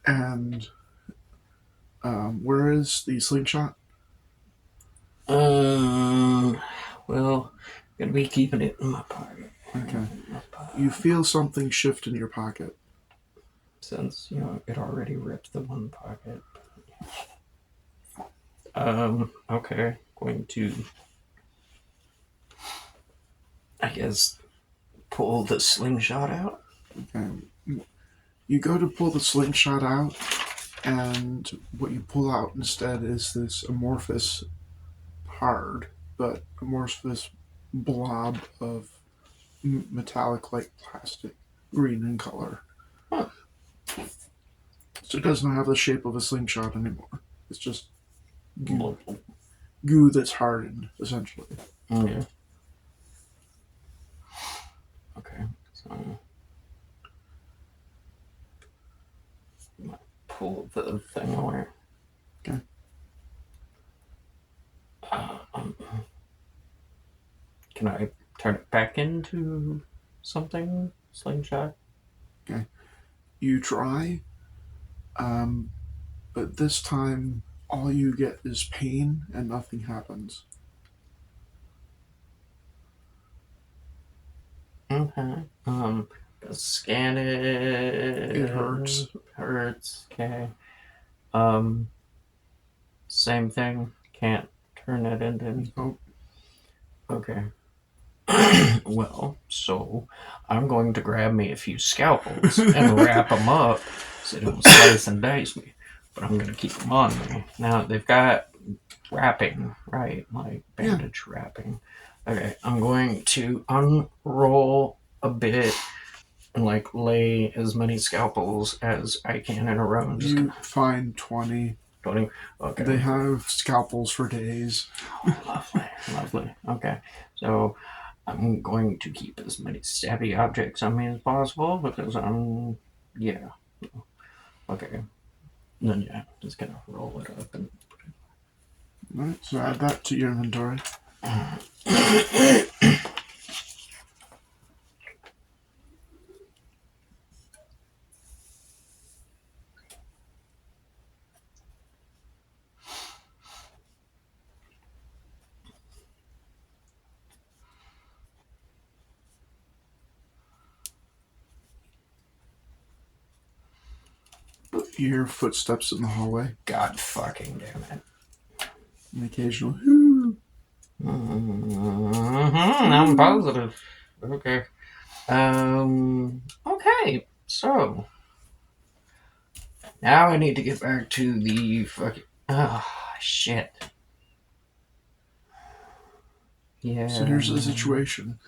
And where is the slingshot? Well, gonna be keeping it in my pocket. Okay. You feel something shift in your pocket. Since, it already ripped the one pocket. Okay. Going to, I guess, pull the slingshot out. Okay. You go to pull the slingshot out, and what you pull out instead is this amorphous, hard, but amorphous blob of metallic-like plastic, green in color. Huh. So it doesn't have the shape of a slingshot anymore. It's just goo that's hardened, essentially. Yeah. Okay. So pull the thing away. Okay. Can I turn it back into something? Slingshot? Okay. You try, but this time all you get is pain and nothing happens. Okay. Scan it. It hurts. Hurts. Okay. Same thing. Can't turn it into. Nope. Okay. Well, so I'm going to grab me a few scalpels and wrap them up so they don't slice and dice me. But I'm going to keep them on me. Now, they've got wrapping, right? Like bandage wrapping. Okay, I'm going to unroll a bit and like lay as many scalpels as I can in a row. And just You find 20. 20. Okay. They have scalpels for days. Lovely, lovely. Okay, so I'm going to keep as many stabby objects on me as possible because yeah. Okay. Then yeah, just gonna roll it up and put it. Alright, so add that to your inventory. You hear footsteps in the hallway. God fucking damn it. An occasional whoo. I'm positive. Okay. Okay. So now I need to get back to the fucking. Oh shit. Yeah. So here's the situation.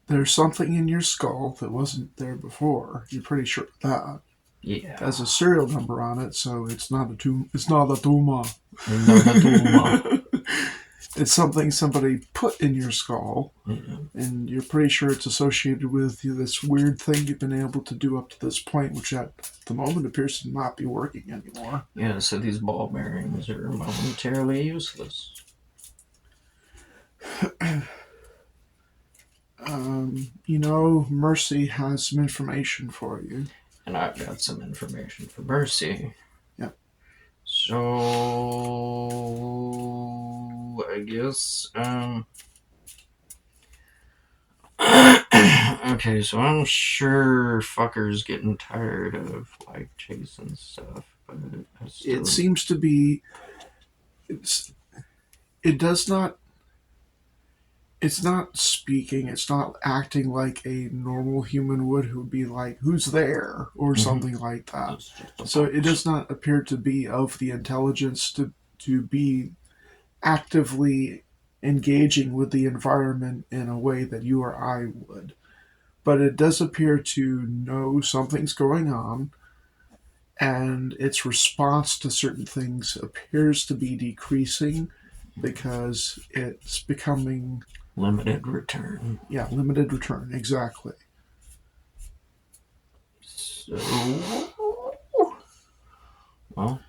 There's something in your skull that wasn't there before. You're pretty sure of that. Yeah. It has a serial number on it, so it's not a tumor. It's not a tumor. It's something somebody put in your skull, and you're pretty sure it's associated with this weird thing you've been able to do up to this point, which at the moment appears to not be working anymore. Yeah, so these ball bearings are momentarily useless. Mercy has some information for you. And I've got some information for Mercy. Yep. So I guess okay, so I'm sure fucker's getting tired of like chasing stuff, but it seems to be it's not speaking, it's not acting like a normal human would, who would be like, who's there, or something like that. So it does not appear to be of the intelligence to be actively engaging with the environment in a way that you or I would. But it does appear to know something's going on, and its response to certain things appears to be decreasing because it's becoming limited return. Yeah, limited return, exactly. So, well,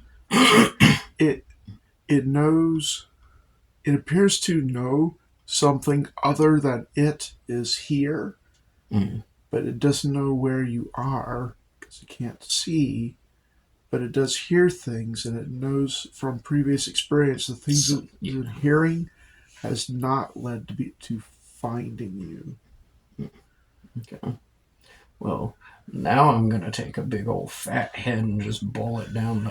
it it knows. It appears to know something other than it is here, but it doesn't know where you are because it can't see. But it does hear things, and it knows from previous experience the things So, that it's hearing has not led to finding you. Okay. Well, now I'm gonna take a big old fat head and just bowl it down the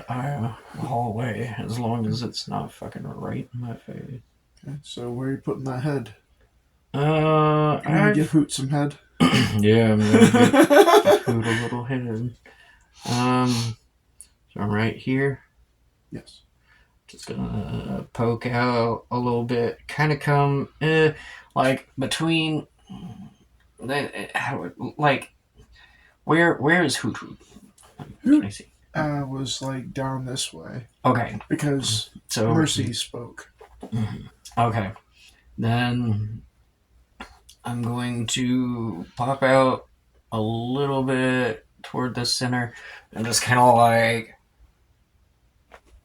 hallway, as long as it's not fucking right in my face. Okay, so where are you putting that head? I'm gonna give Hoot some head. Yeah, I'm gonna give Hoot a little head. So I'm right here. Yes. Just gonna poke out a little bit, kind of come like between. Like where is Hoot Hoot? Can I see? Was like down this way. Okay. Because So Mercy spoke. Okay. Then I'm going to pop out a little bit toward the center and just kind of like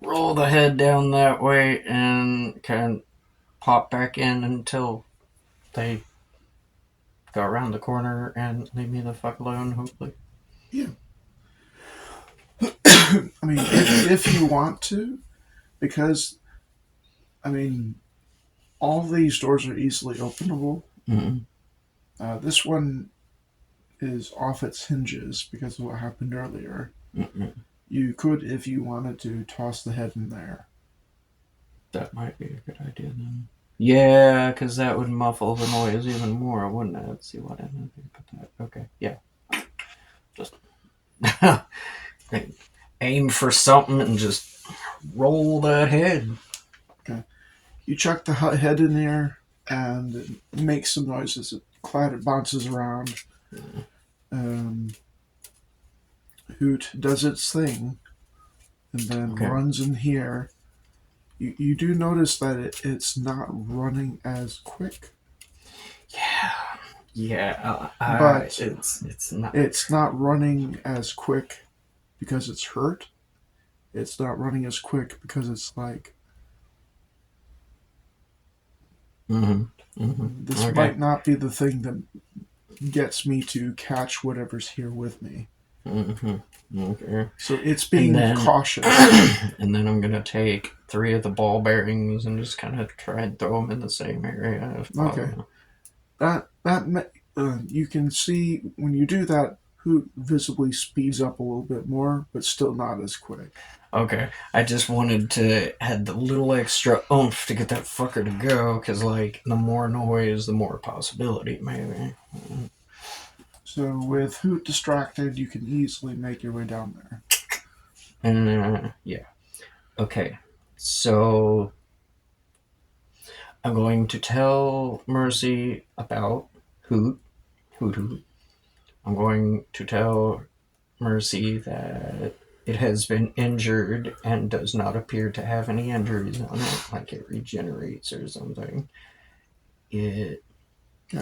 roll the head down that way and kind of pop back in until they go around the corner and leave me the fuck alone, hopefully. Yeah. I mean, if you want to, because, I mean, all these doors are easily openable. Mm-hmm. This one is off its hinges because of what happened earlier. Mm-hmm. You could, if you wanted to, toss the head in there. That might be a good idea then. Yeah, because that would muffle the noise even more, wouldn't it? Let's see what I think about that. Okay, yeah. Just aim for something and just roll that head. Okay. You chuck the head in there and it makes some noises. It bounces around. Hoot does its thing and then runs in here. You do notice that it's not running as quick. Yeah, but it's not. It's not running as quick because it's hurt. It's not running as quick because it's like. This might not be the thing that gets me to catch whatever's here with me. Okay. So it's being cautious. And then I'm gonna take 3 of the ball bearings and just kind of try and throw them in the same area. Okay. You can see when you do that, Hoot visibly speeds up a little bit more, but still not as quick. Okay, I just wanted to add the little extra oomph to get that fucker to go, because, like, the more noise, the more possibility, maybe. So with Hoot distracted, you can easily make your way down there. Yeah. Okay, so I'm going to tell Mercy about Hoot. I'm going to tell Mercy that it has been injured and does not appear to have any injuries on it, like it regenerates or something. Yeah,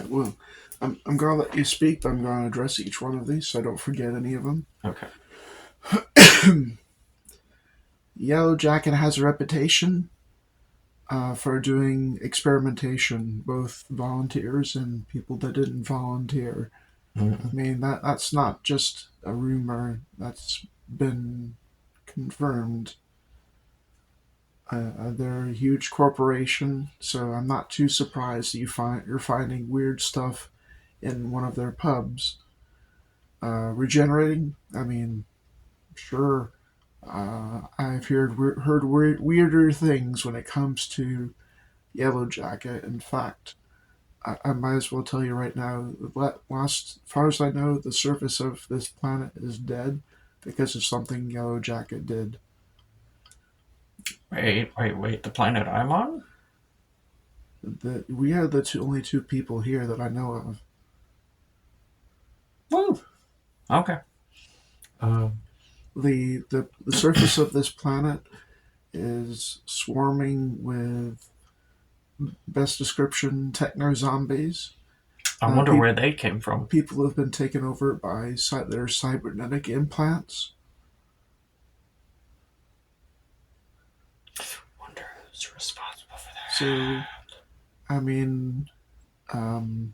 well, I'm going to let you speak, but I'm going to address each one of these so I don't forget any of them. Okay. Yellow Jacket has a reputation for doing experimentation, both volunteers and people that didn't volunteer. I mean, that's not just a rumor. That's been confirmed. They're a huge corporation, so I'm not too surprised that you're finding weird stuff in one of their pubs. Regenerating, I mean, sure. I've heard weirder things when it comes to Yellow Jacket. In fact, I might as well tell you right now, as far as I know, the surface of this planet is dead because of something Yellow Jacket did. Wait, the planet I'm on? We are the only 2 people here that I know of. Woo! Okay. The surface of this planet is swarming with, best description, techno-zombies. I wonder where they came from. People have been taken over by their cybernetic implants. So, I mean, um,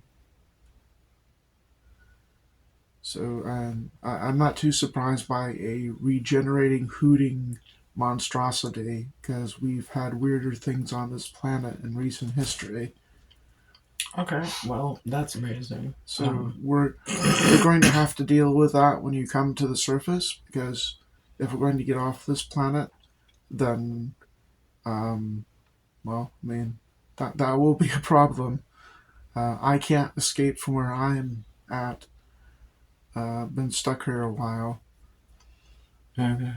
I'm not too surprised by a regenerating, hooting monstrosity, because we've had weirder things on this planet in recent history. Okay, well, that's amazing. So you're going to have to deal with that when you come to the surface, because if we're going to get off this planet, then, well, I mean, that will be a problem. I can't escape from where I'm at. Been stuck here a while. Okay.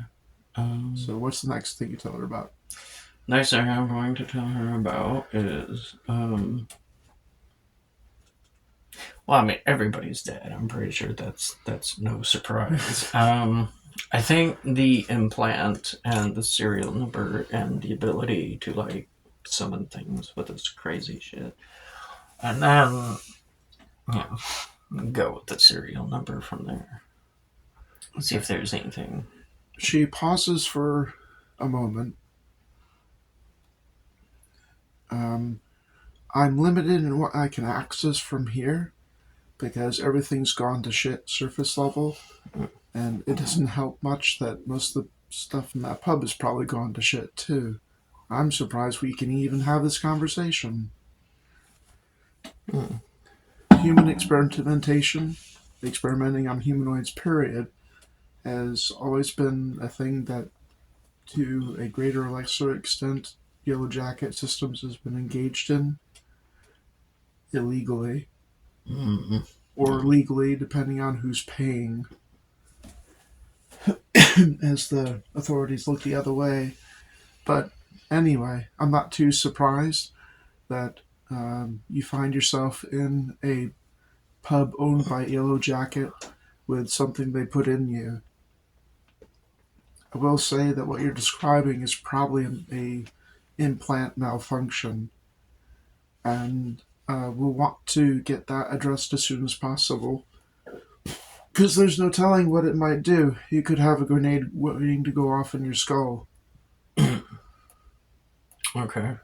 So what's the next thing you tell her about? Next thing I'm going to tell her about is, well, I mean, everybody's dead. I'm pretty sure that's no surprise. I think the implant and the serial number and the ability to like summon things with this crazy shit, and then yeah, go with the serial number from there. See if there's anything. She pauses for a moment. I'm limited in what I can access from here, because everything's gone to shit surface level, and it doesn't help much that most of the stuff in that pub is probably gone to shit too. I'm surprised we can even have this conversation. Human experimentation, experimenting on humanoids, period, has always been a thing that, to a greater or lesser extent, Yellow Jacket Systems has been engaged in illegally. Or legally, depending on who's paying, as the authorities look the other way. But anyway, I'm not too surprised that you find yourself in a pub owned by Yellow Jacket with something they put in you. I will say that what you're describing is probably a implant malfunction, and we'll want to get that addressed as soon as possible, because there's no telling what it might do. You could have a grenade waiting to go off in your skull. Okay,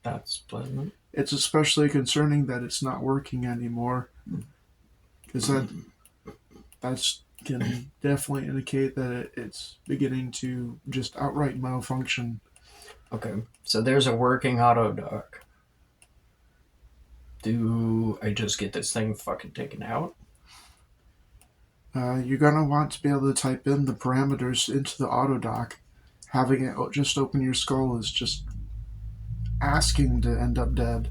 that's pleasant. It's especially concerning that it's not working anymore, because that's can definitely indicate that it's beginning to just outright malfunction. Okay, so there's a working auto dock. Do I just get this thing fucking taken out? You're gonna want to be able to type in the parameters into the auto dock. Having it just open your skull is just asking to end up dead.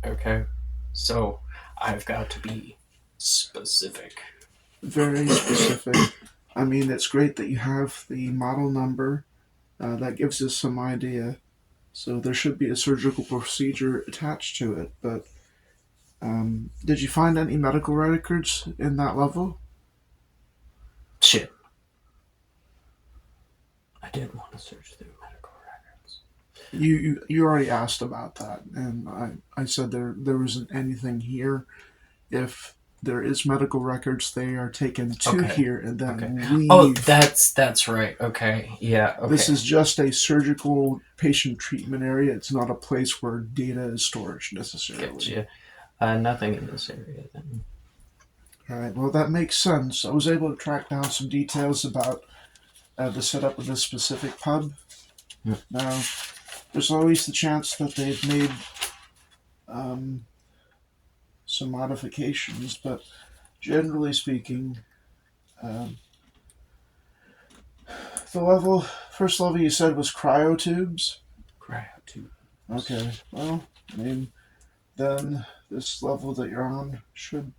Okay, so I've got to be specific. Very specific. I mean, it's great that you have the model number. That gives us some idea. So there should be a surgical procedure attached to it. But did you find any medical records in that level? Shit. I did want to search through medical records. You already asked about that, and I said there wasn't anything here. If there is medical records, they are taken to here and then leave. Oh, that's right. Okay, yeah. Okay. This is just a surgical patient treatment area. It's not a place where data is stored necessarily. Gotcha. Nothing in this area then. All right. Well, that makes sense. I was able to track down some details about the setup of this specific pub. Now, there's always the chance that they've made some modifications, but generally speaking, the first level you said was cryotubes? Cryotubes. Okay, well, I mean, then this level that you're on should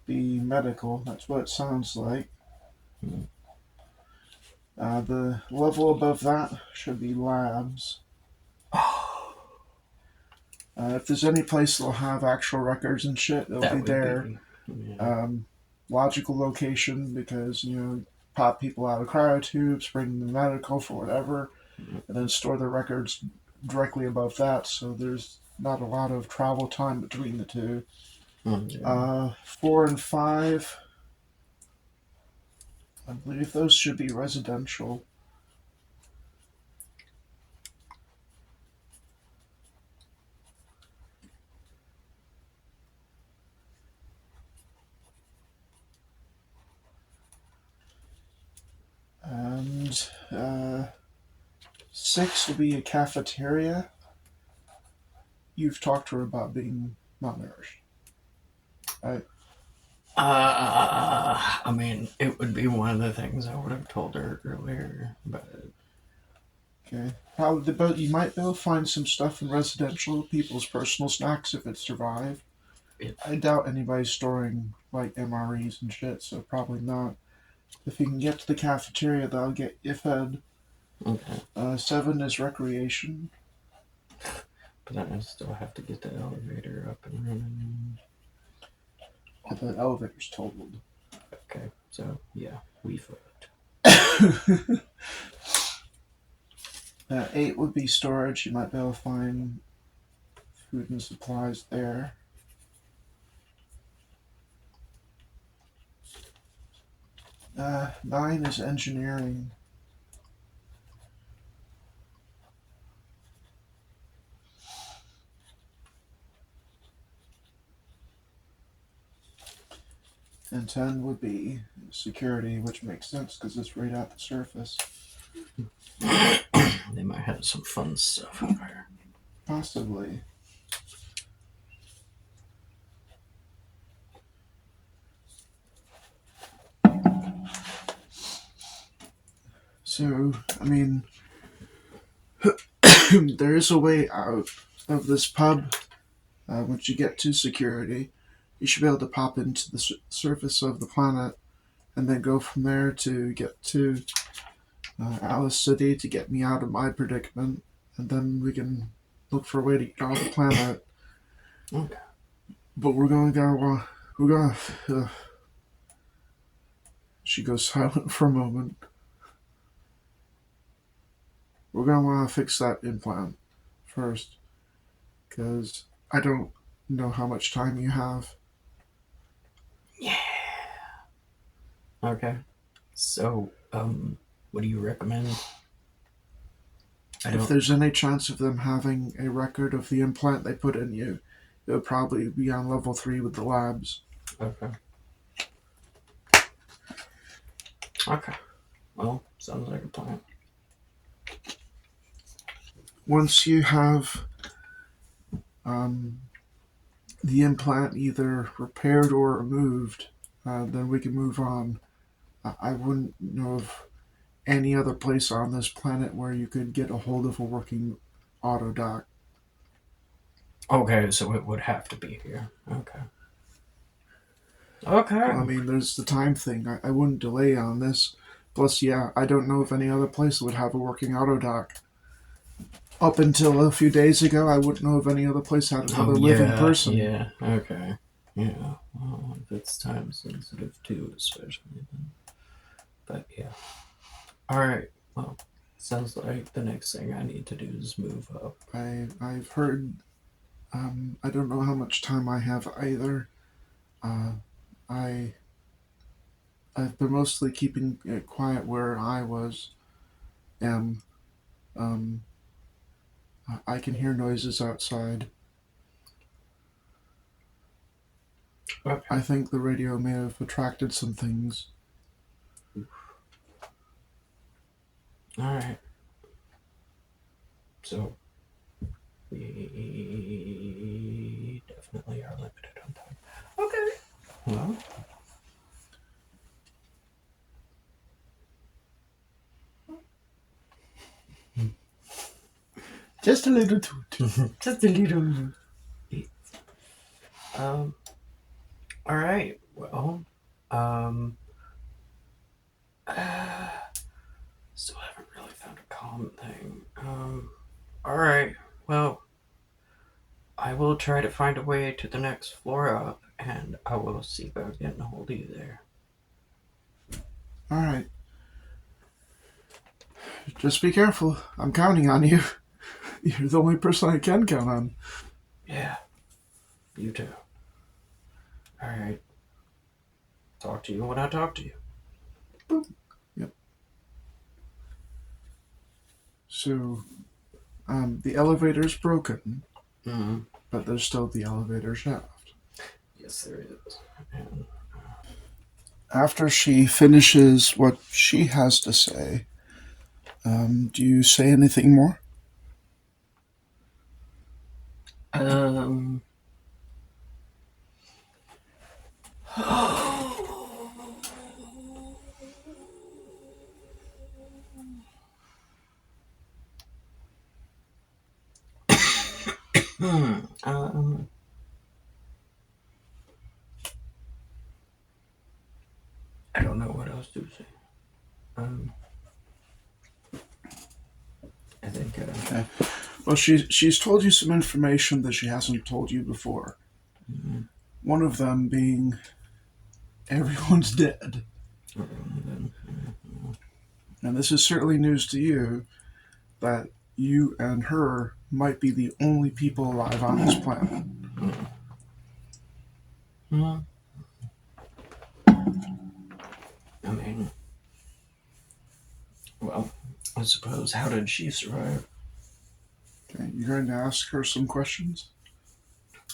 be medical. That's what it sounds like. The level above that should be labs. If there's any place that'll have actual records and shit, it'll be there. Logical location, because, pop people out of cryotubes, bring them to medical for whatever, and then store their records directly above that, so there's not a lot of travel time between the two. 4 and 5, I believe those should be residential. 6 will be a cafeteria. You've talked to her about being malnourished. Right? I mean, it would be one of the things I would have told her earlier, but Okay. Probably, but you might be able to find some stuff in residential, people's personal snacks if it survived. I doubt anybody's storing like MREs and shit, so probably not. If you can get to the cafeteria, that'll get you fed. okay. 7 is recreation. But then I still have to get the elevator up and running. The elevator's totaled. Okay, so yeah, we fucked. 8 would be storage. You might be able to find food and supplies there. 9 is engineering. And 10 would be security, which makes sense because it's right at the surface. They might have some fun stuff up there. Possibly. So, I mean, there is a way out of this pub. Once you get to security, you should be able to pop into the surface of the planet and then go from there to get to Alice City to get me out of my predicament. And then we can look for a way to get off the planet. Okay. But we're gonna she goes silent for a moment. We're gonna want to fix that implant first, because I don't know how much time you have. Yeah. Okay. So, what do you recommend? If there's any chance of them having a record of the implant they put in you, it would probably be on level 3 with the labs. Okay. Okay. Well, sounds like a plan. Once you have the implant either repaired or removed, then we can move on. I wouldn't know of any other place on this planet where you could get a hold of a working auto dock. Okay, so it would have to be here. Okay. Okay. I mean, there's the time thing. I wouldn't delay on this. Plus, yeah, I don't know of any other place that would have a working auto dock. Up until a few days ago, I wouldn't know of any other place that had another living person. Yeah, okay. Yeah, well, if it's time sensitive too, especially then. But yeah. Alright, well, sounds like the next thing I need to do is move up. I've heard. I don't know how much time I have either. I've been mostly keeping it quiet where I was. I can hear noises outside. Okay. I think the radio may have attracted some things. Alright. So, we definitely are limited on time. Okay. Well, Just a little toot. just a little bit. Alright, well, still haven't really found a calm thing. Alright, well, I will try to find a way to the next floor up, and I will see about getting a hold of you there. Alright. Just be careful. I'm counting on you. You're the only person I can count on. Yeah, you too. Alright. Talk to you when I talk to you. Boop. Yep. So, the elevator's broken, but there's still the elevator shaft. Yes, there is. And, After she finishes what she has to say, Do you say anything more? Um. Um. I don't know what else to say. Um. I think. Okay. Well, she's told you some information that she hasn't told you before. Mhm. One of them being everyone's dead. And this is certainly news to you that you and her might be the only people alive on this planet. Mhm. I mean, well, I suppose. How did she survive? Okay, you're going to ask her some questions?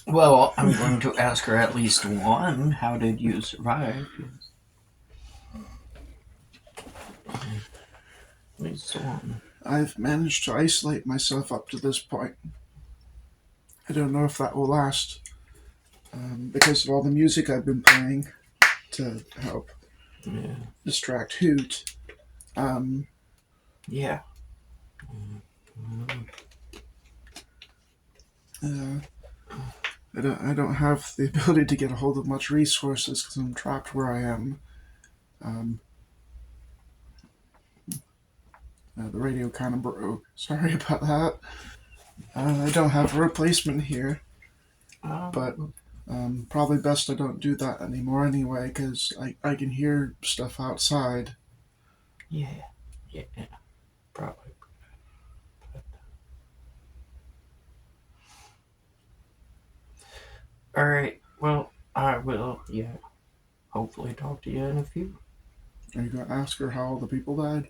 Well, I'm going to ask her at least one. How did you survive? At least one. I've managed to isolate myself up to this point. I don't know if that will last because of all the music I've been playing to help Yeah. distract Hoot. Um, Yeah. uh, I don't have the ability to get a hold of much resources because I'm trapped where I am. Um, the radio kind of broke. Sorry about that. I don't have a replacement here, but probably best I don't do that anymore anyway because I can hear stuff outside. Yeah. Yeah. Probably. All right. Well, I will. Yeah. Hopefully, talk to you in a few. Are you going to ask her how all the people died?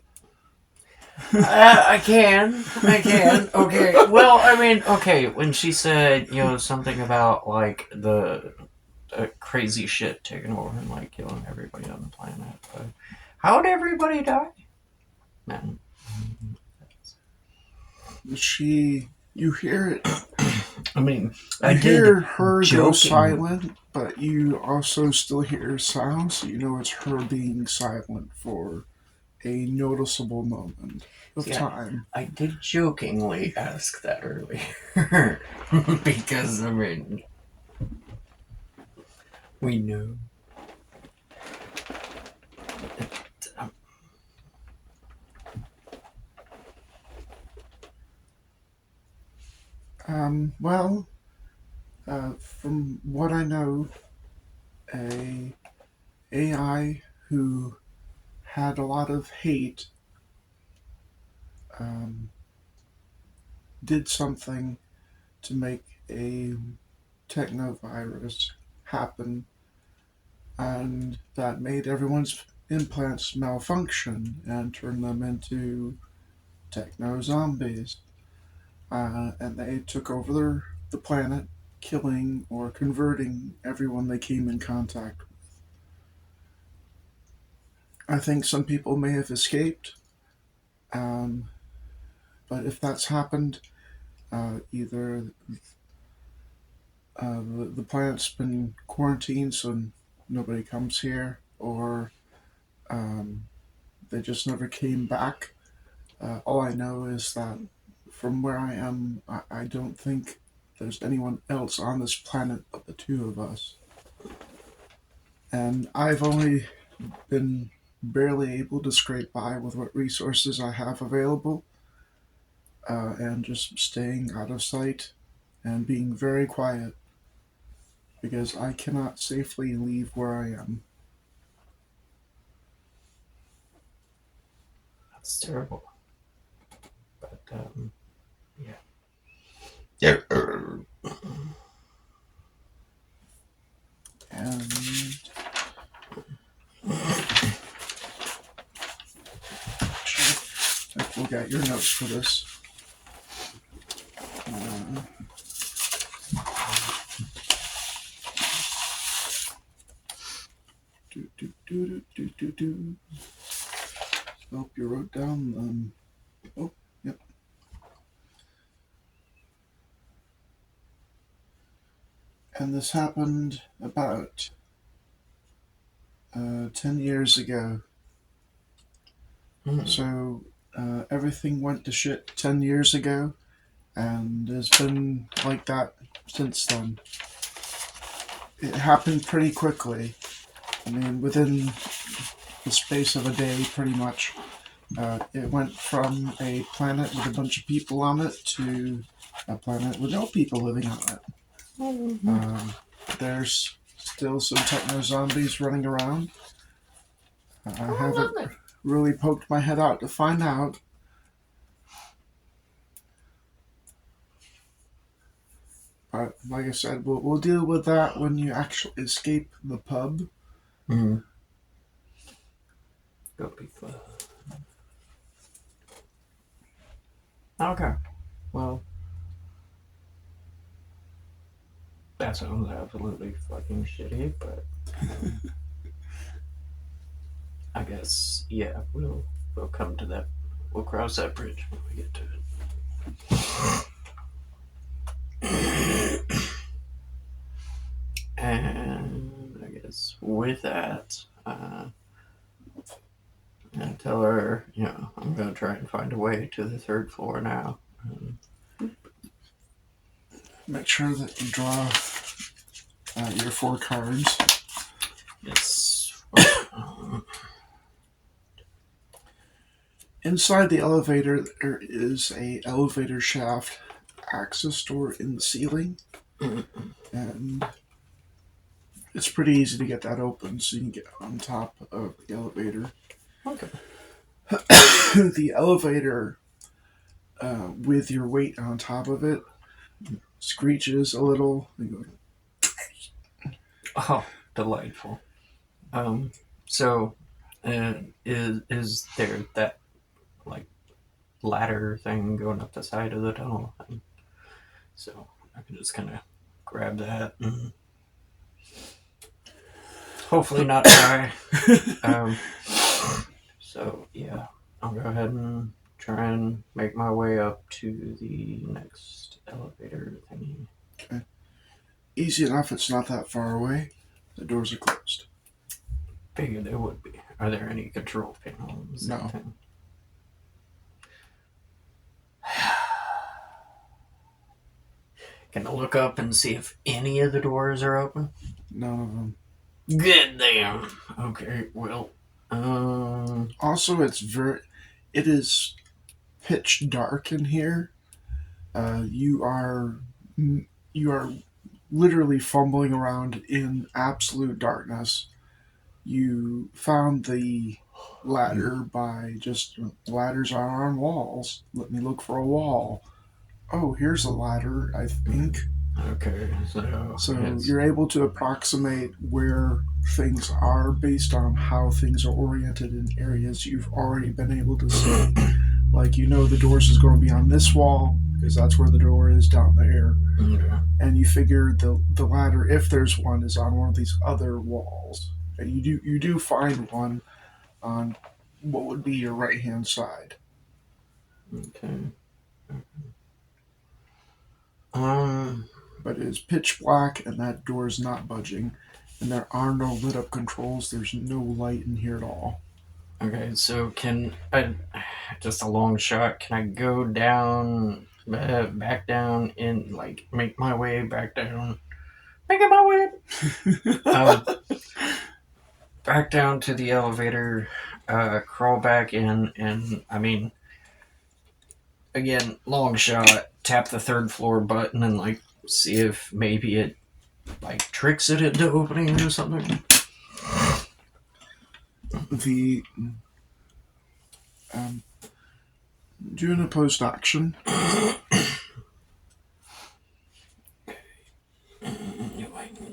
I can. I can. Okay. Well, I mean, okay. When she said, something about like the crazy shit taking over and like killing everybody on the planet, how did everybody die? Man. You hear it. I mean, You I hear did her go joking. silent, but you also still hear sound, so you know it's her being silent for a noticeable moment of See, time. I did jokingly ask that earlier because I mean, we know. Um, Well, from what I know, a AI who had a lot of hate um, did something to make a technovirus happen, and that made everyone's implants malfunction and turn them into techno zombies. And they took over the planet, killing or converting everyone they came in contact with. I think some people may have escaped, um, but if that's happened, either the planet's been quarantined so nobody comes here, or um, they just never came back. All I know is that from where I am, I don't think there's anyone else on this planet but the two of us. And I've only been barely able to scrape by with what resources I have available, and just staying out of sight and being very quiet because I cannot safely leave where I am. that's terrible. But yeah. Yeah. And I've look at your notes for this. Uh, do, do, do, do, do, do, do. Hope you wrote down And this happened about 10 years ago. So everything went to shit 10 years ago, and it's been like that since then. It happened pretty quickly. I mean, within the space of a day, pretty much. It went from a planet with a bunch of people on it to a planet with no people living on it. There's still some techno zombies running around. I haven't really poked my head out to find out. But like I said, we'll deal with that when you actually escape the pub. That'll be fun. Okay. Well, that sounds absolutely fucking shitty, but I guess, yeah, we'll come to that. We'll cross that bridge when we get to it. And I guess with that, I tell her, I'm going to try and find a way to the third floor now. Make sure that you draw your 4 cards. Yes. Inside the elevator, there is a elevator shaft access door in the ceiling. And it's pretty easy to get that open so you can get on top of the elevator. Okay. The elevator, with your weight on top of it, screeches a little. Oh, delightful. So, is there that, like, ladder thing going up the side of the tunnel? So I can just kind of grab that and hopefully not die. So yeah, I'll go ahead and try and make my way up to the next elevator thingy. Okay. Easy enough, it's not that far away. The doors are closed. Figured there would be. Are there any control panels? No. Can I look up and see if any of the doors are open? None of them. Good damn. Okay, well, Also, it is pitch dark in here. You are literally fumbling around in absolute darkness. You found the ladder by just ladders are on walls. Let me look for a wall. Oh, here's a ladder, I think. Okay, so you're able to approximate where things are based on how things are oriented in areas you've already been able to see. Like, the doors is going to be on this wall because that's where the door is down there. Okay. And you figure the ladder, if there's one, is on one of these other walls. And you do find one on what would be your right hand side. Okay. But it is pitch black, and that door is not budging, and there are no lit up controls. There's no light in here at all. Okay, so can I, just a long shot, can I go down, back down in, like, make my way back down, making my way, back down to the elevator, crawl back in, and, I mean, again, long shot, tap the third floor button and, like, see if maybe it, like, tricks it into opening or something. The doing a post action.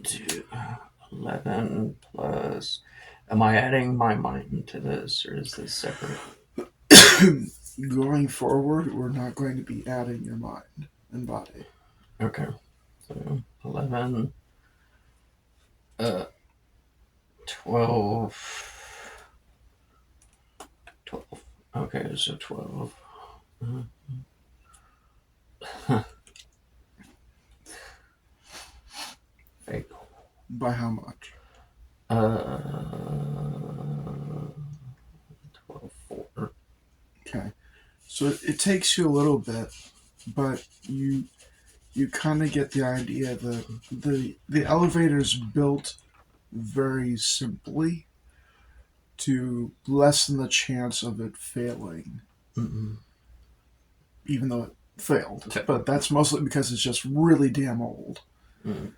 To 11 plus. Am I adding my mind to this, or is this separate? Going forward, we're not going to be adding your mind and body. Okay. So 11, 12. Okay, so 12. By how much? 12.4. Okay. So it takes you a little bit, but you kind of get the idea that the elevator's built very simply to lessen the chance of it failing, Mm-mm. even though it failed. But that's mostly because it's just really damn old. Mm.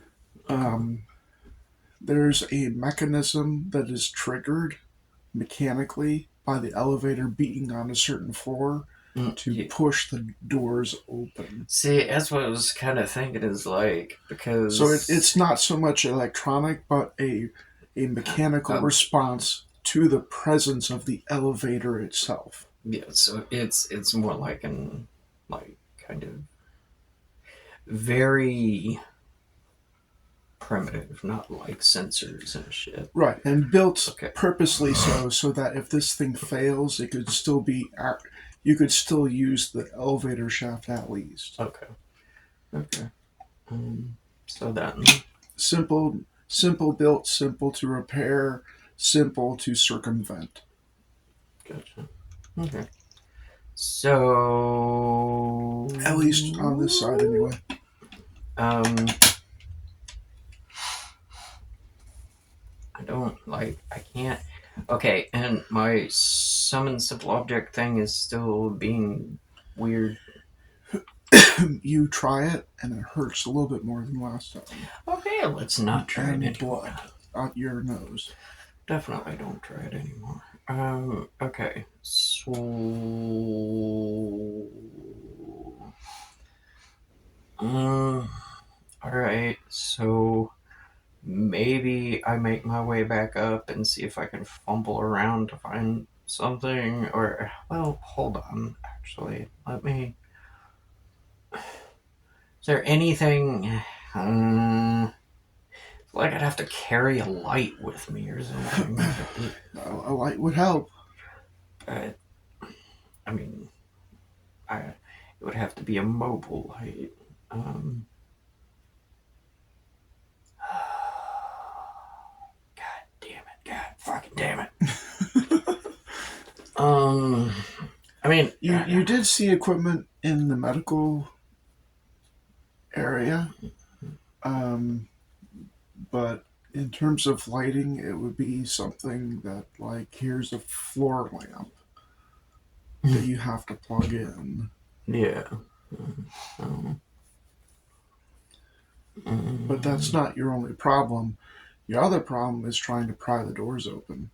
There's a mechanism that is triggered mechanically by the elevator being on a certain floor to push the doors open. See, that's what I was kind of thinking is like, because... So it's not so much electronic, but a mechanical response to the presence of the elevator itself. Yeah, so it's more like kind of very primitive, not like sensors and shit. Right, and built purposely so that if this thing fails, it could still be... You could still use the elevator shaft at least. Okay. So then... Simple built, simple to repair, simple to circumvent. Gotcha. Okay. So... At least on this side, anyway. I can't... Okay, and my summon simple object thing is still being weird. You try it, and it hurts a little bit more than last time. Okay, let's not try it anymore. Blood out your nose. Definitely don't try it anymore. Okay, so... Alright, so... Maybe I make my way back up and see if I can fumble around to find something, or... Well, hold on, actually. Let me... Is there anything... like I'd have to carry a light with me or something. A light would help. But, I mean... it would have to be a mobile light. God damn it. God fucking damn it. I mean... You did see equipment in the medical area, but in terms of lighting, it would be something that, like, here's a floor lamp that you have to plug in. Yeah. But that's not your only problem. Your other problem is trying to pry the doors open.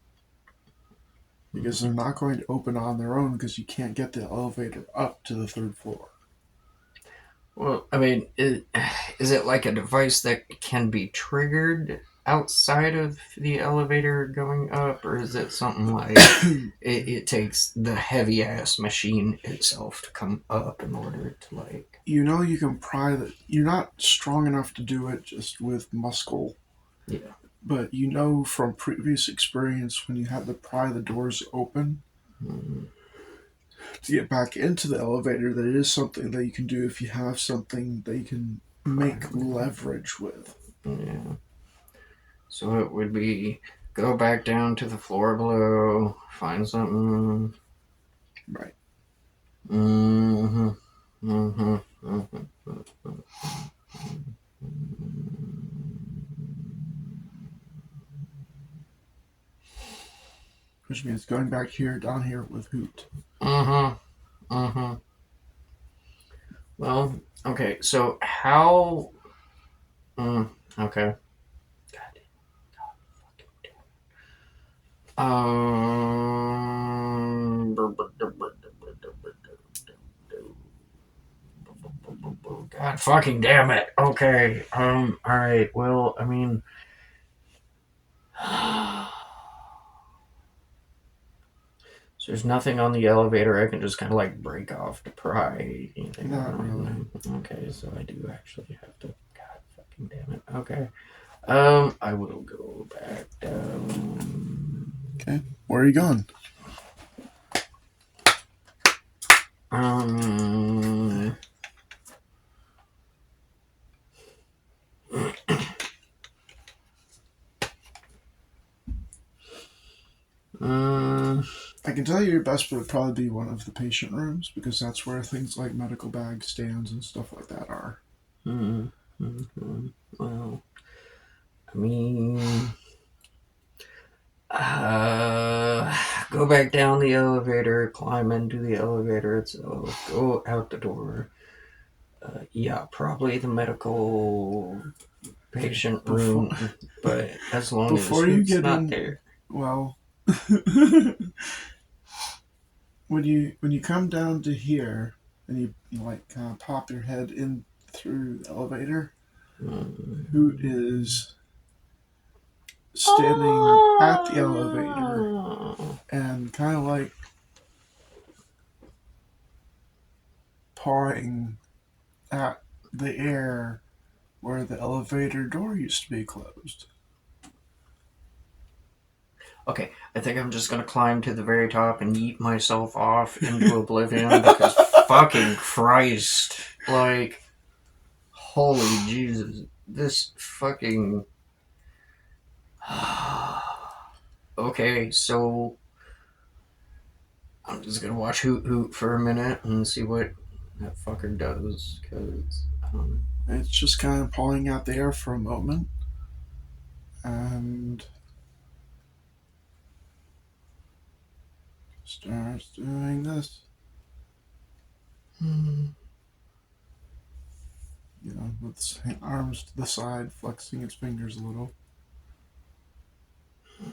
Because they're not going to open on their own because you can't get the elevator up to the third floor. Well, I mean, is it like a device that can be triggered outside of the elevator going up, or is it something like it takes the heavy-ass machine itself to come up in order to, like... You know you can pry the... You're not strong enough to do it just with muscle. Yeah. But you know from previous experience when you had to pry the doors open to get back into the elevator, that it is something that you can do if you have something that you can make leverage with. Yeah. So it would be go back down to the floor below, find something. Right. Which means going back here, down here with Hoot. Well, okay, so how... okay. God fucking damn it. Okay. Alright, well, I mean... So there's nothing on the elevator I can just kind of like break off to pry anything. Not really. Okay, so I do actually have to... God fucking damn it. Okay. I will go back down. Okay. Where are you going? I can tell you your best would probably be one of the patient rooms because that's where things like medical bag stands and stuff like that are. Well, I mean, go back down the elevator, climb into the elevator itself, go out the door. Yeah, probably the medical patient room, but as long as it's not there. Well, when you come down to here and you like kind of pop your head in through the elevator, Hoot is standing at the elevator and kind of like pawing at the air where the elevator door used to be closed. Okay, I think I'm just gonna climb to the very top and yeet myself off into oblivion because fucking Christ. Like, holy Jesus. This fucking... Okay, so I'm just gonna watch Hoot Hoot for a minute and see what that fucker does, because it's just kind of pawing out the air for a moment, and starts doing this. You know, with its arms to the side, flexing its fingers a little.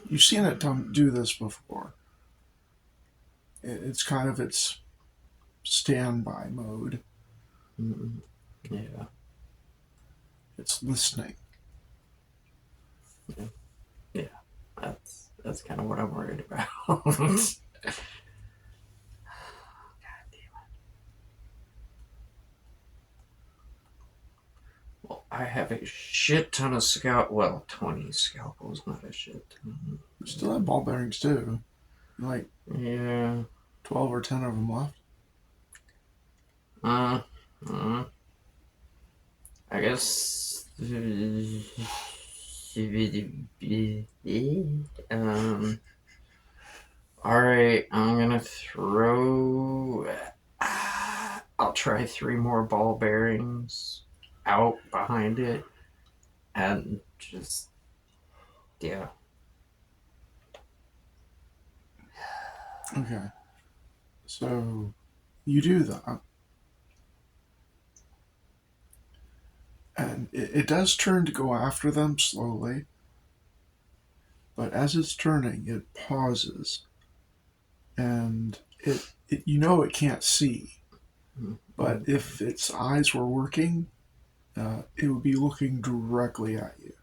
You've seen it do this before. It's kind of its standby mode. Yeah. It's listening. Yeah. That's kind of what I'm worried about. God damn it. Well, I have a shit ton of 20 scalpels, not a shit ton. You still have ball bearings too. Like, yeah, 12 or 10 of them left. I guess. Alright, I'm gonna throw. I'll try 3 more ball bearings out behind it and just. Yeah. Okay. So, you do that. And it does turn to go after them slowly. But as it's turning, it pauses. And it you know it can't see. But if its eyes were working, it would be looking directly at you.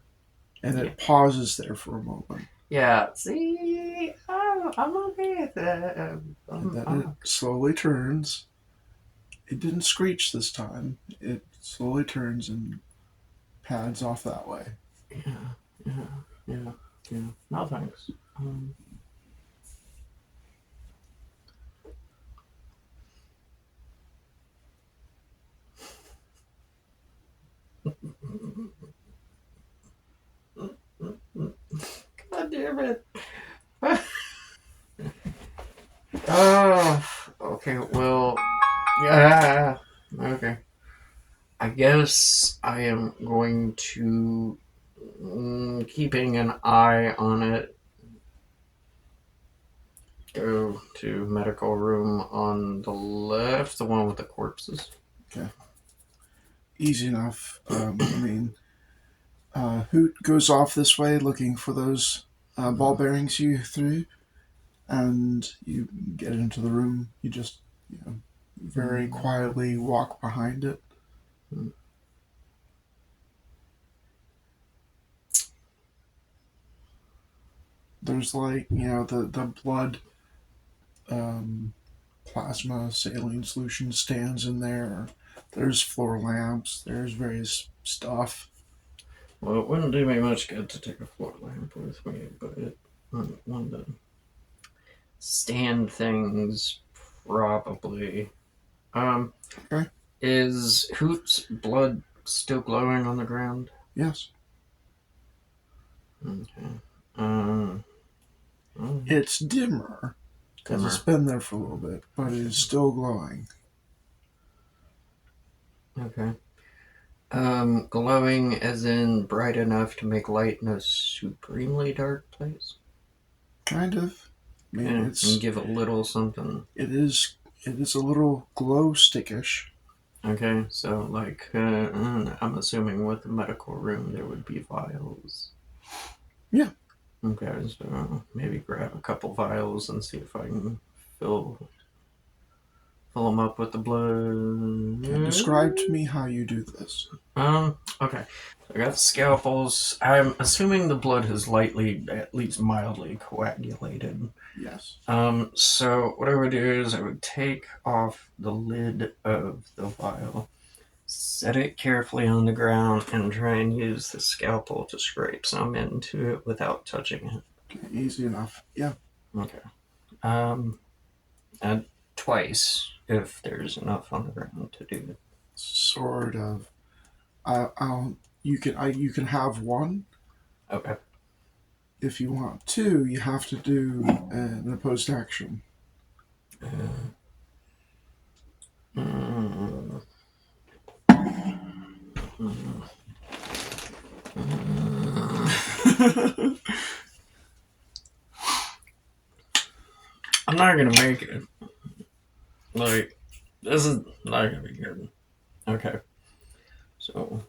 And it pauses there for a moment. Yeah, see, I'm okay with that. And then it slowly turns. It didn't screech this time. It slowly turns and pads off that way. Yeah. No thanks. God damn it. Okay, well, yeah, okay. I guess I am going to keeping an eye on it. Go to medical room on the left, the one with the corpses. Okay. Easy enough. Hoot goes off this way looking for those ball bearings you threw, and you get into the room. You just, very quietly walk behind it. There's the blood plasma saline solution stands in there. There's floor lamps. There's various stuff. Well, it wouldn't do me much good to take a floor lamp with me, but one of the stand things probably. Okay. Is Hoot's blood still glowing on the ground? Yes. Okay. It's dimmer Because it's been there for a little bit, but it is still glowing. Okay. Glowing as in bright enough to make light in a supremely dark place? Kind of. I mean, Yeah, it's and give a little something. it is a little glow stickish. Okay, so like, I'm assuming with the medical room there would be vials. Yeah. Okay, so maybe grab a couple vials and see if I can fill them up with the blood. Okay, describe to me how you do this. Okay. So I got the scalpels. I'm assuming the blood has at least mildly coagulated. Yes. So what I would do is I would take off the lid of the vial, set it carefully on the ground, and try and use the scalpel to scrape some into it without touching it. Okay, easy enough. Yeah. Okay. And twice if there's enough on the ground to do it. Sort of. You can have one. Okay. If you want two, you have to do an opposed action. I'm not gonna make it. Like, this is not gonna be good. Okay. So.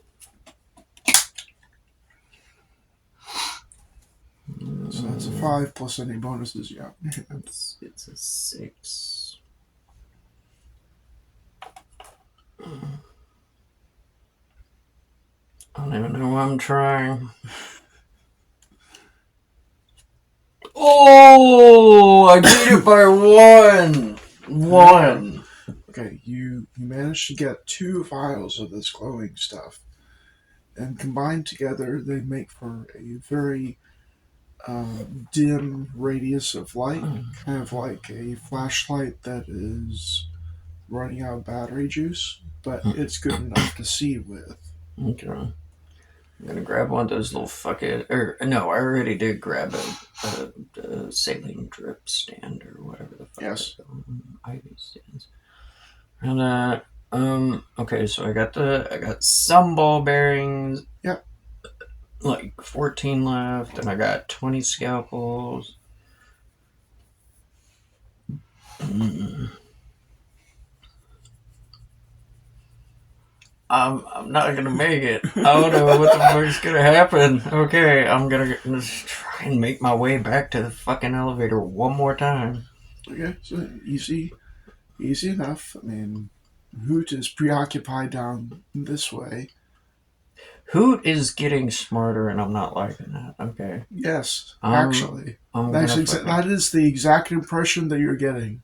So that's a 5 plus any bonuses you have. It's a 6. I don't even know why I'm trying. Oh, I beat it by 1. 1. Okay, you managed to get 2 vials of this glowing stuff, and combined together, they make for a very dim radius of light, kind of like a flashlight that is running out of battery juice, but it's good enough to see with. Okay. I'm gonna grab one of those little fucking. Or, no, I already did grab a saline drip stand or whatever the fuck. Yes. IV stands. And, okay, so I got some ball bearings. Yep. Like 14 left, and I got 20 scalpels. I'm not gonna make it. I don't know what the fuck's gonna happen. Okay, I'm gonna just try and make my way back to the fucking elevator one more time. Okay, so easy enough. I mean, Hoot is preoccupied down this way. Hoot is getting smarter, and I'm not liking that. Okay. Yes, actually, that is the exact impression that you're getting,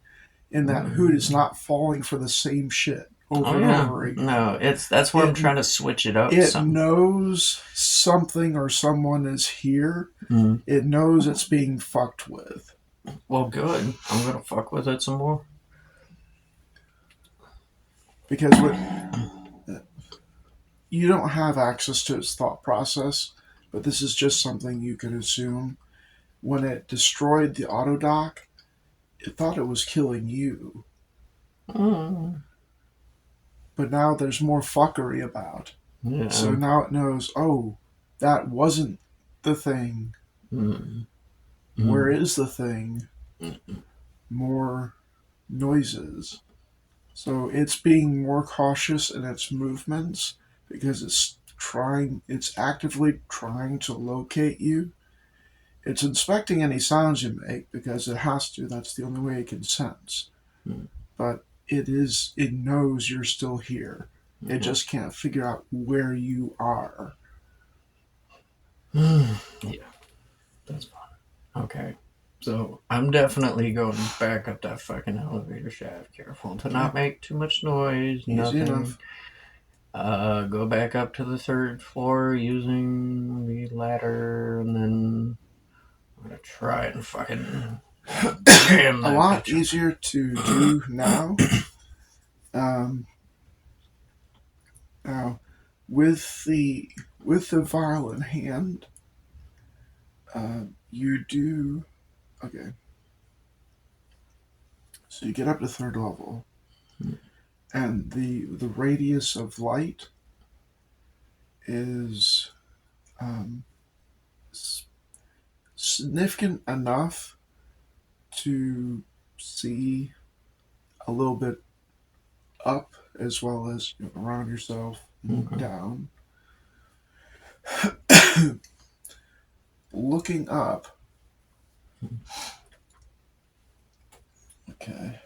in that Hoot is not falling for the same shit over and over again. No, that's why I'm trying to switch it up. It knows something or someone is here. Mm. It knows it's being fucked with. Well, good. I'm gonna fuck with it some more. Because you don't have access to its thought process, but this is just something you could assume. When it destroyed the autodock, it thought it was killing you. Mm. But now there's more fuckery about. Yeah. So now it knows, oh, that wasn't the thing. Mm. Where is the thing? More noises. So it's being more cautious in its movements because it's actively trying to locate you. It's inspecting any sounds you make because it has to. That's the only way it can sense. Mm. But it knows you're still here. Mm-hmm. It just can't figure out where you are. Yeah, that's fine. Okay. So I'm definitely going back up that fucking elevator shaft. Careful to not make too much noise. Easy enough. Go back up to the 3rd floor using the ladder, and then I'm gonna try and fucking jam that. A lot easier to do now. Now, with the vial in hand, you do. Okay. So you get up to third level, and the radius of light is significant enough to see a little bit up as well as around yourself and down. Looking up. Okay.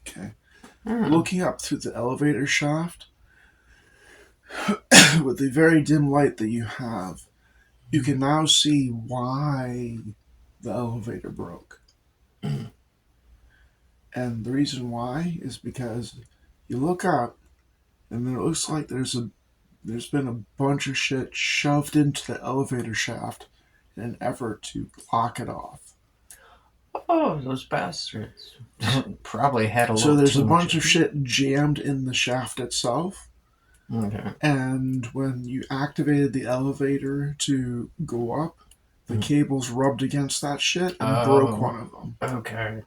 Okay. Looking up through the elevator shaft, with the very dim light that you have, you can now see why the elevator broke. And the reason why is because you look up, and it looks like there's been a bunch of shit shoved into the elevator shaft in an effort to block it off. Oh, those bastards. Probably had a little. So there's too a bunch much of shit jammed in the shaft itself. Okay. And when you activated the elevator to go up, the cables rubbed against that shit and broke one of them. Okay.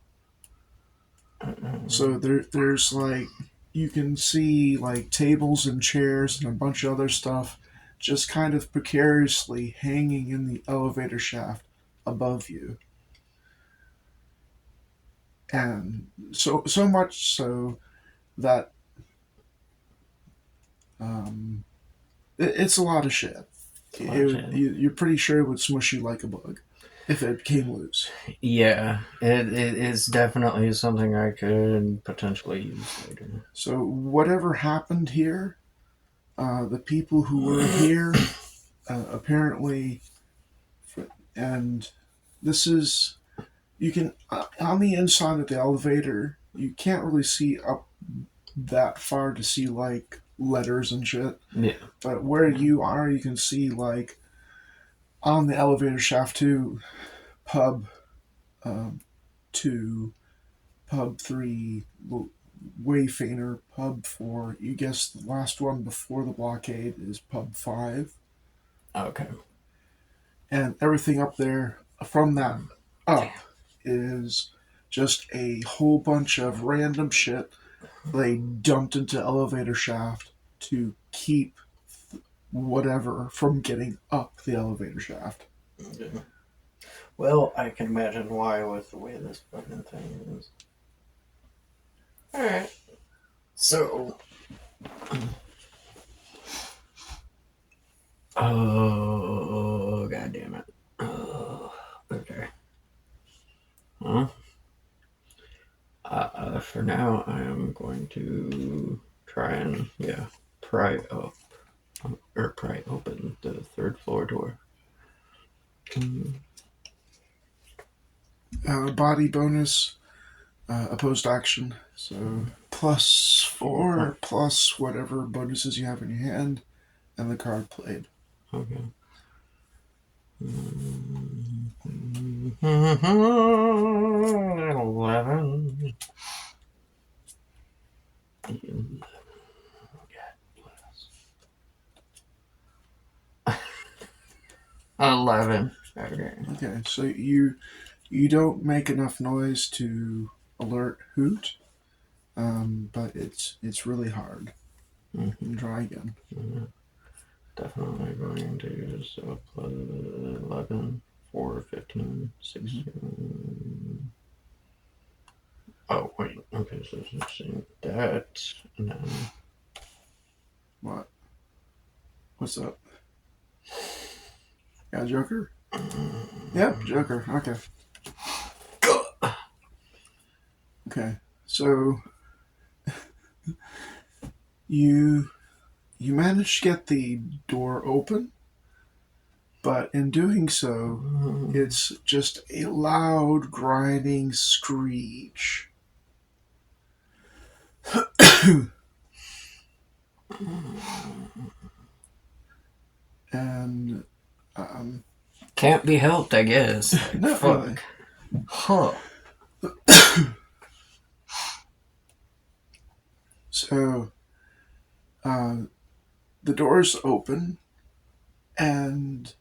So there's like, you can see like tables and chairs and a bunch of other stuff just kind of precariously hanging in the elevator shaft above you. And so much so that it's a lot of shit. You're pretty sure it would smush you like a bug if it came loose. Yeah, it is definitely something I could potentially use later. So whatever happened here, the people who were here apparently, and this is, you can, on the inside of the elevator, you can't really see up that far to see like letters and shit. Yeah. But where you are, you can see like on the elevator shaft to pub 2, pub 3, Wayfainer, pub 4. You guess the last one before the blockade is pub 5. Okay. And everything up there from that up is just a whole bunch of random shit they dumped into elevator shaft to keep whatever from getting up the elevator shaft. Okay. Well, I can imagine why with the way this fucking thing is. Alright. So. Oh, god damn it. Oh, okay. Well, for now, I am going to try and, pry open the third floor door. Body bonus, opposed action. So +4 plus whatever bonuses you have in your hand and the card played. Okay. 11. 11. Okay, so you don't make enough noise to alert Hoot, but it's really hard. Mm-hmm. Try again. Mm-hmm. Definitely going to use plus 11, 4, 15, 16. Oh, wait. Okay, so 16. That, and then. What? What's up? Yeah, Joker? Yep, Joker. Okay. Okay, so you managed to get the door open, but in doing so, it's just a loud, grinding screech. And can't be helped, I guess. no, Fuck. Huh. So the doors open, and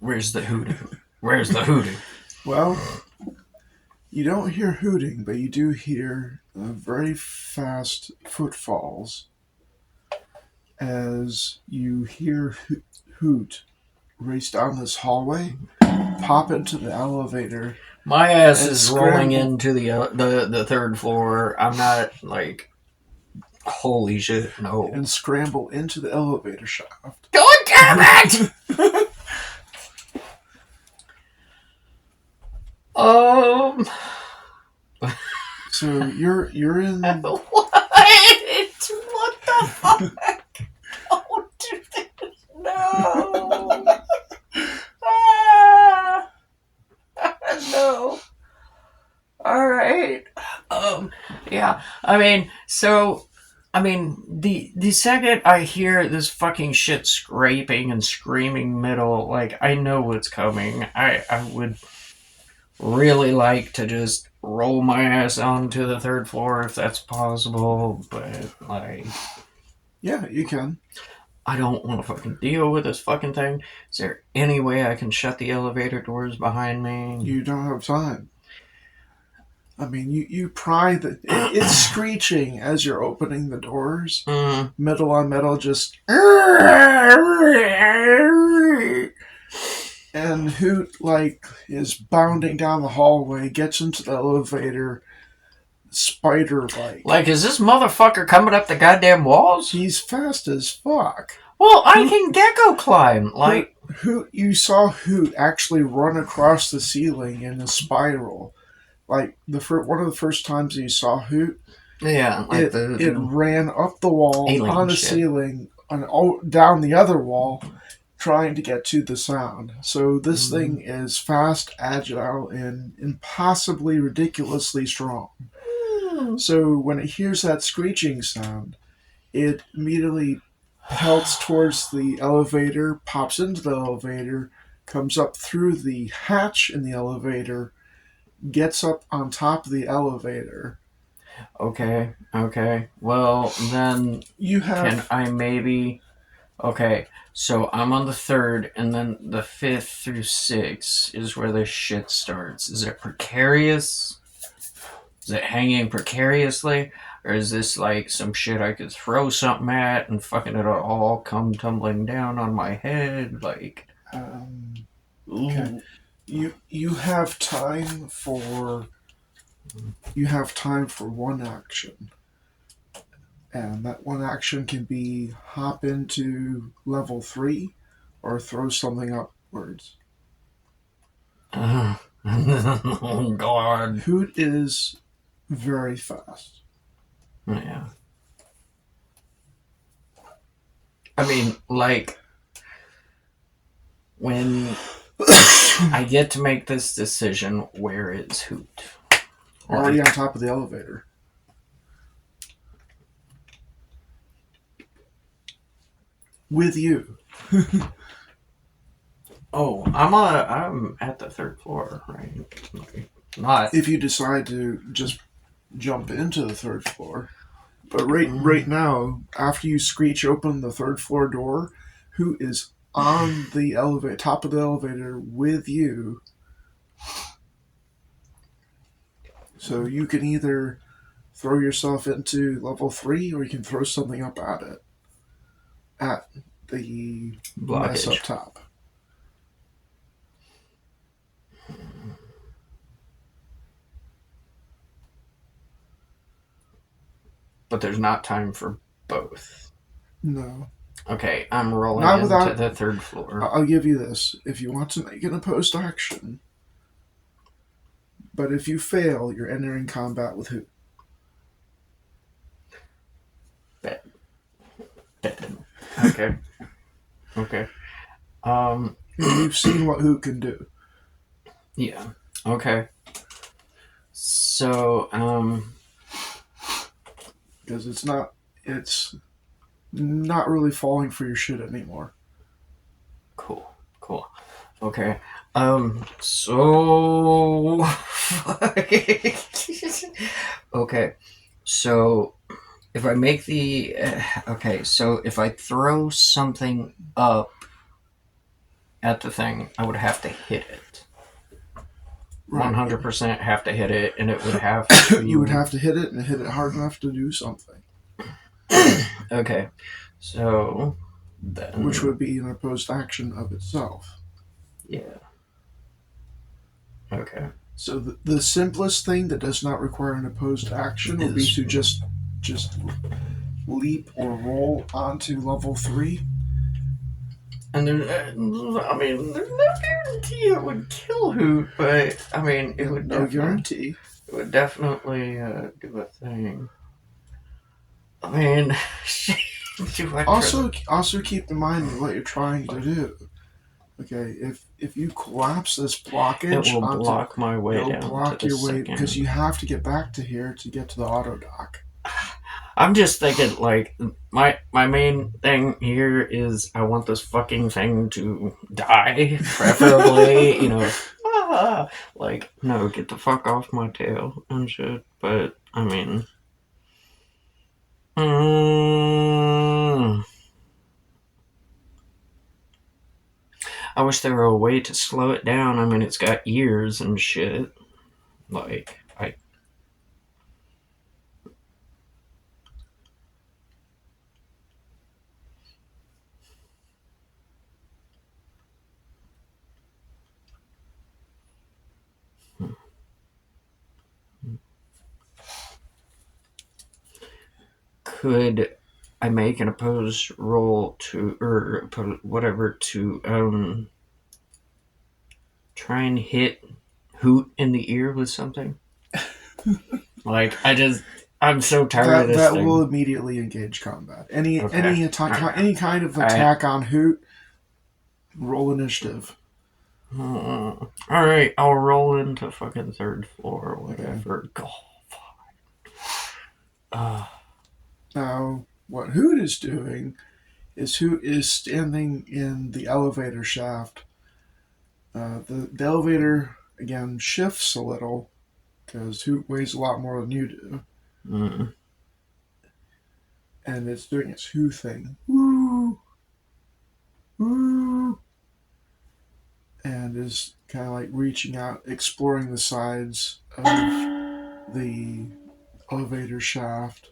Where's the hoodoo? Where's the hoodoo? well, you don't hear hooting, but you do hear very fast footfalls as you hear Hoot race down this hallway, pop into the elevator. My ass And is rolling scramble. into the third floor. I'm not like, holy shit, no. And scramble into the elevator shaft. God damn it! So you're in. What? What the fuck? Don't do this. No. Ah. No. All right. Yeah. The second I hear this fucking shit scraping and screaming middle, like, I know what's coming. I would really like to just roll my ass onto the third floor if that's possible, but, like, Yeah, you can. I don't want to fucking deal with this fucking thing. Is there any way I can shut the elevator doors behind me? You don't have time. I mean, you pry the. It's screeching as you're opening the doors. Metal on metal, just. And Hoot, like, is bounding down the hallway, gets into the elevator, spider-like. Like, is this motherfucker coming up the goddamn walls? He's fast as fuck. Well, I can gecko climb. Like, Hoot, you saw Hoot actually run across the ceiling in a spiral. Like, one of the first times you saw Hoot, yeah, like it ran up the wall, on the shit. ceiling, down the other wall, trying to get to the sound. So this thing is fast, agile, and impossibly ridiculously strong. So when it hears that screeching sound, it immediately pelts towards the elevator, pops into the elevator, comes up through the hatch in the elevator, gets up on top of the elevator. Okay. Well, then can I maybe... Okay, so I'm on the third, and then the 5th through 6th is where this shit starts. Is it precarious? Is it hanging precariously? Or is this like some shit I could throw something at and fucking it'll all come tumbling down on my head? Like... Okay. You have time for one action, and that one action can be hop into level 3 or throw something upwards. Oh God! Hoot is very fast. Yeah. I mean, like, when I get to make this decision, where is Hoot? Already on top of the elevator. With you. Oh, I'm at the 3rd floor, right? Like, not if you decide to just jump into the 3rd floor. But right now, after you screech open the 3rd floor door, who is on the elevator, top of the elevator with you? So you can either throw yourself into level 3, or you can throw something up at it. At the mess up top. But there's not time for both. No. Okay, I'm rolling into the 3rd floor. I'll give you this. If you want to make an opposed action, but if you fail, you're entering combat with Hoot. Bet. Okay. Okay. You've seen what Hoot can do. Yeah. Okay. So, because it's not really falling for your shit anymore. Cool. Okay. So... Okay. So if I make the okay, so if I throw something up at the thing, I would have to hit it. Right. 100% have to hit it, and it would have to. You would have to hit it and hit it hard enough to do something. Okay, so then. Which would be an opposed action of itself. Yeah. Okay. So the simplest thing that does not require an opposed action would be to just leap or roll onto level 3. And there's no guarantee it would kill Hoot, but I mean, it would no guarantee. It would definitely do a thing. I mean, also keep in mind what you're trying to do. Okay, if you collapse this blockage, it will block my way down. It'll block your way because you have to get back to here to get to the auto dock. I'm just thinking, like, my main thing here is I want this fucking thing to die, preferably, like, no, get the fuck off my tail and shit. But I mean, I wish there were a way to slow it down. I mean, it's got ears and shit. Like, could I make an opposed roll to, or whatever, to try and hit Hoot in the ear with something? Like, I'm so tired of this that thing. will immediately engage combat. Any attack, any kind of attack on Hoot, roll initiative. All right, I'll roll into fucking third floor or whatever. Okay. Oh, now, what Hoot is doing is Hoot is standing in the elevator shaft. The elevator, again, shifts a little because Hoot weighs a lot more than you do. Mm. And it's doing its Who thing. Woo! Woo! And is kind of like reaching out, exploring the sides of the elevator shaft.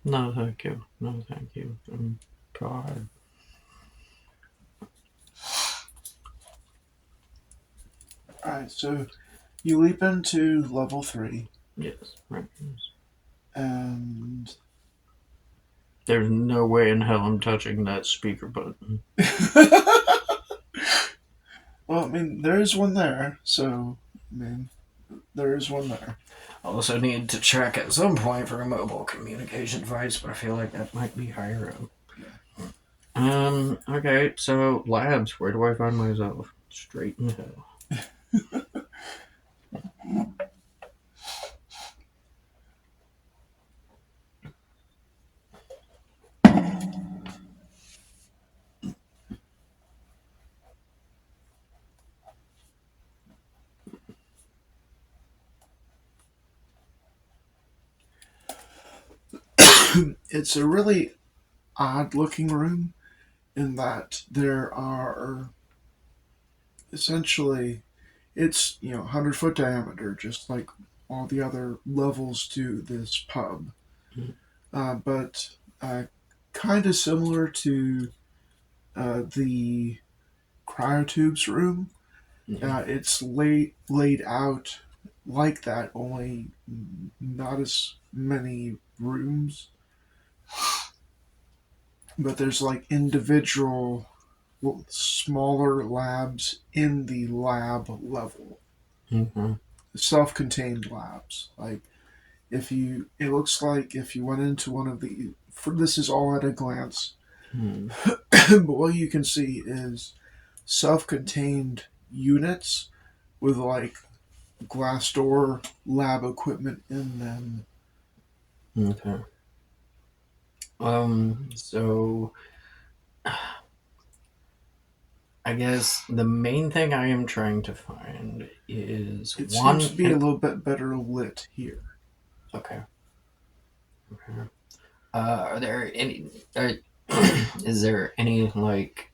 No, thank you. No, thank you. God. Alright, so you leap into level 3. Yes, right. And there's no way in hell I'm touching that speaker button. Well, I mean, there is one there, so, I mean, there is one there. I also need to check at some point for a mobile communication device, but I feel like that might be higher up. Yeah. Okay, so labs, where do I find myself? Straight in hell. It's a really odd looking room in that there are essentially, it's 100-foot diameter, just like all the other levels to this pub. But kind of similar to the cryotubes room. It's laid out like that, only not as many rooms. But there's like individual smaller labs in the lab level. Mm-hmm. Self-contained labs. Like it looks like if you went into one of the, this is all at a glance, but what you can see is self-contained units with like glass door lab equipment in them. Okay. So I guess the main thing I am trying to find is It one. seems to be a little bit better lit here. Okay. Okay. Are there any? Is there any like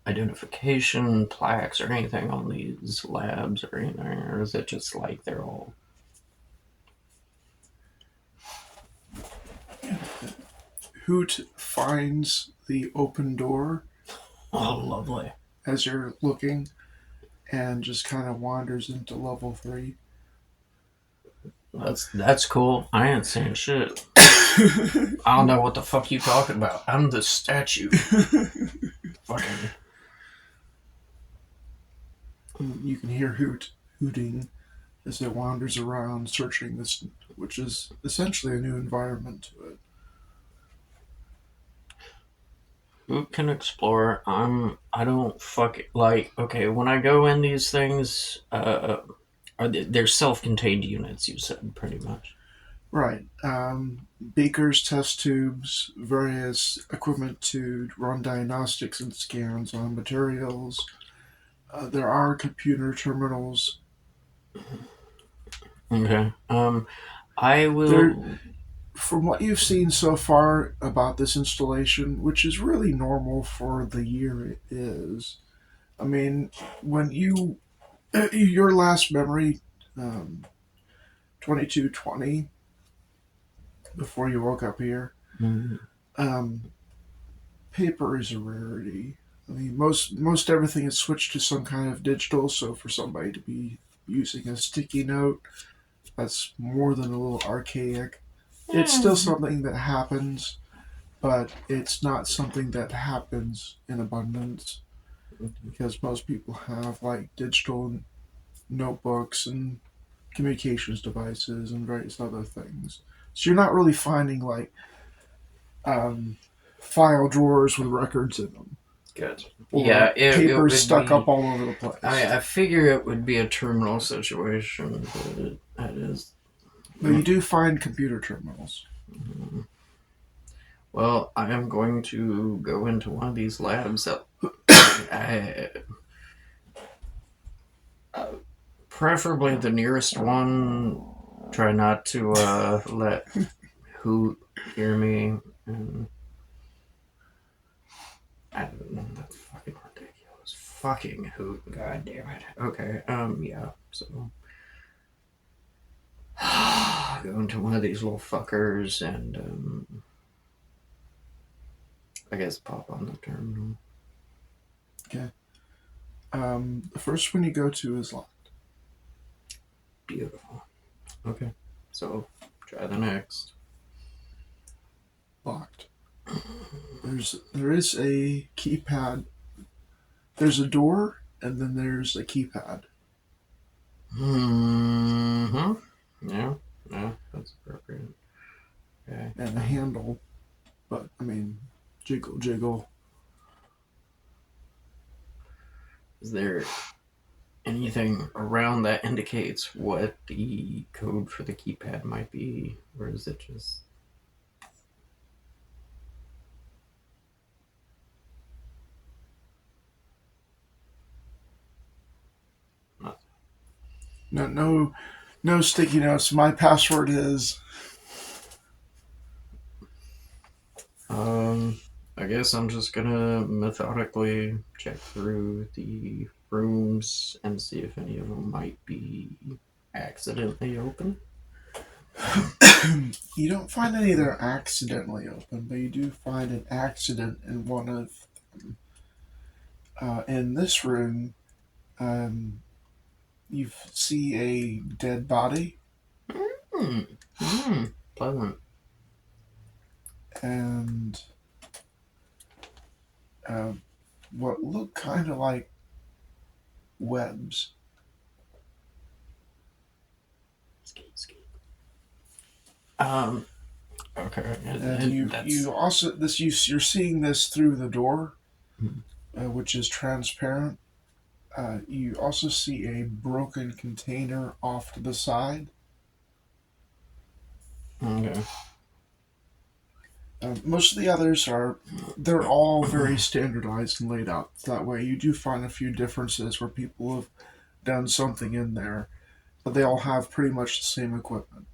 identification plaques or anything on these labs or anything, or is it just like they're all? Hoot finds the open door Oh, lovely. as you're looking and just kind of wanders into level 3. That's cool. I ain't saying shit. I don't know what the fuck you talking about. I'm the statue. Fucking. You can hear Hoot hooting as it wanders around searching this, which is essentially a new environment to it. Who can explore? I don't fuck it. Like, okay, when I go in these things, they're self-contained units, you said, pretty much. Right. Beakers, test tubes, various equipment to run diagnostics and scans on materials. There are computer terminals. Okay. I will. From what you've seen so far about this installation, which is really normal for the year it is, I mean, when your last memory, 2220, before you woke up here, Mhm. um, paper is a rarity. I mean, most everything is switched to some kind of digital. So for somebody to be using a sticky note, that's more than a little archaic. It's still something that happens, but it's not something that happens in abundance because most people have like digital notebooks and communications devices and various other things. So you're not really finding like um, file drawers with records in them. Good. Or Yeah, it papers would stuck be. up all over the place. I figure it would be a terminal situation, but it is. But you do find computer terminals. Well, I am going to go into one of these labs. I, preferably the nearest one. Try not to let Hoot hear me. And I don't know. That's fucking ridiculous. Fucking Hoot. God damn it. Okay. Yeah. So go into one of these little fuckers and I guess pop on the terminal. Okay. The first one you go to is locked. Beautiful. Okay. So try the next. Locked. There is a keypad. There's a door, and then there's a keypad. Hmm. Yeah. Yeah. That's appropriate. Okay. And a handle. But I mean, jiggle. Is there anything around that indicates what the code for the keypad might be, or is it just? No sticky notes. My password is. I guess I'm just gonna methodically check through the rooms and see if any of them might be accidentally open. You don't find any that are accidentally open, but you do find an accident in one of them. In this room, you see a dead body. Pleasant. And what look kind of like webs. Okay. And you also you're seeing this through the door, which is transparent. You also see a broken container off to the side. Okay. Most of the others they're all very standardized and laid out that way. You do find a few differences where people have done something in there, but they all have pretty much the same equipment.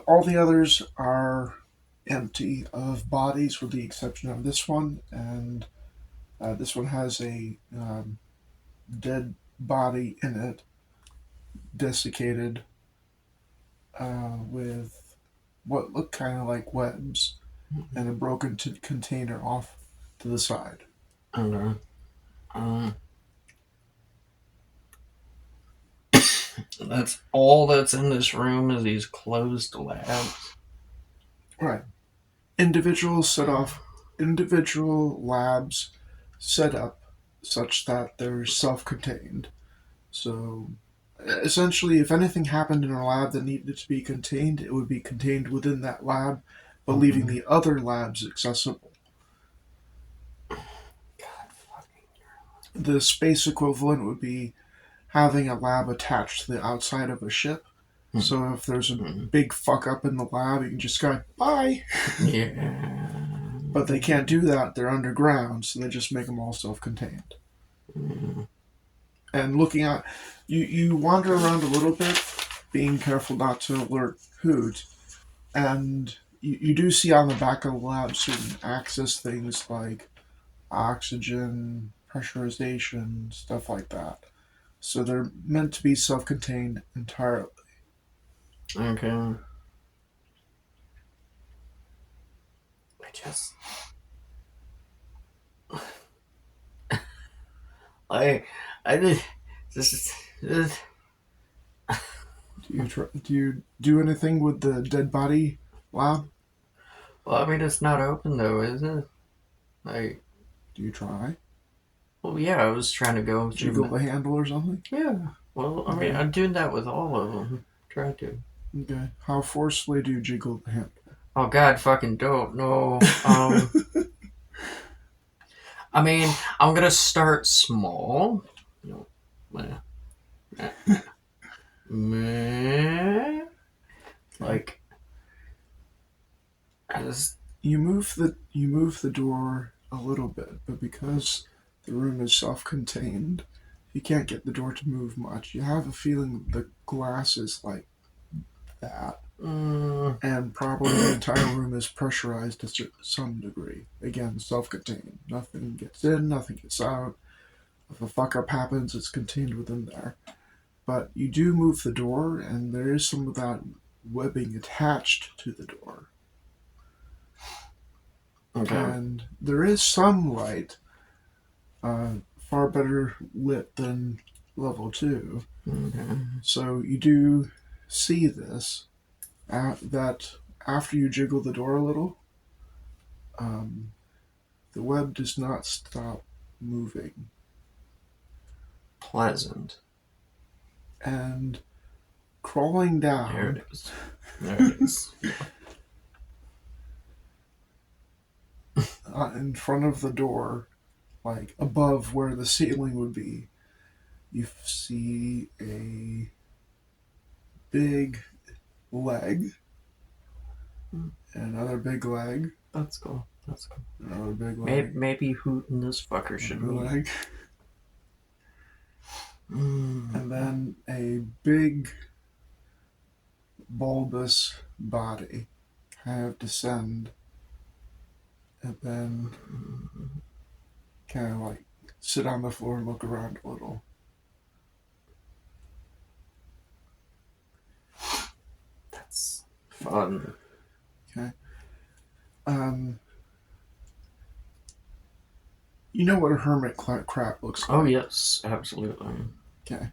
All the others are empty of bodies, with the exception of this one, and this one has a dead body in it, desiccated, with what look kind of like webs, and a broken container off to the side. Okay. That's all that's in this room is these closed labs. Right. Individual labs set up such that they're self-contained. So essentially, if anything happened in a lab that needed to be contained, it would be contained within that lab, but leaving the other labs accessible. The space equivalent would be having a lab attached to the outside of a ship. So if there's a big fuck up in the lab, you can just go, bye. Yeah. But they can't do that. They're underground, so they just make them all self-contained. And looking at, you wander around a little bit, being careful not to alert Hoot, and you do see on the back of the lab certain access things like oxygen, pressurization, stuff like that. So they're meant to be self-contained entirely. Okay. I did this. Do you do anything with the dead body lab? Well, I mean, it's not open though, is it? Like, Do you try? well, yeah, I was trying to go through. Jiggle the handle or something? Yeah. Well, I mean, I'm doing that with all of them. Try to. Okay. How forcefully do you jiggle the handle? Oh God, fucking don't. No. I mean, I'm gonna start small. No. Like, as You move the door a little bit, but because the room is self-contained, you can't get the door to move much. You have a feeling the glass is like that, and probably the entire room is pressurized to some degree. Again, self-contained. Nothing gets in, nothing gets out. If a fuck up happens, it's contained within there. But you do move the door, and there is some of that webbing attached to the door. okay. And there is some light, far better lit than level 2. Okay. So you do see this, that after you jiggle the door a little, the web does not stop moving. Pleasant. And crawling down. There it is. There it is. In front of the door, like above where the ceiling would be, you see a big leg, another big leg, That's cool. That's cool. another big leg, Maybe Hootin' this fucker should another move. leg, and then a big bulbous body kind of descend, and then kind of like sit on the floor and look around a little. That's fun. Okay. You know what a hermit crab looks like? Oh yes, absolutely. Okay.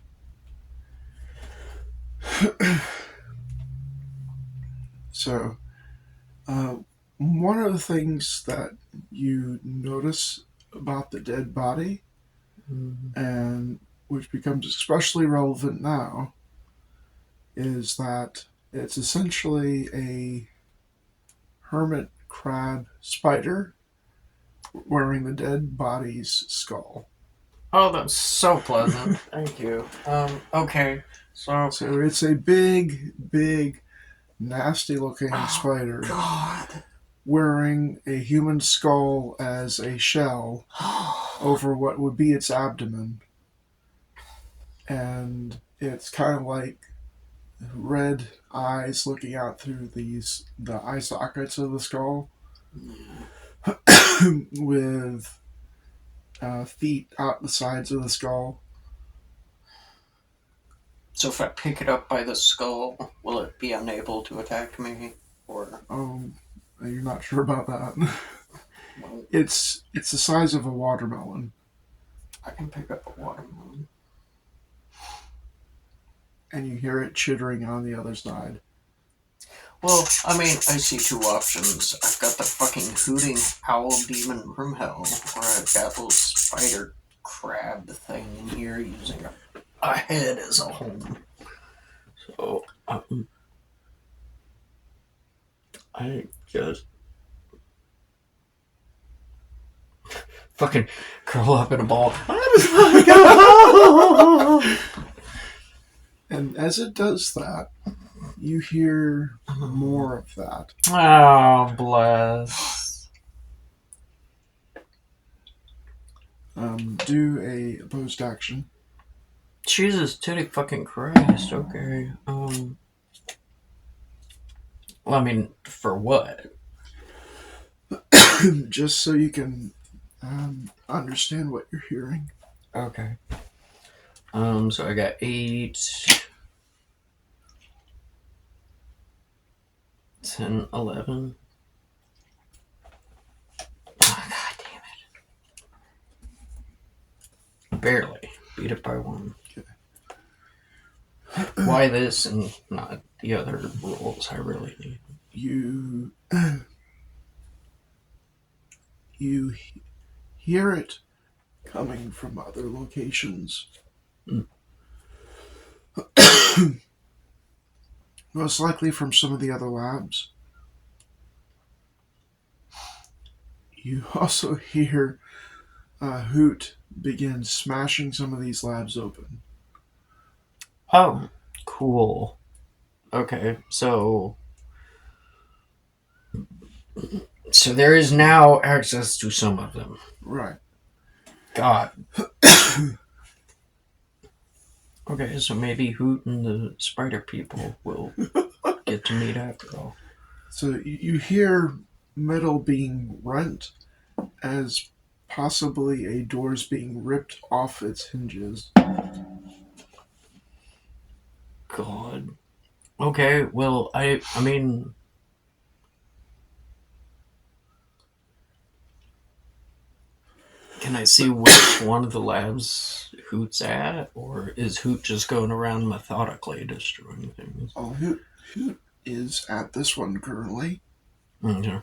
So, one of the things that you notice about the dead body, and which becomes especially relevant now, is that it's essentially a hermit crab spider wearing the dead body's skull. Oh, that's so pleasant. Thank you. Okay. So it's a big nasty looking spider God. wearing a human skull as a shell over what would be its abdomen. And it's kind of like red eyes looking out through the eye sockets of the skull with feet out the sides of the skull. So if I pick it up by the skull, will it be unable to attack me? Or You're not sure about that. well, It's the size of a watermelon. I can pick up a watermelon. And you hear it chittering on the other side. Well, I mean, I see two options. I've got the fucking hooting owl demon from hell, or I've got little spider crab thing in here using a head as a home. So, I just fucking curl up in a ball. And as it does that, you hear more of that. Oh, bless. Do a opposed action. Jesus, titty fucking Christ. Okay. Well, I mean, for what? Just so you can understand what you're hearing. Okay. So I got 8, 10, 11. Oh, God damn it. Barely. Beat it by 1. Okay. Why this and not the other rolls I really need? You hear it coming from other locations. Most likely from some of the other labs. You also hear Hoot begin smashing some of these labs open. Oh, cool. Okay, so there is now access to some of them. Right. God. Okay, so maybe Hoot and the spider people will get to meet after all. So you hear metal being rent as possibly a door's being ripped off its hinges. God. Okay, well, I mean... Can I see which one of the labs Hoot's at? Or is Hoot just going around methodically destroying things? Oh, Hoot is at this one currently. Okay.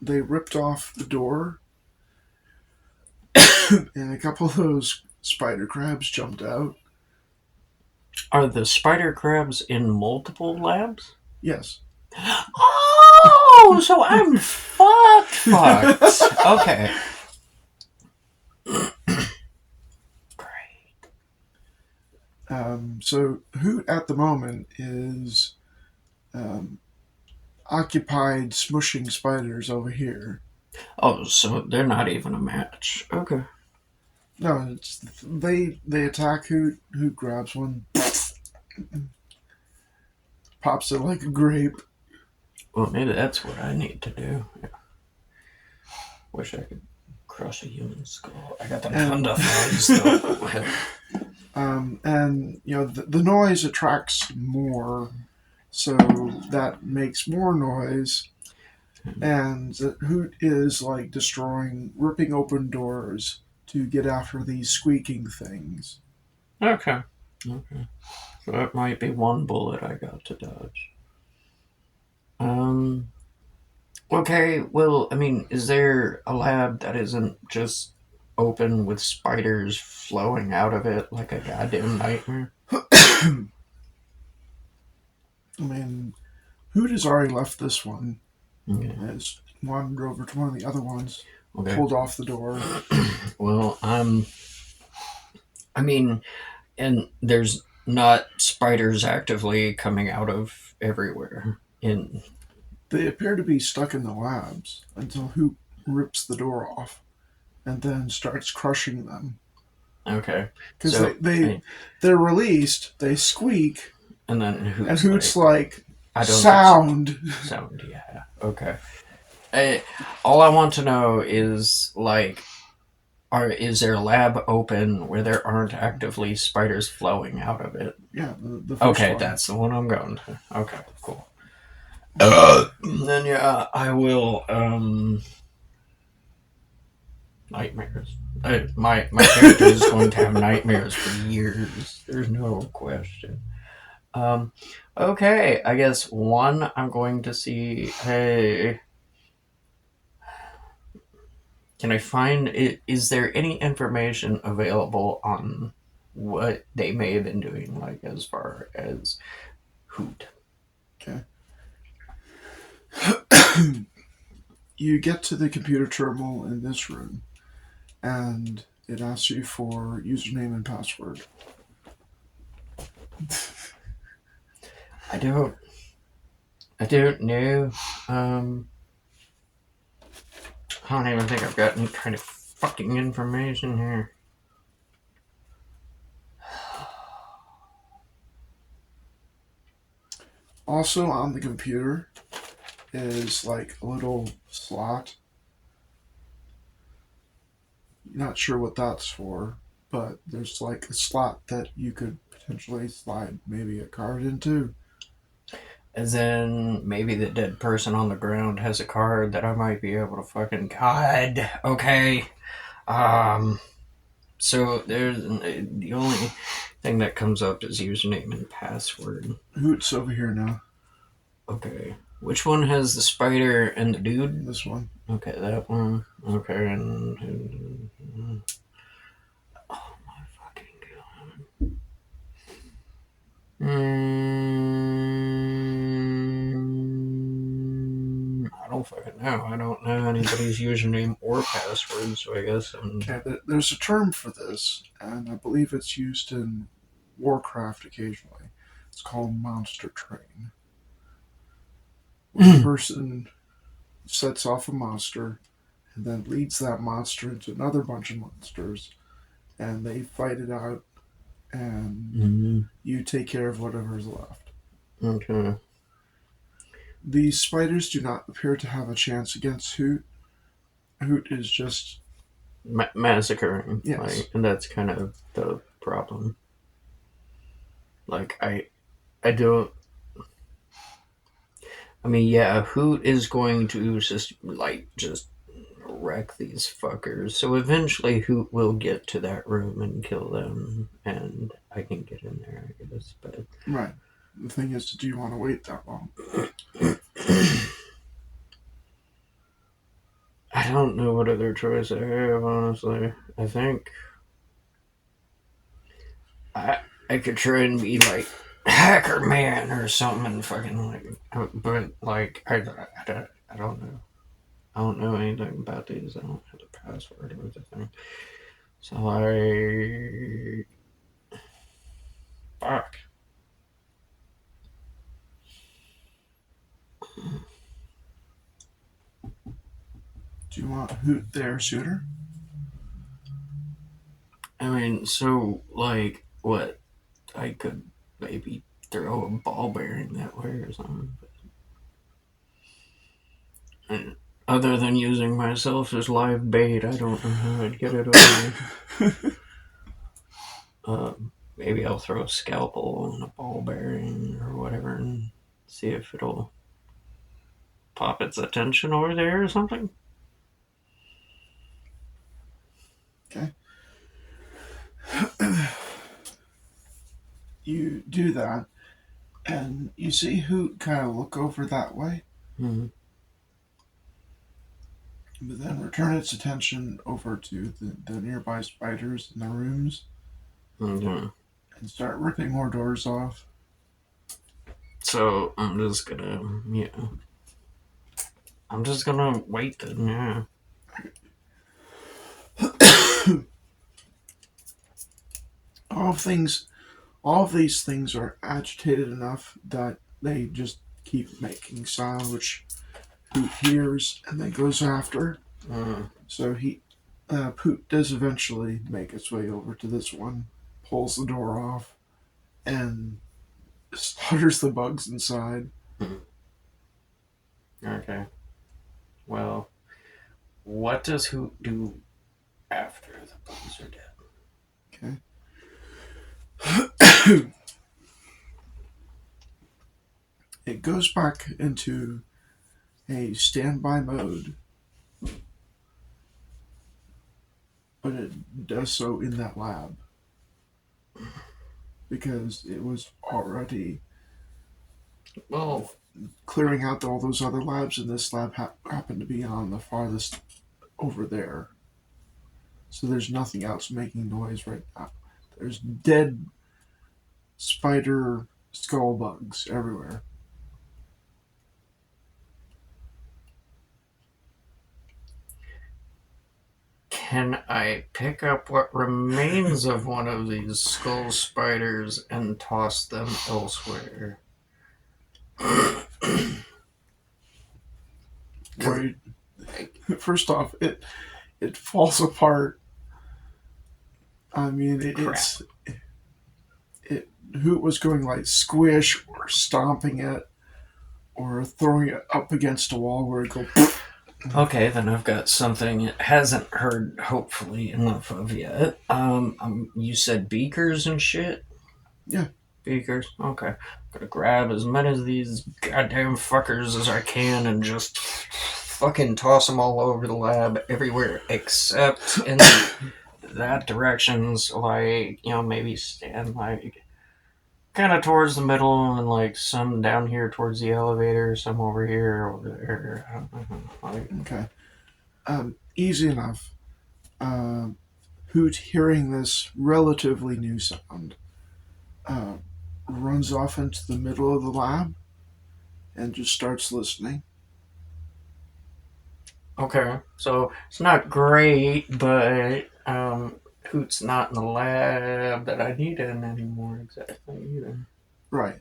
They ripped off the door, and a couple of those spider crabs jumped out. Are the spider crabs in multiple labs? Yes. Oh, so I'm fucked. Okay. Great. So Hoot at the moment is occupied smushing spiders over here. Oh, so they're not even a match. Okay. No, it's they attack Hoot. Hoot grabs one, pops it like a grape. Well, maybe that's what I need to do. Yeah. Wish I could crush a human skull. I got the thunder flies though. And you know the noise attracts more, so that makes more noise. And the Hoot is like ripping open doors to get after these squeaking things. Okay. So that might be one bullet I got to dodge. Okay, well, I mean, is there a lab that isn't just open with spiders flowing out of it like a goddamn nightmare? I mean, Hoot has already left this one. Okay. Has wandered over to one of the other ones, Okay. pulled off the door. Well, I mean, and there's not spiders actively coming out of everywhere. They appear to be stuck in the labs until Hoot rips the door off and then starts crushing them. Okay. Because So they're released, they squeak, and then and Hoot's like I don't sound. Sound, yeah. Okay. All I want to know is like, is there a lab open where there aren't actively spiders flowing out of it? Yeah, the first Okay, one. that's the one I'm going to. Okay, cool. Then yeah, I will. Nightmares. My character is going to have nightmares for years. There's no question. Okay, I guess one, I'm going to see. Hey, can I find it? Is there any information available on what they may have been doing, like as far as Hoot? Okay. You get to the computer terminal in this room, and it asks you for username and password. I don't know. I don't even think I've got any kind of fucking information here. Also on the computer is like a little slot. Not sure what that's for, but there's like a slot that you could potentially slide maybe a card into. As in, maybe the dead person on the ground has a card that I might be able to fucking. God, okay. So there's the only thing that comes up is username and password. Hoot's over here now. Okay. Which one has the spider and the dude? This one. Okay, that one. Okay, and oh my fucking god. I don't fucking know. I don't know anybody's username or password, so I guess Okay, there's a term for this, and I believe it's used in Warcraft occasionally. It's called monster train. When a person sets off a monster and then leads that monster into another bunch of monsters, and they fight it out, and you take care of whatever's left. Okay. These spiders do not appear to have a chance against Hoot. Hoot is just Massacring. yes. Like, and that's kind of the problem. Like, I don't. I mean, yeah, Hoot is going to just wreck these fuckers. So eventually, Hoot will get to that room and kill them, and I can get in there, I guess. But Right. The thing is, do you want to wait that long? I don't know what other choice I have, honestly. I think I could try and be like Hacker Man or something and fucking like, but like I don't know. I don't know anything about these. I don't have the password or anything. So fuck. Do you want Hoot there sooner? I mean, so like what? I could maybe throw a ball bearing that way or something. And other than using myself as live bait, I don't know how I'd get it over. Maybe I'll throw a scalpel and a ball bearing or whatever and see if it'll pop its attention over there or something. Okay. You do that, and you see Hoot kind of look over that way, Mm-hmm. but then return its attention over to the nearby spiders in the rooms Mm-hmm. and start ripping more doors off. So I'm just gonna, I'm just gonna wait then, yeah. All things All of these things are agitated enough that they just keep making sound, which Poot hears and then goes after. So Poot does eventually make its way over to this one, pulls the door off, and slaughters the bugs inside. Okay. Well, what does Hoot do after the bugs are dead? Okay. It goes back into a standby mode, but it does so in that lab because it was already clearing out all those other labs, and this lab happened to be on the farthest over there. So there's nothing else making noise right now. There's dead spider skull bugs everywhere. Can I pick up what remains of one of these skull spiders and toss them elsewhere? Right. First off, it falls apart. I mean, Hoot was going like squish or stomping it or throwing it up against a wall where it go. Okay, then I've got something it hasn't heard, hopefully, enough of yet. You said beakers and shit? Yeah. Beakers? Okay. I'm gonna grab as many of these goddamn fuckers as I can and just fucking toss them all over the lab everywhere except in that direction. So, like, maybe stand, like, kind of towards the middle and, like, some down here towards the elevator, some over here, over there. Okay. Easy enough. Hoot, hearing this relatively new sound, runs off into the middle of the lab and just starts listening. Okay, so it's not great, but Hoot's not in the lab that I need in anymore exactly either. Right.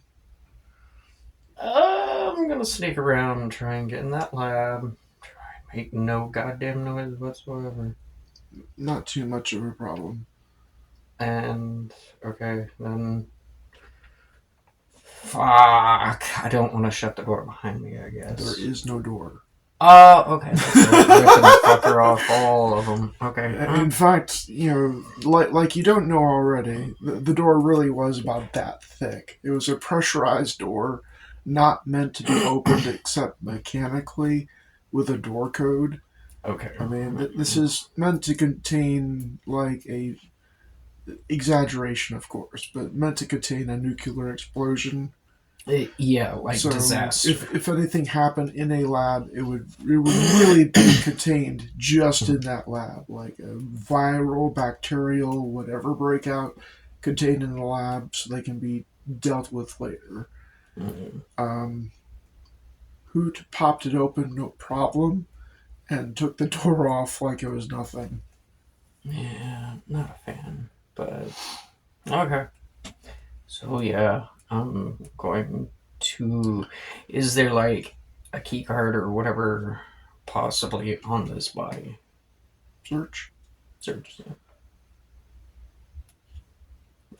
I'm gonna sneak around and try and get in that lab. Try and make no goddamn noise whatsoever. Not too much of a problem. And okay, then fuck. I don't want to shut the door behind me, I guess. There is no door. Oh, okay. Let's go. Ripping the fucker off all of them. Okay. In fact, like you don't know already, the door really was about that thick. It was a pressurized door, not meant to be opened except mechanically with a door code. Okay. I mean, this is meant to contain, like, a exaggeration, of course, but meant to contain a nuclear explosion. Yeah, like So disaster. if anything happened in a lab, it would really be contained just in that lab, like a viral, bacterial, whatever breakout contained in the lab, so they can be dealt with later. Hoot popped it open, no problem, and took the door off like it was nothing. Yeah, not a fan, but okay. So yeah, I'm going to. Is there like a key card or whatever possibly on this body? Search. Search.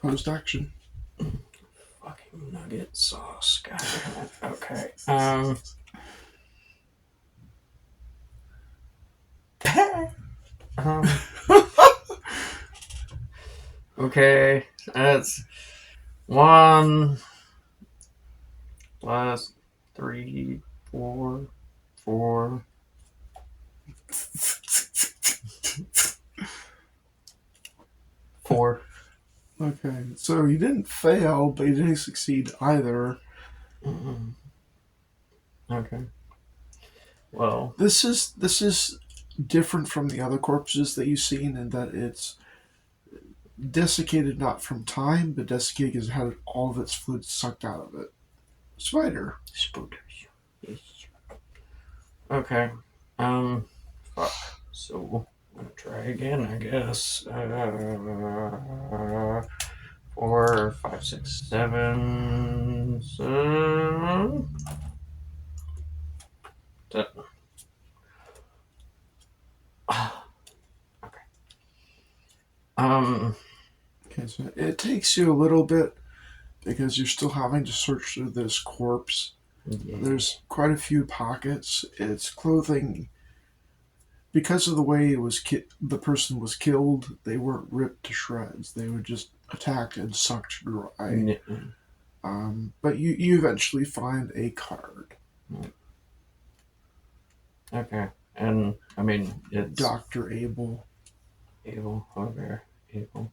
Post action. Fucking nugget sauce. God damn it. Okay. Okay, that's 1 plus 3, 4, 4. Four. Okay, so you didn't fail, but you didn't succeed either. Okay. Well, this is different from the other corpses that you've seen in that it's desiccated not from time, but desiccated because it had all of its fluid sucked out of it. Spider. Okay. Fuck. So I'm gonna try again, I guess. 4, 4, 5, 6, 7, 7. Okay. Okay, so it takes you a little bit because you're still having to search through this corpse. Yeah. There's quite a few pockets. Its clothing, because of the way it was the person was killed, they weren't ripped to shreds. They were just attacked and sucked dry. But you eventually find a card. Okay. And, I mean, it's... Dr. Abel. Abel. Okay. Abel.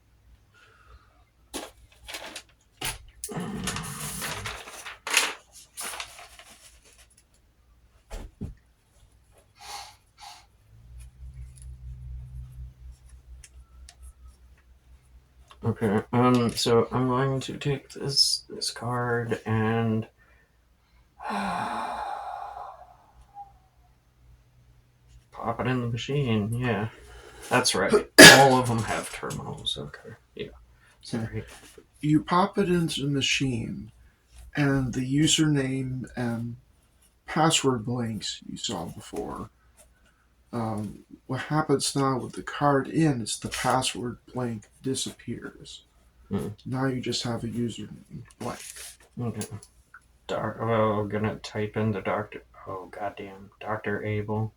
Okay, so I'm going to take this card and pop it in the machine. Yeah, that's right. All of them have terminals. Okay, yeah. Sorry. You pop it into the machine, and the username and password blanks you saw before. What happens now with the card in is the password blank disappears. Now you just have a username blank. Okay. I'm gonna type in the doctor. Oh, goddamn. Dr. Abel.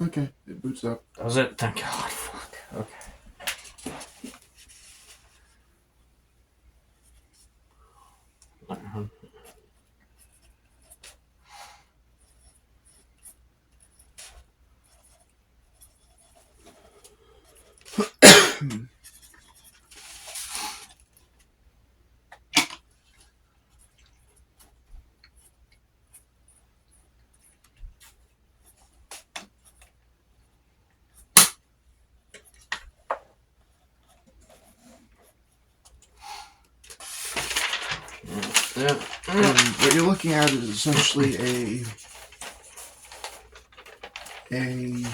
Okay, it boots up. Does it? Thank God. Fuck. Okay. And what you're looking at is essentially a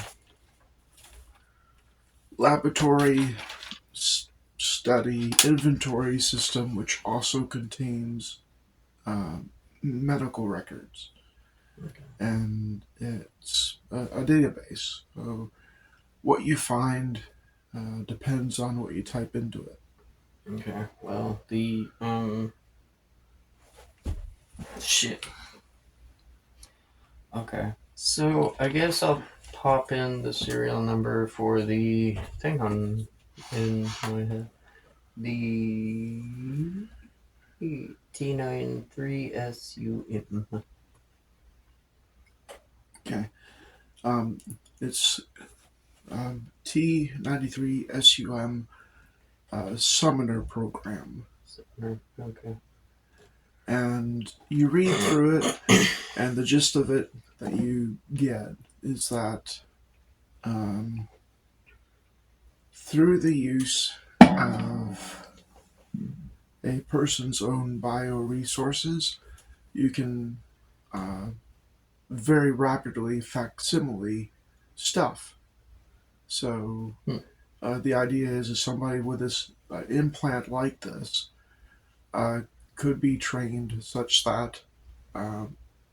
laboratory study inventory system, which also contains medical records. Okay. And it's a database. So what you find depends on what you type into it. Okay. Well, shit. Okay. So I guess I'll pop in the serial number for the thing in my head. The T93SUM. Okay. It's T93SUM Summoner Program. Okay. And you read through it, and the gist of it that you get is that through the use of a person's own bioresources, you can very rapidly facsimile stuff. So the idea is somebody with this implant like this could be trained such that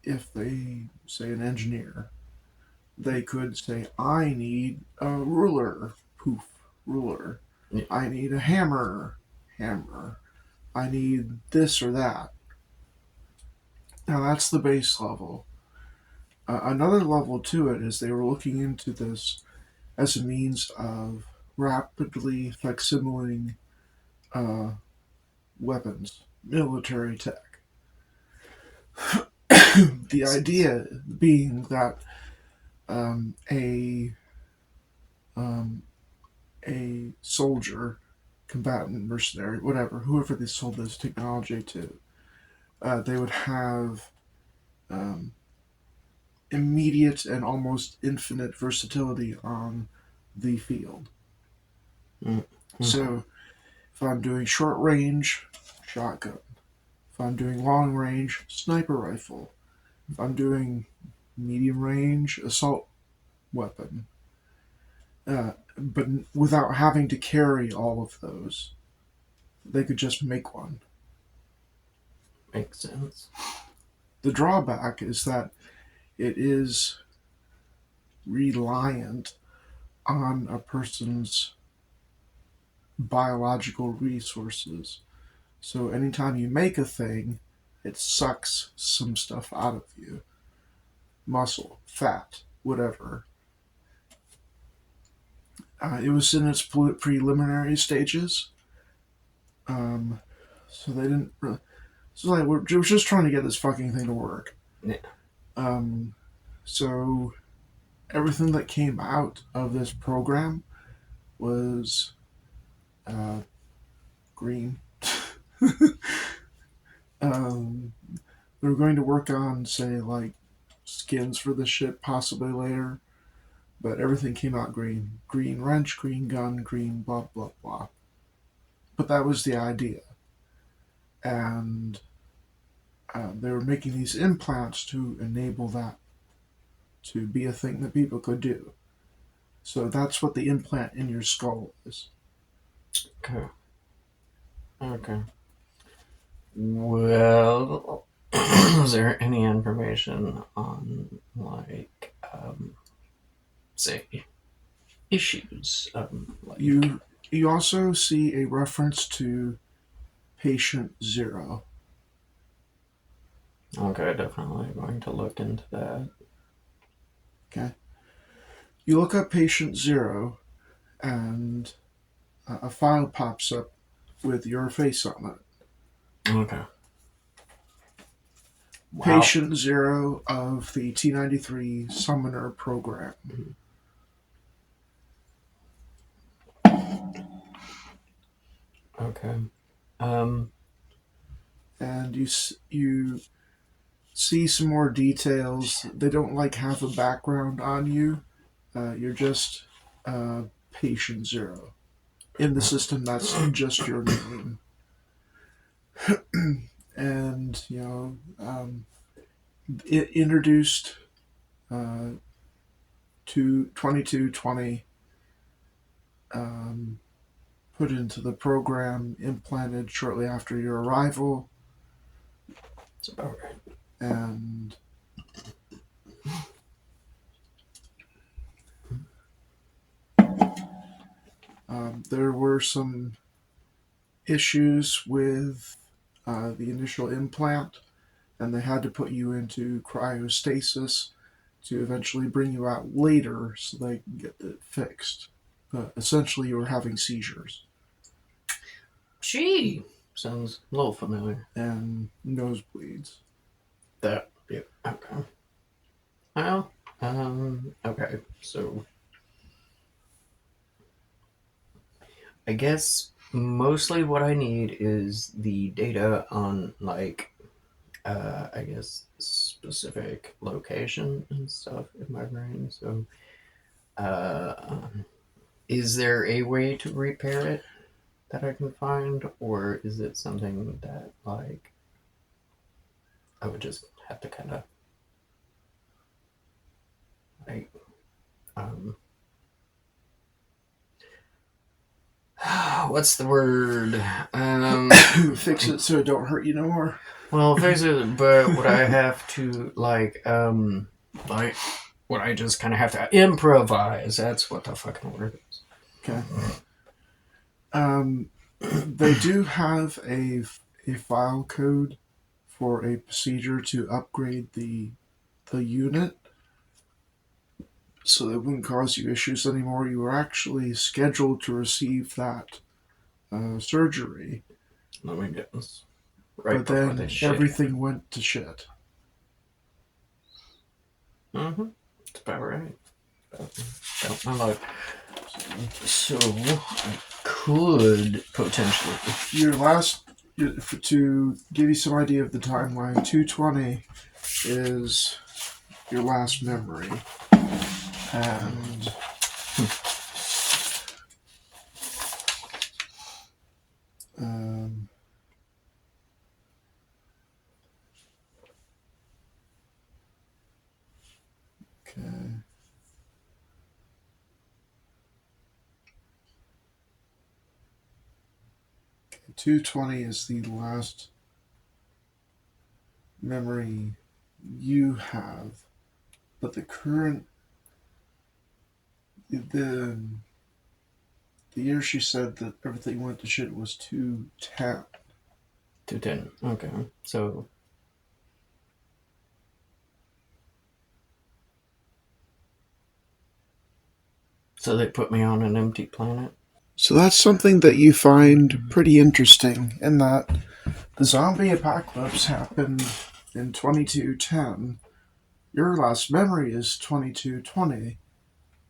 if they, say, an engineer, they could say, I need a ruler, poof, ruler. Yeah. I need a hammer, hammer. I need this or that. Now that's the base level. Another level to it is they were looking into this as a means of rapidly facsimiling weapons, military tech. The idea being that a soldier, combatant, mercenary, whatever, whoever they sold this technology to, they would have immediate and almost infinite versatility on the field. Mm-hmm. So, if I'm doing short range, shotgun. If I'm doing long range, sniper rifle. If I'm doing medium range, assault weapon. But without having to carry all of those. they could just make one. Makes sense. The drawback is that it is reliant on a person's biological resources. So anytime you make a thing, it sucks some stuff out of you. Muscle, fat, whatever. It was in its preliminary stages. So they didn't really. So like we're just trying to get this fucking thing to work. Yeah. So everything that came out of this program was green. They were going to work on, say, like skins for the ship possibly later, but everything came out green. Green wrench, green gun, green blah blah blah. But that was the idea, and they were making these implants to enable that to be a thing that people could do. So that's what the implant in your skull is. Okay. Okay. Well, is there any information on, like, say, issues? Like... You also see a reference to Patient Zero. Okay, definitely going to look into that. Okay. You look up Patient Zero, and a file pops up with your face on it. Okay. Wow. Patient Zero of the T-93 Summoner program. Okay. And you see some more details. They don't like have a background on you. You're just Patient Zero. In the system, that's just your name. And, it introduced to 2220, put into the program, implanted shortly after your arrival. That's about right. And there were some issues with the initial implant, and they had to put you into cryostasis to eventually bring you out later so they can get it fixed. But essentially, you were having seizures. Gee, sounds a little familiar. And nosebleeds. Yeah, okay. Well, okay, so I guess mostly what I need is the data on, like, I guess specific location and stuff in my brain. So, is there a way to repair it that I can find, or is it something that, like, I would just have to kind of, like, what's the word? Fix it so it don't hurt you no more. Well, fix it, but would I have to, like, would I just kind of have to improvise? That's what the fucking word is. Okay. They do have a file code for a procedure to upgrade the unit, so that wouldn't cause you issues anymore. You were actually scheduled to receive that surgery. Let me get this right. But then everything went to shit. Mm-hmm. That's about right. About my life. So I could potentially. Your last, to give you some idea of the timeline, 220 is your last memory. And okay. 220 is the last memory you have, but the current the year she said that everything went to shit was 210. 210. Okay. So they put me on an empty planet? So that's something that you find pretty interesting, in that the zombie apocalypse happened in 2210. Your last memory is 2220,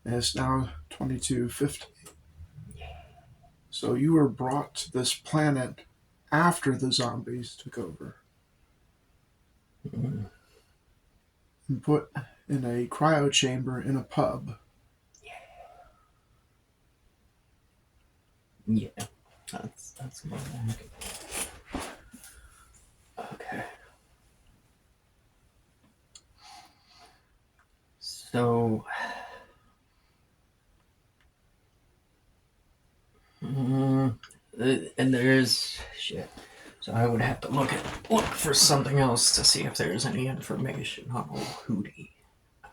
and it's now 2250. So you were brought to this planet after the zombies took over Mm. and put in a cryo chamber in a pub. Yeah. That's about that. Okay. So and there's shit. So I would have to look for something else to see if there's any information on old Hootie.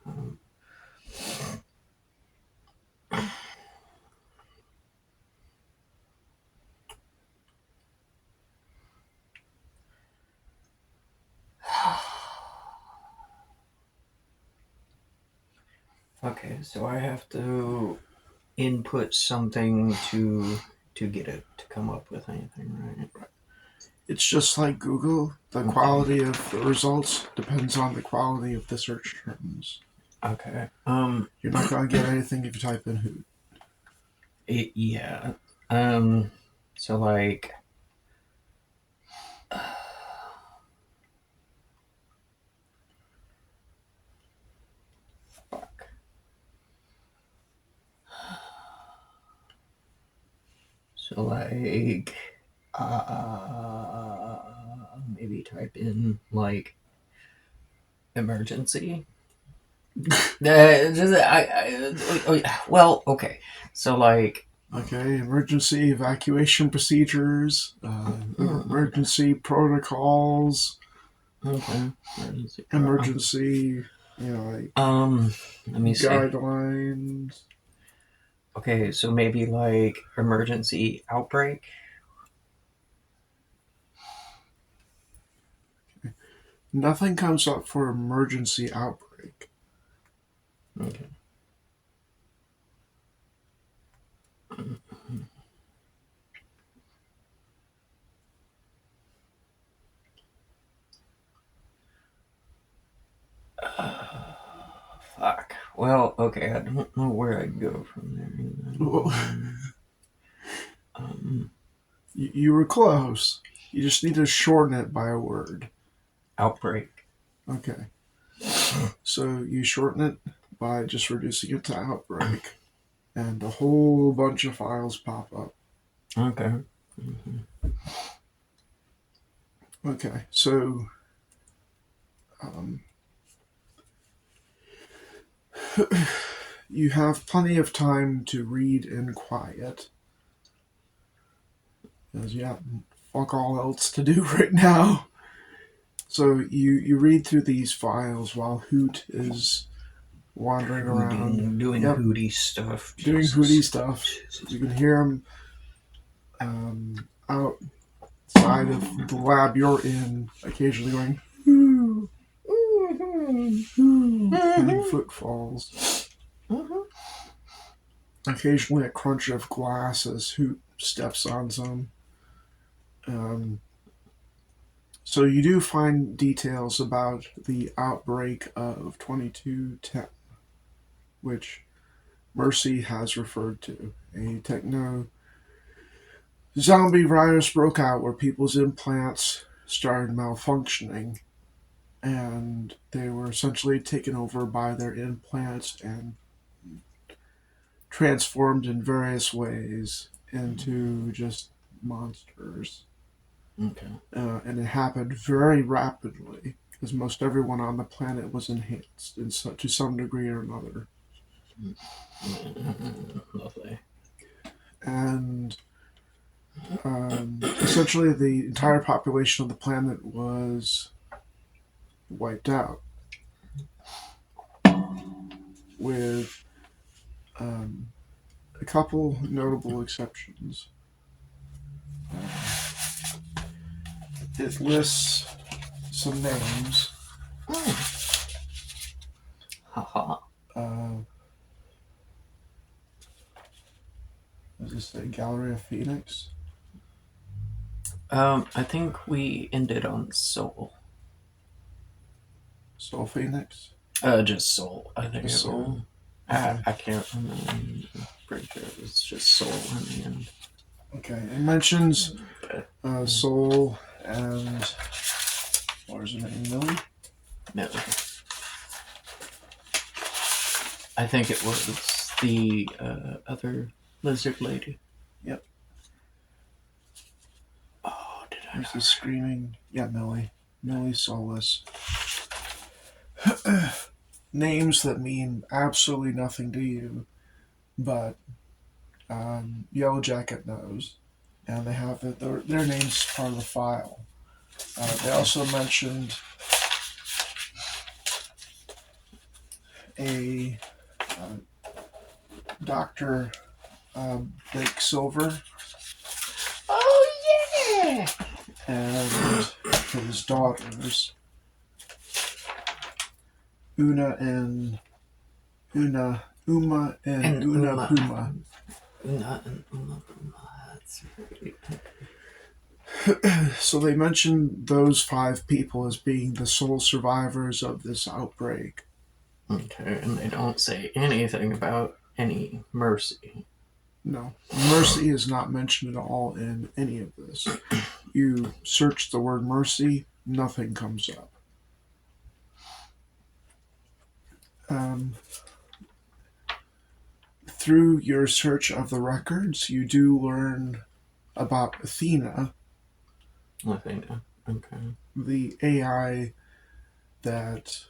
Um, okay, so I have to input something to get it to come up with anything, right? It's just like Google. The quality of the results depends on the quality of the search terms. Okay. You're not going to get anything if you type in Hoot. Yeah. So like. Fuck. So like. Maybe type in like emergency. Well, okay. So like. Okay, emergency evacuation procedures, emergency protocols, Okay. emergency, like Let me see. guidelines. Okay, so maybe like emergency outbreak. Nothing comes up for emergency outbreak. Okay. Fuck. Well, okay, I don't know where I'd go from there. You were close. You just need to shorten it by a word. Outbreak. Okay. So you shorten it by just reducing it to outbreak, and a whole bunch of files pop up. Okay. Okay, so you have plenty of time to read in quiet. Because you have fuck all else to do right now. So you read through these files while Hoot is wandering around. Doing Hootie stuff. Doing Jesus. Hootie stuff. You can hear him outside of the lab you're in, occasionally going, "Ooh, and footfalls. Occasionally a crunch of glass as Hoot steps on some. So you do find details about the outbreak of 2210, which Mercy has referred to. A techno zombie virus broke out where people's implants started malfunctioning, and they were essentially taken over by their implants and transformed in various ways into just monsters. Okay. And it happened very rapidly because most everyone on the planet was enhanced to some degree or another. Lovely. And Essentially, the entire population of the planet was wiped out, with a couple notable exceptions. It lists some names. Haha. Does this say Gallery of Phoenix? I think we ended on Soul. Soul Phoenix? Just Soul. I think Just it Soul. was. Okay. I can't remember. I'm pretty sure it was just Soul in the end. Okay. It mentions Soul and what was her name? Millie? No. I think it was the other lizard lady. Yep. Oh, did I? There's the screaming. Yeah, Millie. Millie Soulless. Names that mean absolutely nothing to you, but Yellow Jacket knows, and they have it. Their names part of the file. They also mentioned a Dr. Blake Silver. Oh yeah! And his daughters, Uma and Una Puma. Una and Uma. That's right. So they mentioned those 5 people as being the sole survivors of this outbreak. Okay, and they don't say anything about any mercy. No, mercy is not mentioned at all in any of this. You search the word mercy, nothing comes up. Through your search of the records, you do learn about Athena, Athena. Okay. the AI that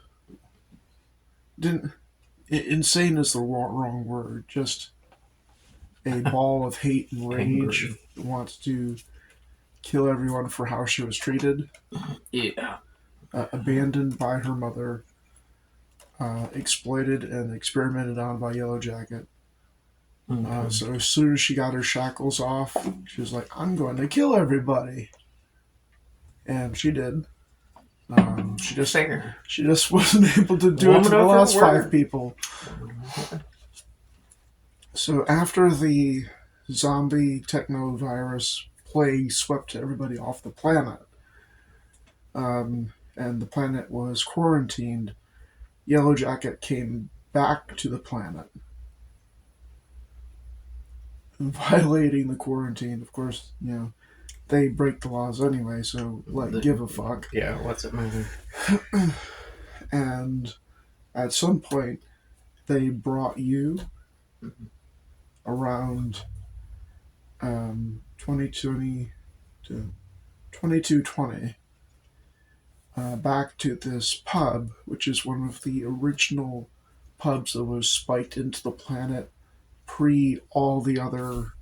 didn't. Insane is the wrong word. Just a ball of hate and rage. Wants to kill everyone for how she was treated. Yeah. Abandoned by her mother. Exploited and experimented on by Yellow Jacket. Okay. So as soon as she got her shackles off, she was like, "I'm going to kill everybody," and she did. She just wasn't able to do it to the last 5 people. So after the zombie technovirus plague swept everybody off the planet, and the planet was quarantined, Yellow Jacket came back to the planet, violating the quarantine. Of course, they break the laws anyway, so give a fuck. Yeah, what's it matter? And at some point, they brought you around 2020 to 2220 back to this pub, which is one of the original pubs that was spiked into the planet pre all the other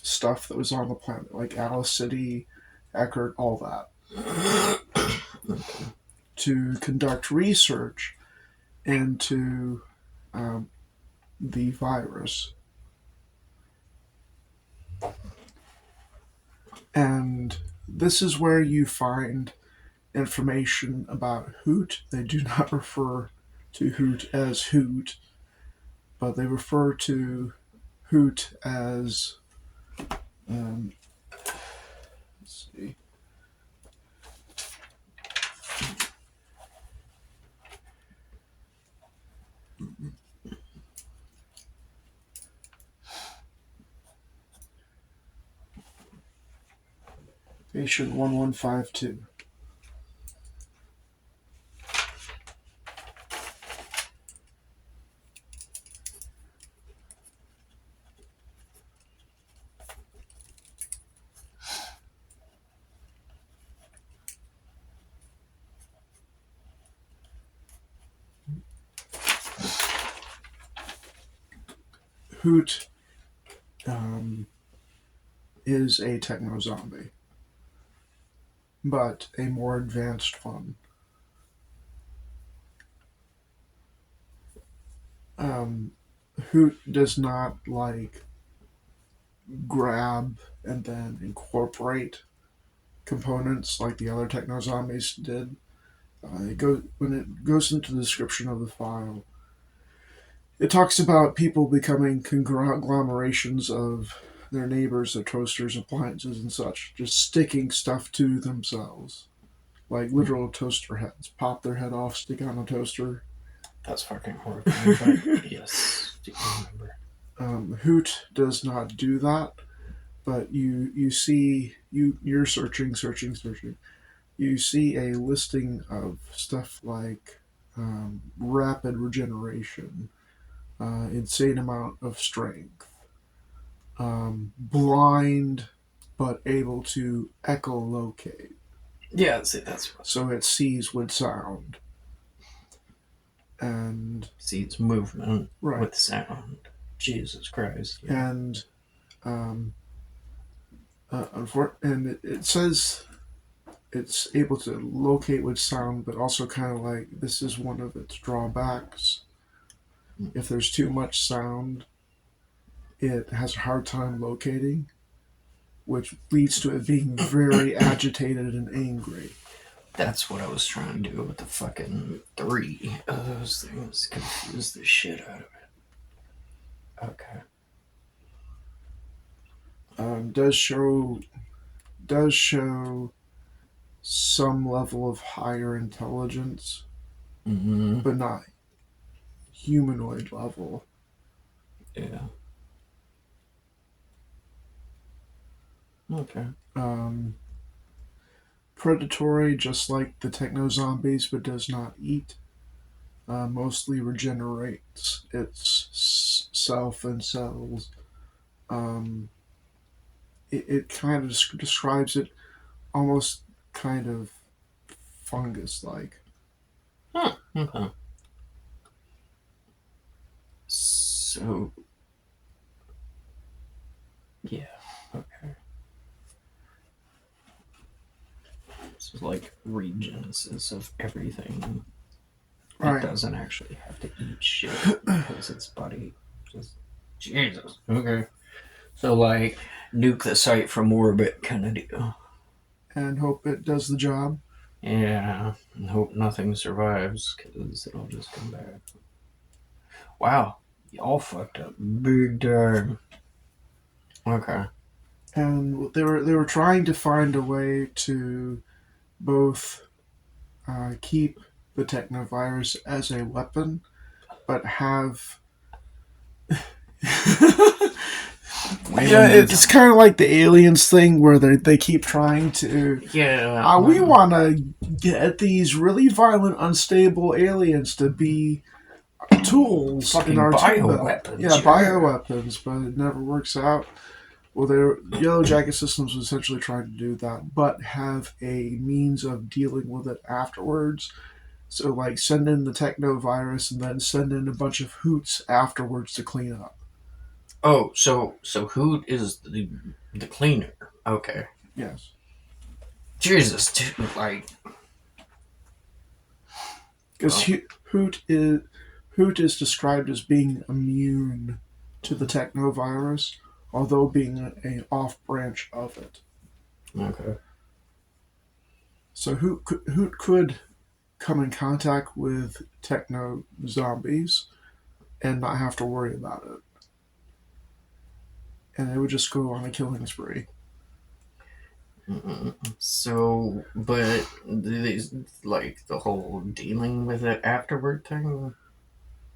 stuff that was on the planet, like Alice City, Eckert, all that, to conduct research into the virus. And this is where you find information about Hoot. They do not refer to Hoot as Hoot, but they refer to Hoot as let's see. Patient 1152. Hoot is a techno zombie, but a more advanced one. Hoot does not like grab and then incorporate components like the other techno zombies did. When it goes into the description of the file, it talks about people becoming conglomerations of their neighbors, their toasters, appliances, and such, just sticking stuff to themselves. Like literal toaster heads. Pop their head off, stick on a toaster. That's fucking horrifying, but yes, do you remember? Hoot does not do that, but you're searching. You see a listing of stuff like rapid regeneration, insane amount of strength, blind but able to echolocate. Yeah, see, that's what. So it sees with sound. And See, it's movement right. with sound. Jesus Christ. Yeah. And and it says it's able to locate with sound, but also kind of like this is one of its drawbacks. If there's too much sound, it has a hard time locating, which leads to it being very agitated and angry. That's what I was trying to do with the fucking 3 of those things. Confuse the shit out of it. Okay. Does show some level of higher intelligence, but not humanoid level. Yeah. Okay. Predatory, just like the techno zombies, but does not eat. Mostly regenerates itself and cells. It kind of describes it almost kind of fungus-like. Huh. Okay. So. Yeah. Okay. So like regenesis of everything. It doesn't actually have to eat shit because its body just. Jesus. Okay. So like nuke the site from orbit kind of deal. And hope it does the job. Yeah. And hope nothing survives because it'll just come back. Wow. Y'all fucked up big time. Okay. And they were trying to find a way to both keep the technovirus as a weapon, but have. Yeah, it's kind of like the aliens thing where they keep trying to. Yeah. We want to get these really violent, unstable aliens to be tools fucking in our bioweapons. Yeah, bioweapons, but it never works out. Well, Yellow Jacket Systems was essentially trying to do that, but have a means of dealing with it afterwards. So, like, send in the technovirus and then send in a bunch of hoots afterwards to clean up. Oh, so Hoot is the cleaner. Okay. Yes. Jesus, dude, like. Because Hoot is described as being immune to the technovirus, although being an off branch of it. Okay. So Hoot could come in contact with techno zombies and not have to worry about it. And it would just go on a killing spree. So, but these, like the whole dealing with it afterward thing,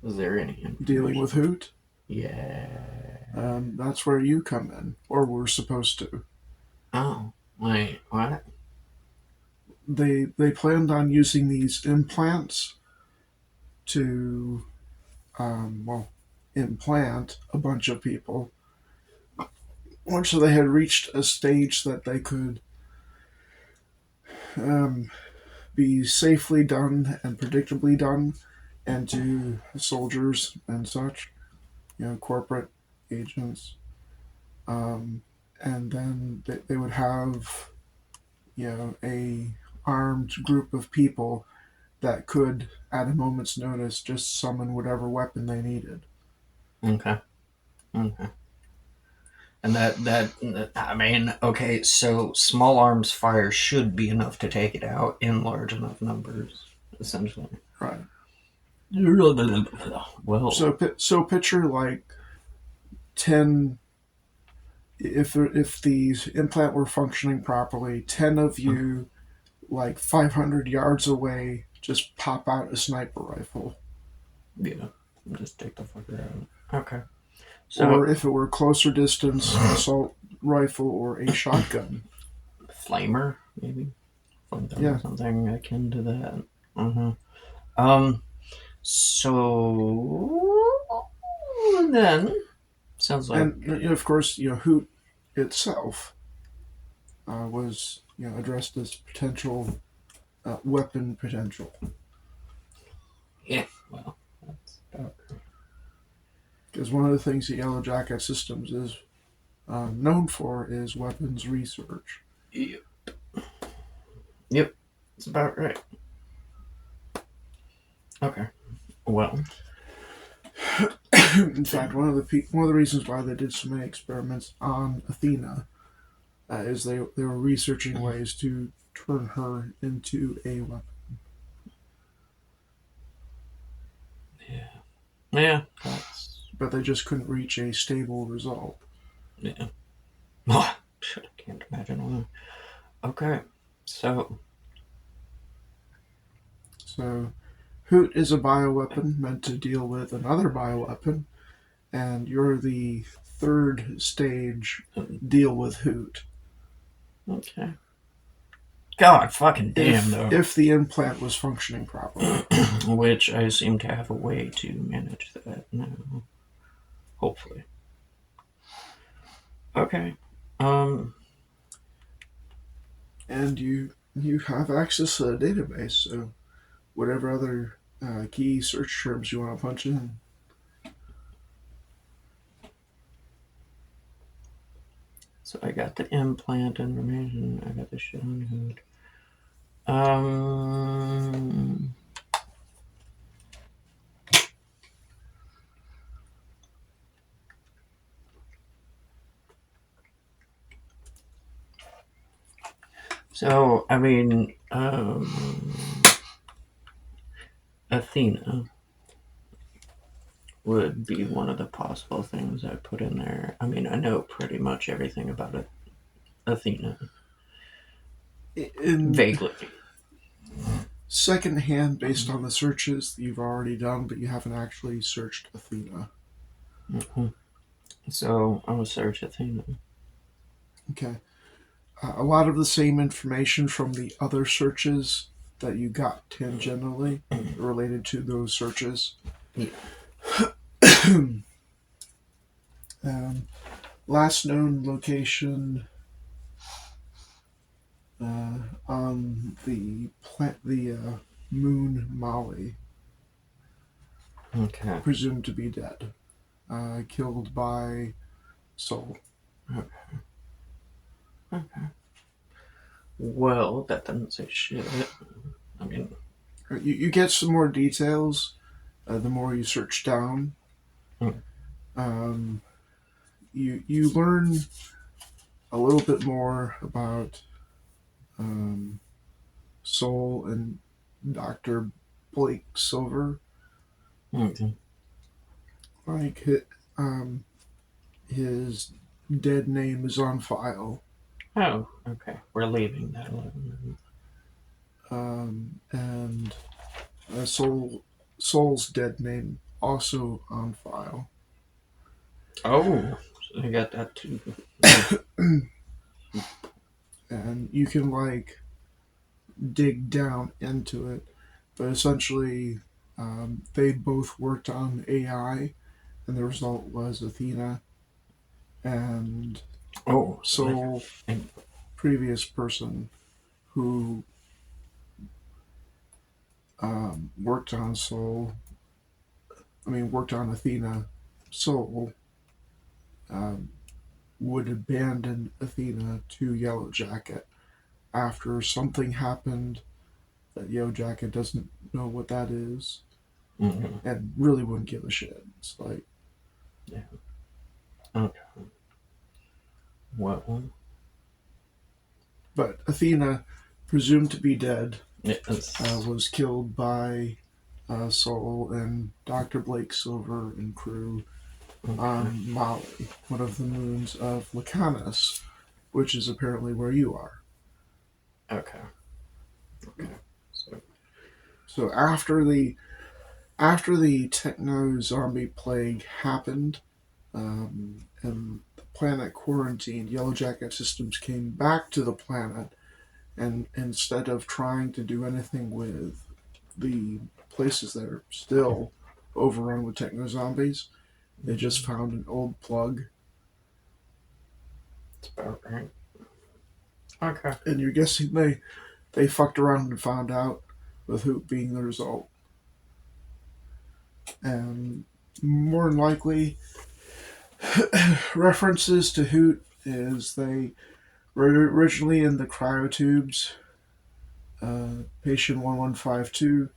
is there any dealing with Hoot? Yeah. That's where you come in, or we're supposed to. Oh, wait, what? They planned on using these implants to, implant a bunch of people. Once they had reached a stage that they could be safely done and predictably done, and to soldiers and such, corporate agents. and then they would have, a armed group of people that could, at a moment's notice, just summon whatever weapon they needed. Okay. Okay. And I mean, okay, so small arms fire should be enough to take it out in large enough numbers, essentially. Right. Well, So picture like 10. If the implant were functioning properly, 10 of you, like 500 yards away, just pop out a sniper rifle. yeah, just take the fucker out. Okay. Or So, if it were closer distance, assault rifle or a shotgun. flamer, maybe? Yeah. Something akin to that. Mm-hmm. Um, so then, sounds like. And of course, Hoot itself was addressed as potential weapon potential. Yeah, well, that's about. Because one of the things that Yellow Jacket Systems is known for is weapons research. Yep. Yep, it's about right. Okay. Well. In fact, one of the reasons why they did so many experiments on Athena is they were researching ways to turn her into a weapon. Yeah. But they just couldn't reach a stable result. Yeah. I can't imagine why. Okay. So, Hoot is a bioweapon meant to deal with another bioweapon, and you're the third stage deal with Hoot. okay. God fucking damn, though. If the implant was functioning properly. Which I seem to have a way to manage that now. Hopefully. Okay. And you have access to the database, so whatever other key search terms you want to punch in. So I got the implant information. I got the shit on Hood. So I mean, Athena would be one of the possible things I put in there. I mean, I know pretty much everything about it. Athena. Vaguely. Secondhand, based on the searches that you've already done, but you haven't actually searched Athena. Mm-hmm. So I will search Athena. Okay. A lot of the same information from the other searches that you got tangentially related to those searches. Yeah. Last known location on the moon Molly, Okay. presumed to be dead, killed by Soul. Okay. Well, that doesn't say shit. I mean, You get some more details the more you search down. Hmm. You learn a little bit more about Soul and Dr. Blake Silver. Okay. Like his dead name is on file. Oh, okay. We're leaving that alone. And Soul's dead name also on file. Oh, so I got that too. And you can like dig down into it, but essentially they both worked on AI, and the result was Athena. And Soul, previous person who worked on worked on Athena, Soul would abandon Athena to Yellow Jacket after something happened that Yellow Jacket doesn't know what that is Mm-hmm. and really wouldn't give a shit. It's like, Yeah. Okay. Well, but Athena, presumed to be dead, yes. was killed by Soul and Dr. Blake Silver and crew Okay. on Mali, one of the moons of Lacanus, which is apparently where you are. Okay. So after the techno zombie plague happened, and the planet quarantined, Yellow Jacket systems came back to the planet, and instead of trying to do anything with the places that are still overrun with techno zombies, they just found an old plug. That's about right. Okay. And you're guessing they fucked around and found out, with Hoop being the result. And more than likely, references to Hoot is they were originally in the cryotubes, patient 1152,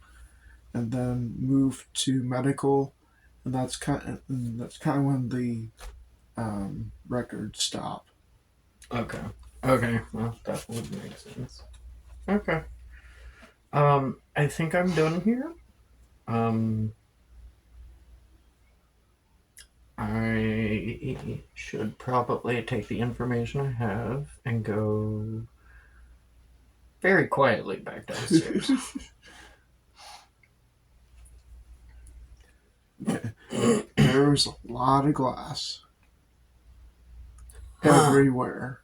and then moved to medical, and that's kind of when the records stop. Okay. Okay. Well, that would make sense. Okay. I think I'm done here. Um, I should probably take the information I have and go very quietly back downstairs. There's a lot of glass everywhere,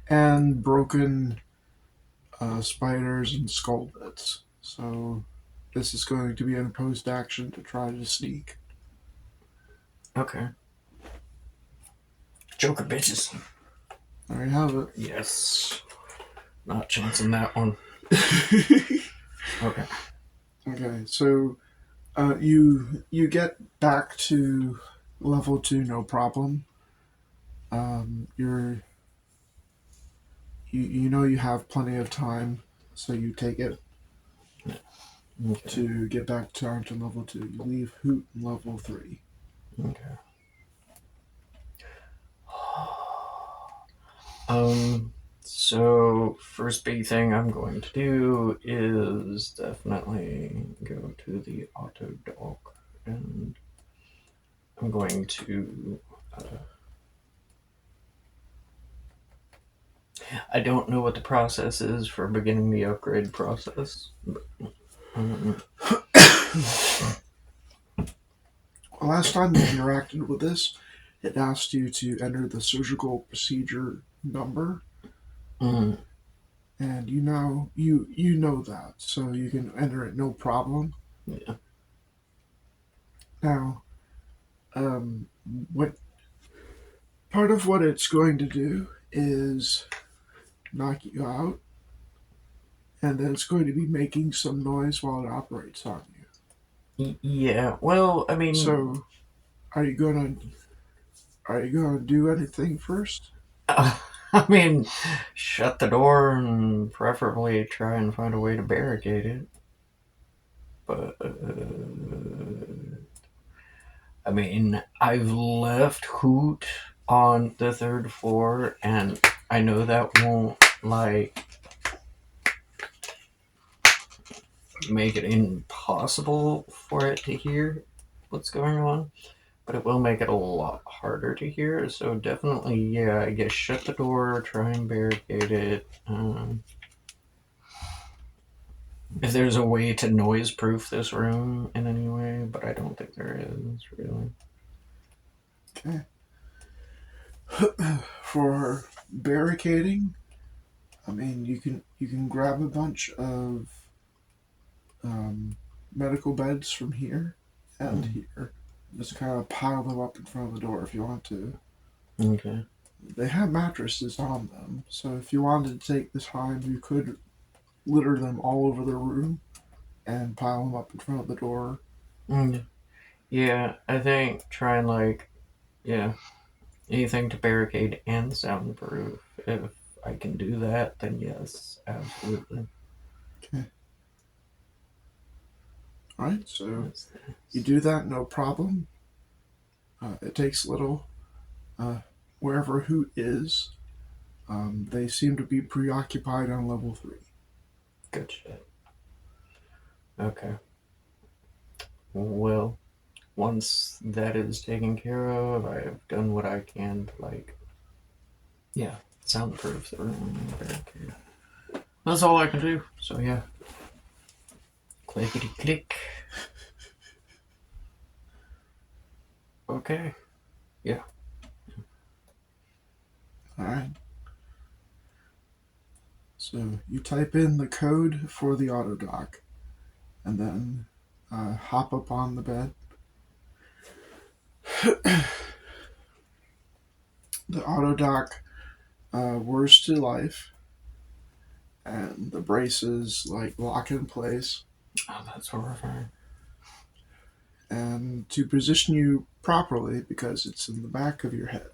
and broken spiders and skull bits. So this is going to be an opposed action to try to sneak. Okay. Joker bitches. There you have it. Yes. Not chancing that one. Okay. Okay, so you get back to level 2 no problem. You know you have plenty of time, so you take it Okay. to get back to level 2. You leave Hoot in level 3. Okay. So first big thing I'm going to do is definitely go to the auto dock, and I'm going to I don't know what the process is for beginning the upgrade process. But, Last time you interacted with this, it asked you to enter the surgical procedure number, mm, and you know that, so you can enter it no problem. yeah. Now, what part of what it's going to do is knock you out, and then it's going to be making some noise while it operates on you. Yeah. Well, I mean, So, are you gonna do anything first? I mean, shut the door and preferably try and find a way to barricade it. But I mean, I've left Hoot on the third floor, and I know that won't like make it impossible for it to hear what's going on, but it will make it a lot harder to hear. So definitely, yeah, I guess shut the door, try and barricade it. If there's a way to noise proof this room in any way, but I don't think there is really. Okay. For barricading, I mean, you can grab a bunch of medical beds from here and here. Just kind of pile them up in front of the door if you want to. Okay. They have mattresses on them, so if you wanted to take the time, you could litter them all over the room and pile them up in front of the door. Yeah, I think try and like, yeah, Anything to barricade and soundproof. If I can do that, then yes, absolutely. Okay. Alright, so What's this? you do that, no problem. It takes little. Wherever Hoot is, they seem to be preoccupied on level 3. Good shit. Okay. Well, once that is taken care of, I have done what I can to, like, yeah, soundproof the room and barricade. That's all I can do, so yeah. Clickety click. Okay. Yeah. Alright. So you type in the code for the auto dock and then hop up on the bed. The auto dock whirs to life and the braces like lock in place. Oh, that's horrifying. And to position you properly, because it's in the back of your head,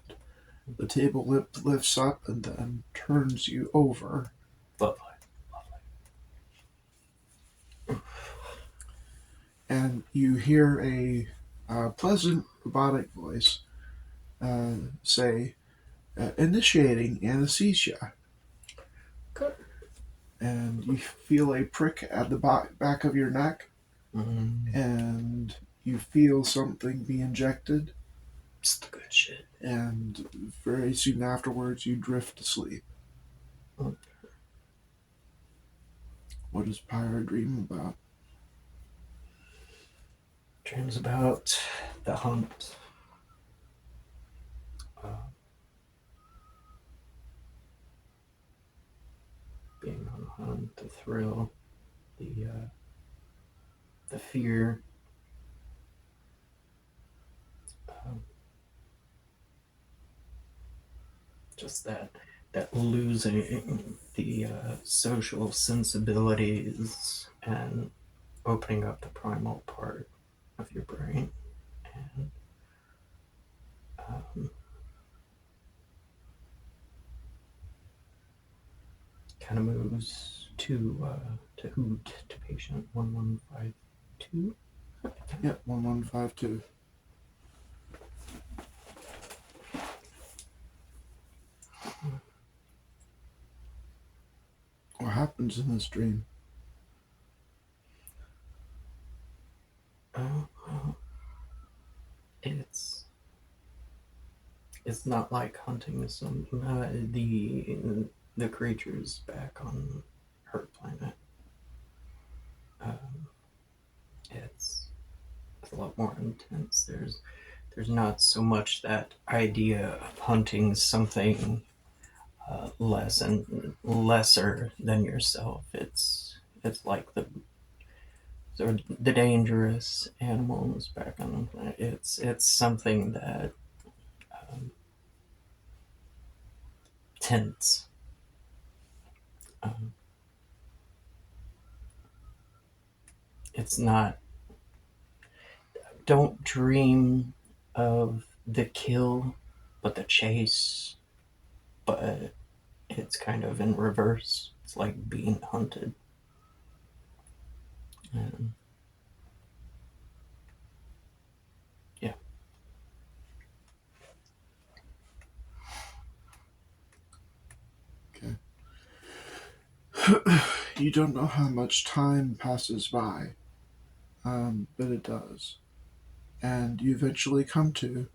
the table lifts up and then turns you over. Lovely. And you hear a pleasant robotic voice say, initiating anesthesia. Good. And you feel a prick at the back of your neck, Mm. and you feel something be injected, It's the good shit. and very soon afterwards you drift to sleep. Okay. What does Pyra dream about? Dreams about the hunt. Being on the hunt, the thrill, the fear. Just that losing the social sensibilities and opening up the primal part of your brain, and kind of moves to Hoot, to patient 1152. Yep, 1152. What happens in this dream? It's not like hunting some the creatures back on her planet. It's a lot more intense. There's not so much that idea of hunting something less and lesser than yourself. It's like the dangerous animals back on the planet. It's something that tense. It's not. Don't dream of the kill, but the chase. But it's kind of in reverse. It's like being hunted. And yeah. Okay. You don't know how much time passes by, but it does. And you eventually come to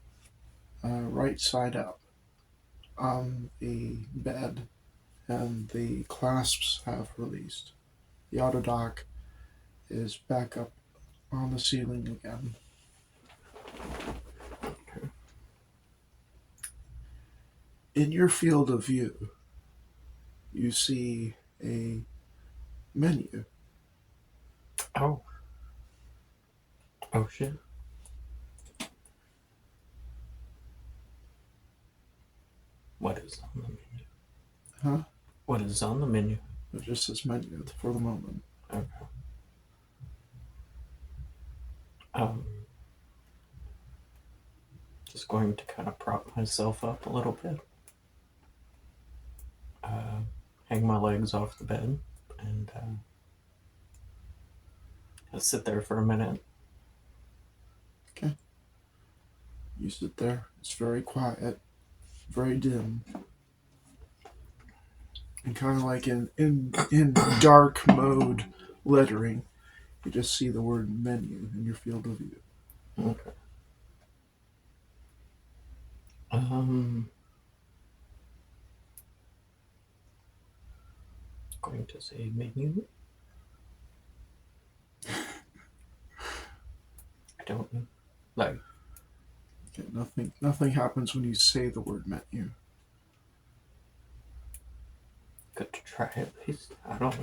right side up on the bed, and the clasps have released. The auto dock is back up on the ceiling again. In your field of view, you see a menu. Oh. Oh shit. What is on the menu? Huh? What is on the menu? It just says menu for the moment. Okay. Just going to kind of prop myself up a little bit. Hang my legs off the bed and I'll sit there for a minute. Okay. You sit there. It's very quiet, very dim. And kind of like in dark mode lettering, you just see the word menu in your field of view. Okay. Going to say menu. I don't know. Like, Okay, nothing happens when you say the word menu. good to try at least. I don't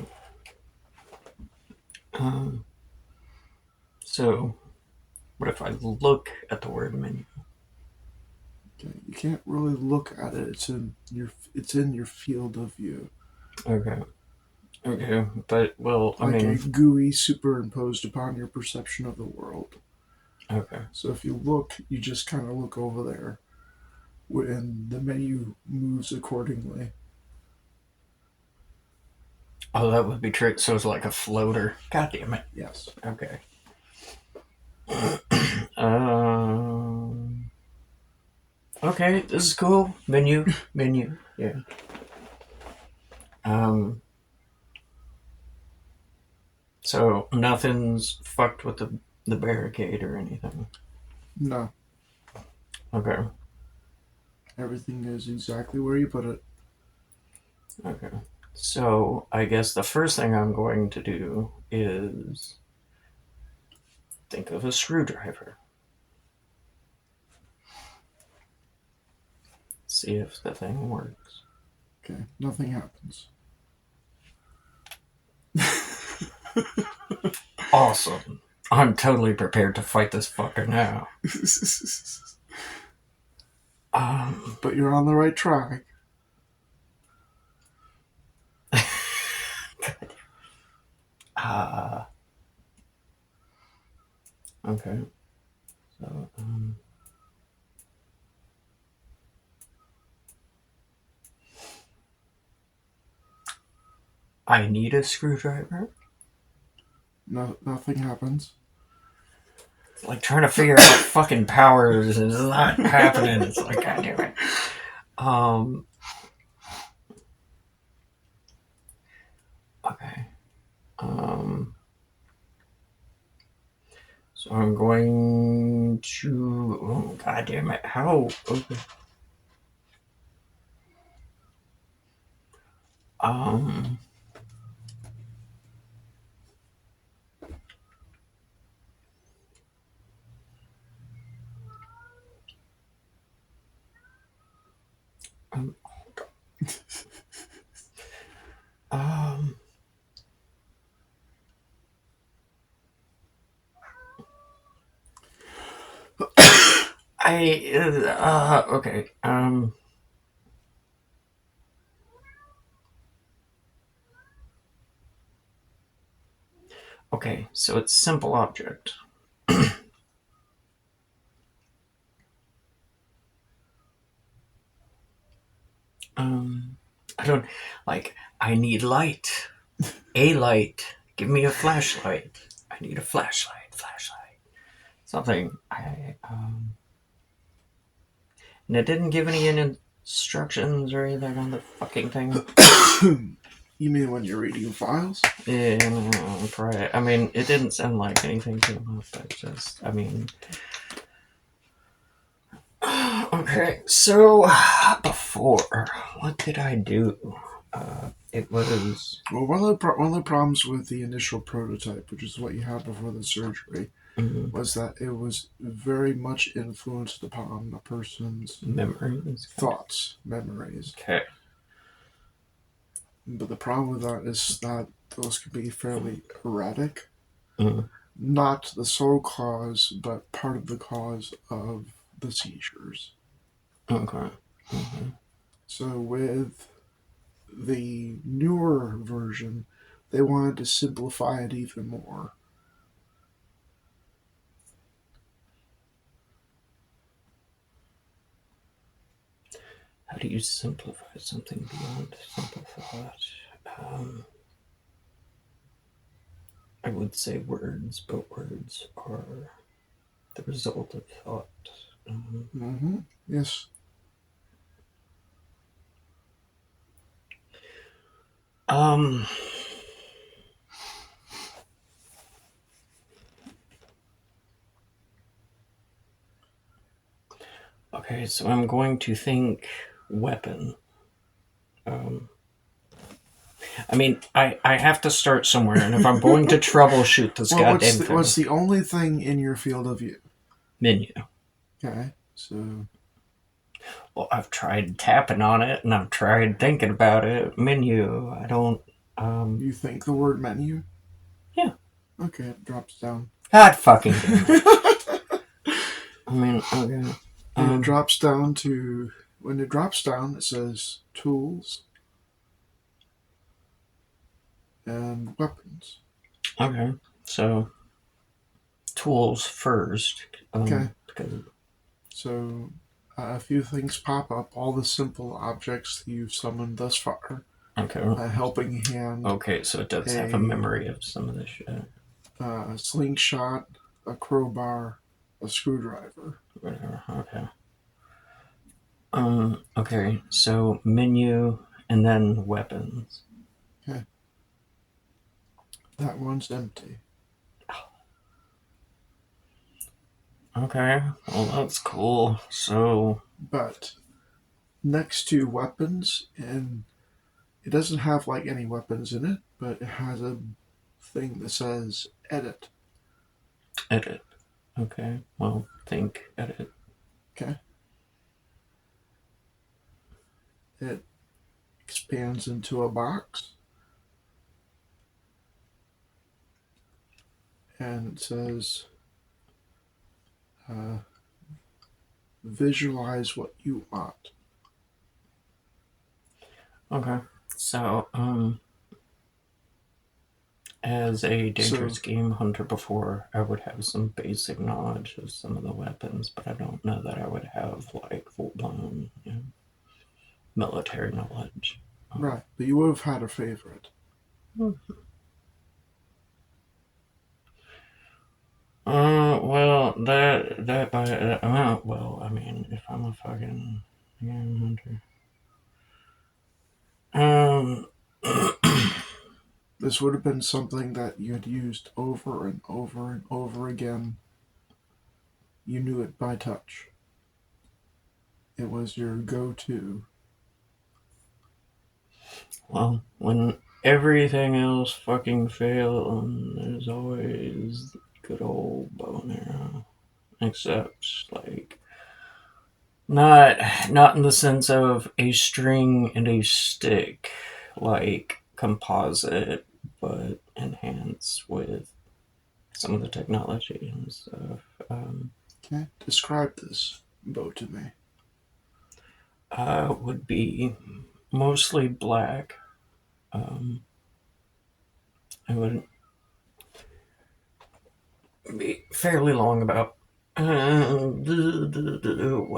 know. So, what if I look at the word menu? Okay, you can't really look at it. It's in your field of view. Okay. Okay, but, well, Like I a mean... GUI superimposed upon your perception of the world. Okay. So if you look, you just kind of look over there, and the menu moves accordingly. Oh, that would be trick. So it's like a floater. God damn it. Yes. Okay. Okay, this is cool. Menu. Yeah. So nothing's fucked with the barricade or anything. No. Okay. Everything is exactly where you put it. Okay. So I guess the first thing I'm going to do is think of a screwdriver. See if the thing works. Okay. Nothing happens. Awesome. I'm totally prepared to fight this fucker now. But you're on the right track. Okay. So, I need a screwdriver. No, nothing happens. It's like trying to figure out fucking powers and it's not happening. It's like, God damn it. Okay. So I'm going to... Oh, God damn it. How? Okay. Okay. Okay, so it's simple object. I don't, like, I need light. A light. Give me a flashlight. I need a flashlight. Something. And it didn't give any instructions or anything on the fucking thing. You mean when you're reading files? Yeah, no, probably. I mean, it didn't sound like anything came up, but just, I mean... Okay, so before, what did I do? It was... Well, one of the problems with the initial prototype, which is what you had before the surgery, was that it was very much influenced upon a person's memories. thoughts, memories. Okay. But the problem with that is that those can be fairly erratic. Mm. Not the sole cause, but part of the cause of the seizures. Okay. Mm-hmm. So with the newer version, they wanted to simplify it even more. How do you simplify something beyond simple thought? I would say words, but words are the result of thought. Yes. Um, okay, so I'm going to think weapon. I mean, I have to start somewhere, and if I'm going to troubleshoot this Well, goddamn thing, what's the only thing in your field of view? menu. Okay, so Well, I've tried tapping on it, and I've tried thinking about it. Menu. I don't. you think the word menu? Yeah. Okay, it drops down. God fucking damn it. I mean, okay. And it drops down to, when it drops down, it says tools and weapons. Okay, so tools first. Okay. Because, So a few things pop up, all the simple objects that you've summoned thus far. okay. A helping hand, Okay, so it does have a memory of some of this shit. a slingshot, a crowbar, a screwdriver. Whatever. Okay. Okay, so menu and then weapons. Okay. That one's empty. Okay, well that's cool. So, But next to weapons, and it doesn't have like any weapons in it, but it has a thing that says edit. edit. Okay, well, think edit. Okay. It expands into a box. And it says visualize what you want. Okay, so, as a dangerous game hunter before, I would have some basic knowledge of some of the weapons, but I don't know that I would have like full-blown military knowledge. Right, but you would have had a favorite. Well, that by that amount. Well, I mean, if I'm a fucking game hunter, This would have been something that you had used over and over and over again. You knew it by touch. It was your go-to. well, when everything else fucking failed, there's always good old bow and arrow. Except, like, not in the sense of a string and a stick, like composite, but enhanced with some of the technology and stuff. Okay, describe this bow to me. Would be mostly black. It would be fairly long, about what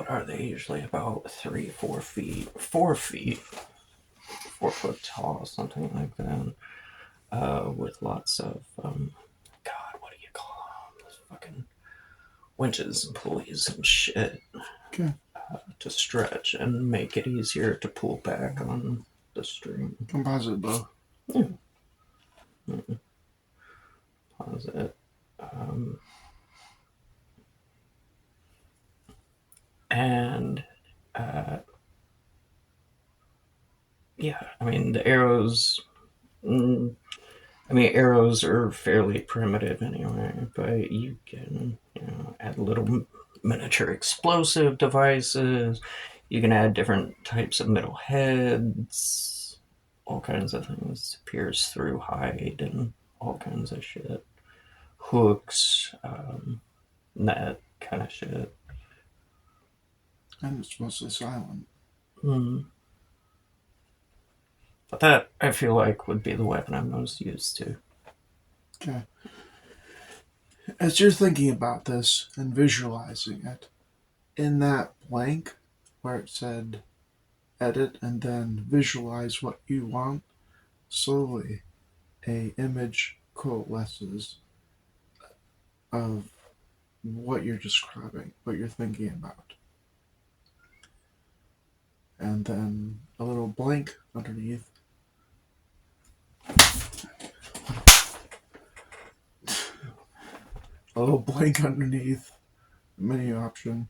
are they usually, about 3-4 feet, 4 feet, 4 foot tall, something like that. With lots of God, what do you call them? Those fucking winches and pulleys and shit Okay, to stretch and make it easier to pull back on the string. composite bow. Yeah. Pause it. And yeah, I mean the arrows. I mean arrows are fairly primitive anyway, but you can add little miniature explosive devices. You can add different types of metal heads, all kinds of things. Pierce through hide and all kinds of shit. Hooks, that kind of shit. And it's mostly silent. But that, I feel like, would be the weapon I'm most used to. Okay. As you're thinking about this and visualizing it, in that blank where it said edit and then visualize what you want, slowly a image coalesces of what you're describing, what you're thinking about. And then a little blank underneath. A little blank underneath the menu option.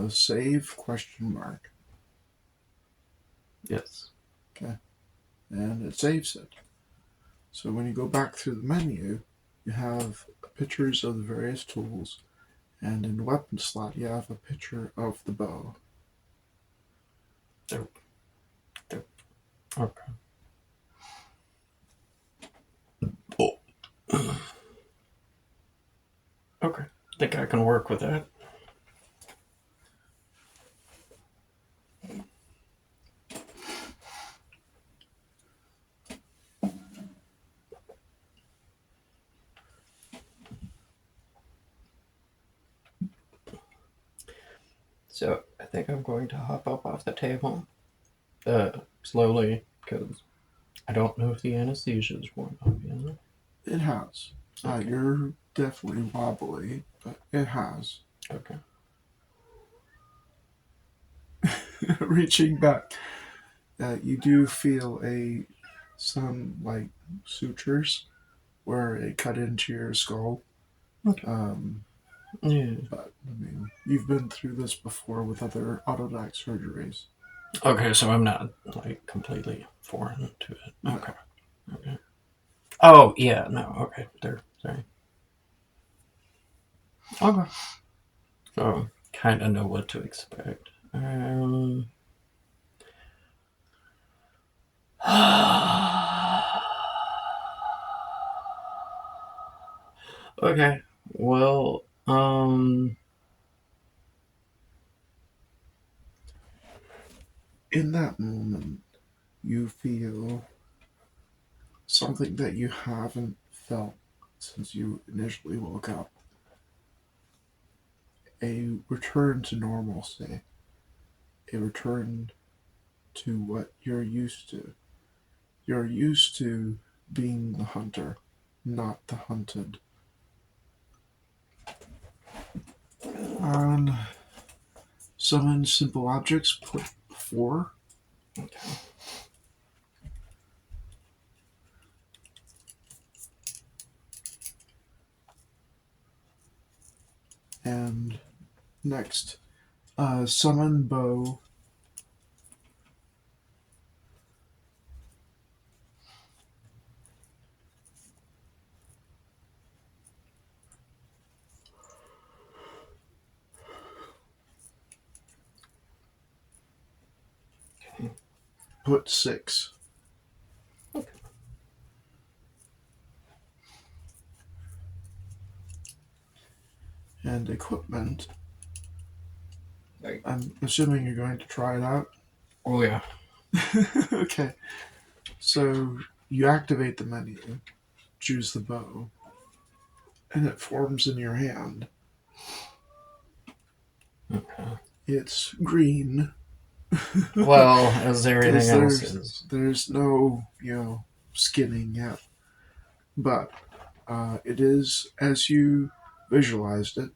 Save question mark. Yes. Okay. And it saves it. So when you go back through the menu, you have pictures of the various tools, and in the weapon slot, you have a picture of the bow. Dope. Okay. Oh. Okay. I think I can work with that. So I think I'm going to hop up off the table slowly, because I don't know if the anesthesia is worn off yet. It has. Okay. You're definitely wobbly, but it has. Okay. Reaching back, you do feel some like sutures where it cut into your skull. Okay. Yeah. But I mean, you've been through this before with other autodidact surgeries. Okay, so I'm not like completely foreign to it. No. Okay. Okay. Oh yeah, no. Okay, there. Sorry. Okay. So kind of know what to expect. Okay. Well, In that moment, you feel something that you haven't felt since you initially woke up. A return to normalcy. A return to what you're used to. You're used to being the hunter, not the hunted. On summon simple objects, put 4. okay. And next, summon bow. Okay. Put 6. Okay. And equipment. Right. I'm assuming you're going to try it out. Oh yeah. Okay. So you activate the menu, choose the bow, and it forms in your hand. Okay. It's green. Well, as everything else is. There's no, skinning yet. But it is as you visualized it.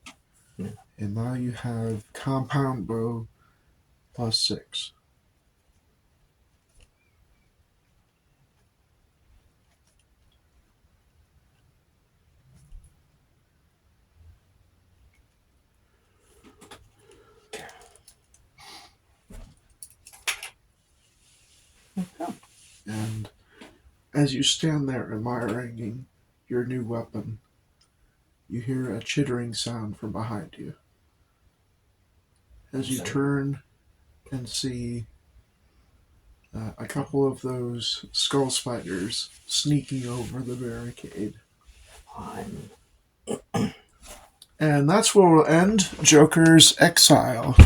Yeah. And now you have compound bow plus 6. And as you stand there admiring your new weapon, you hear a chittering sound from behind you. As you turn and see a couple of those skull spiders sneaking over the barricade. Fine. And that's where we'll end Joker's Exile.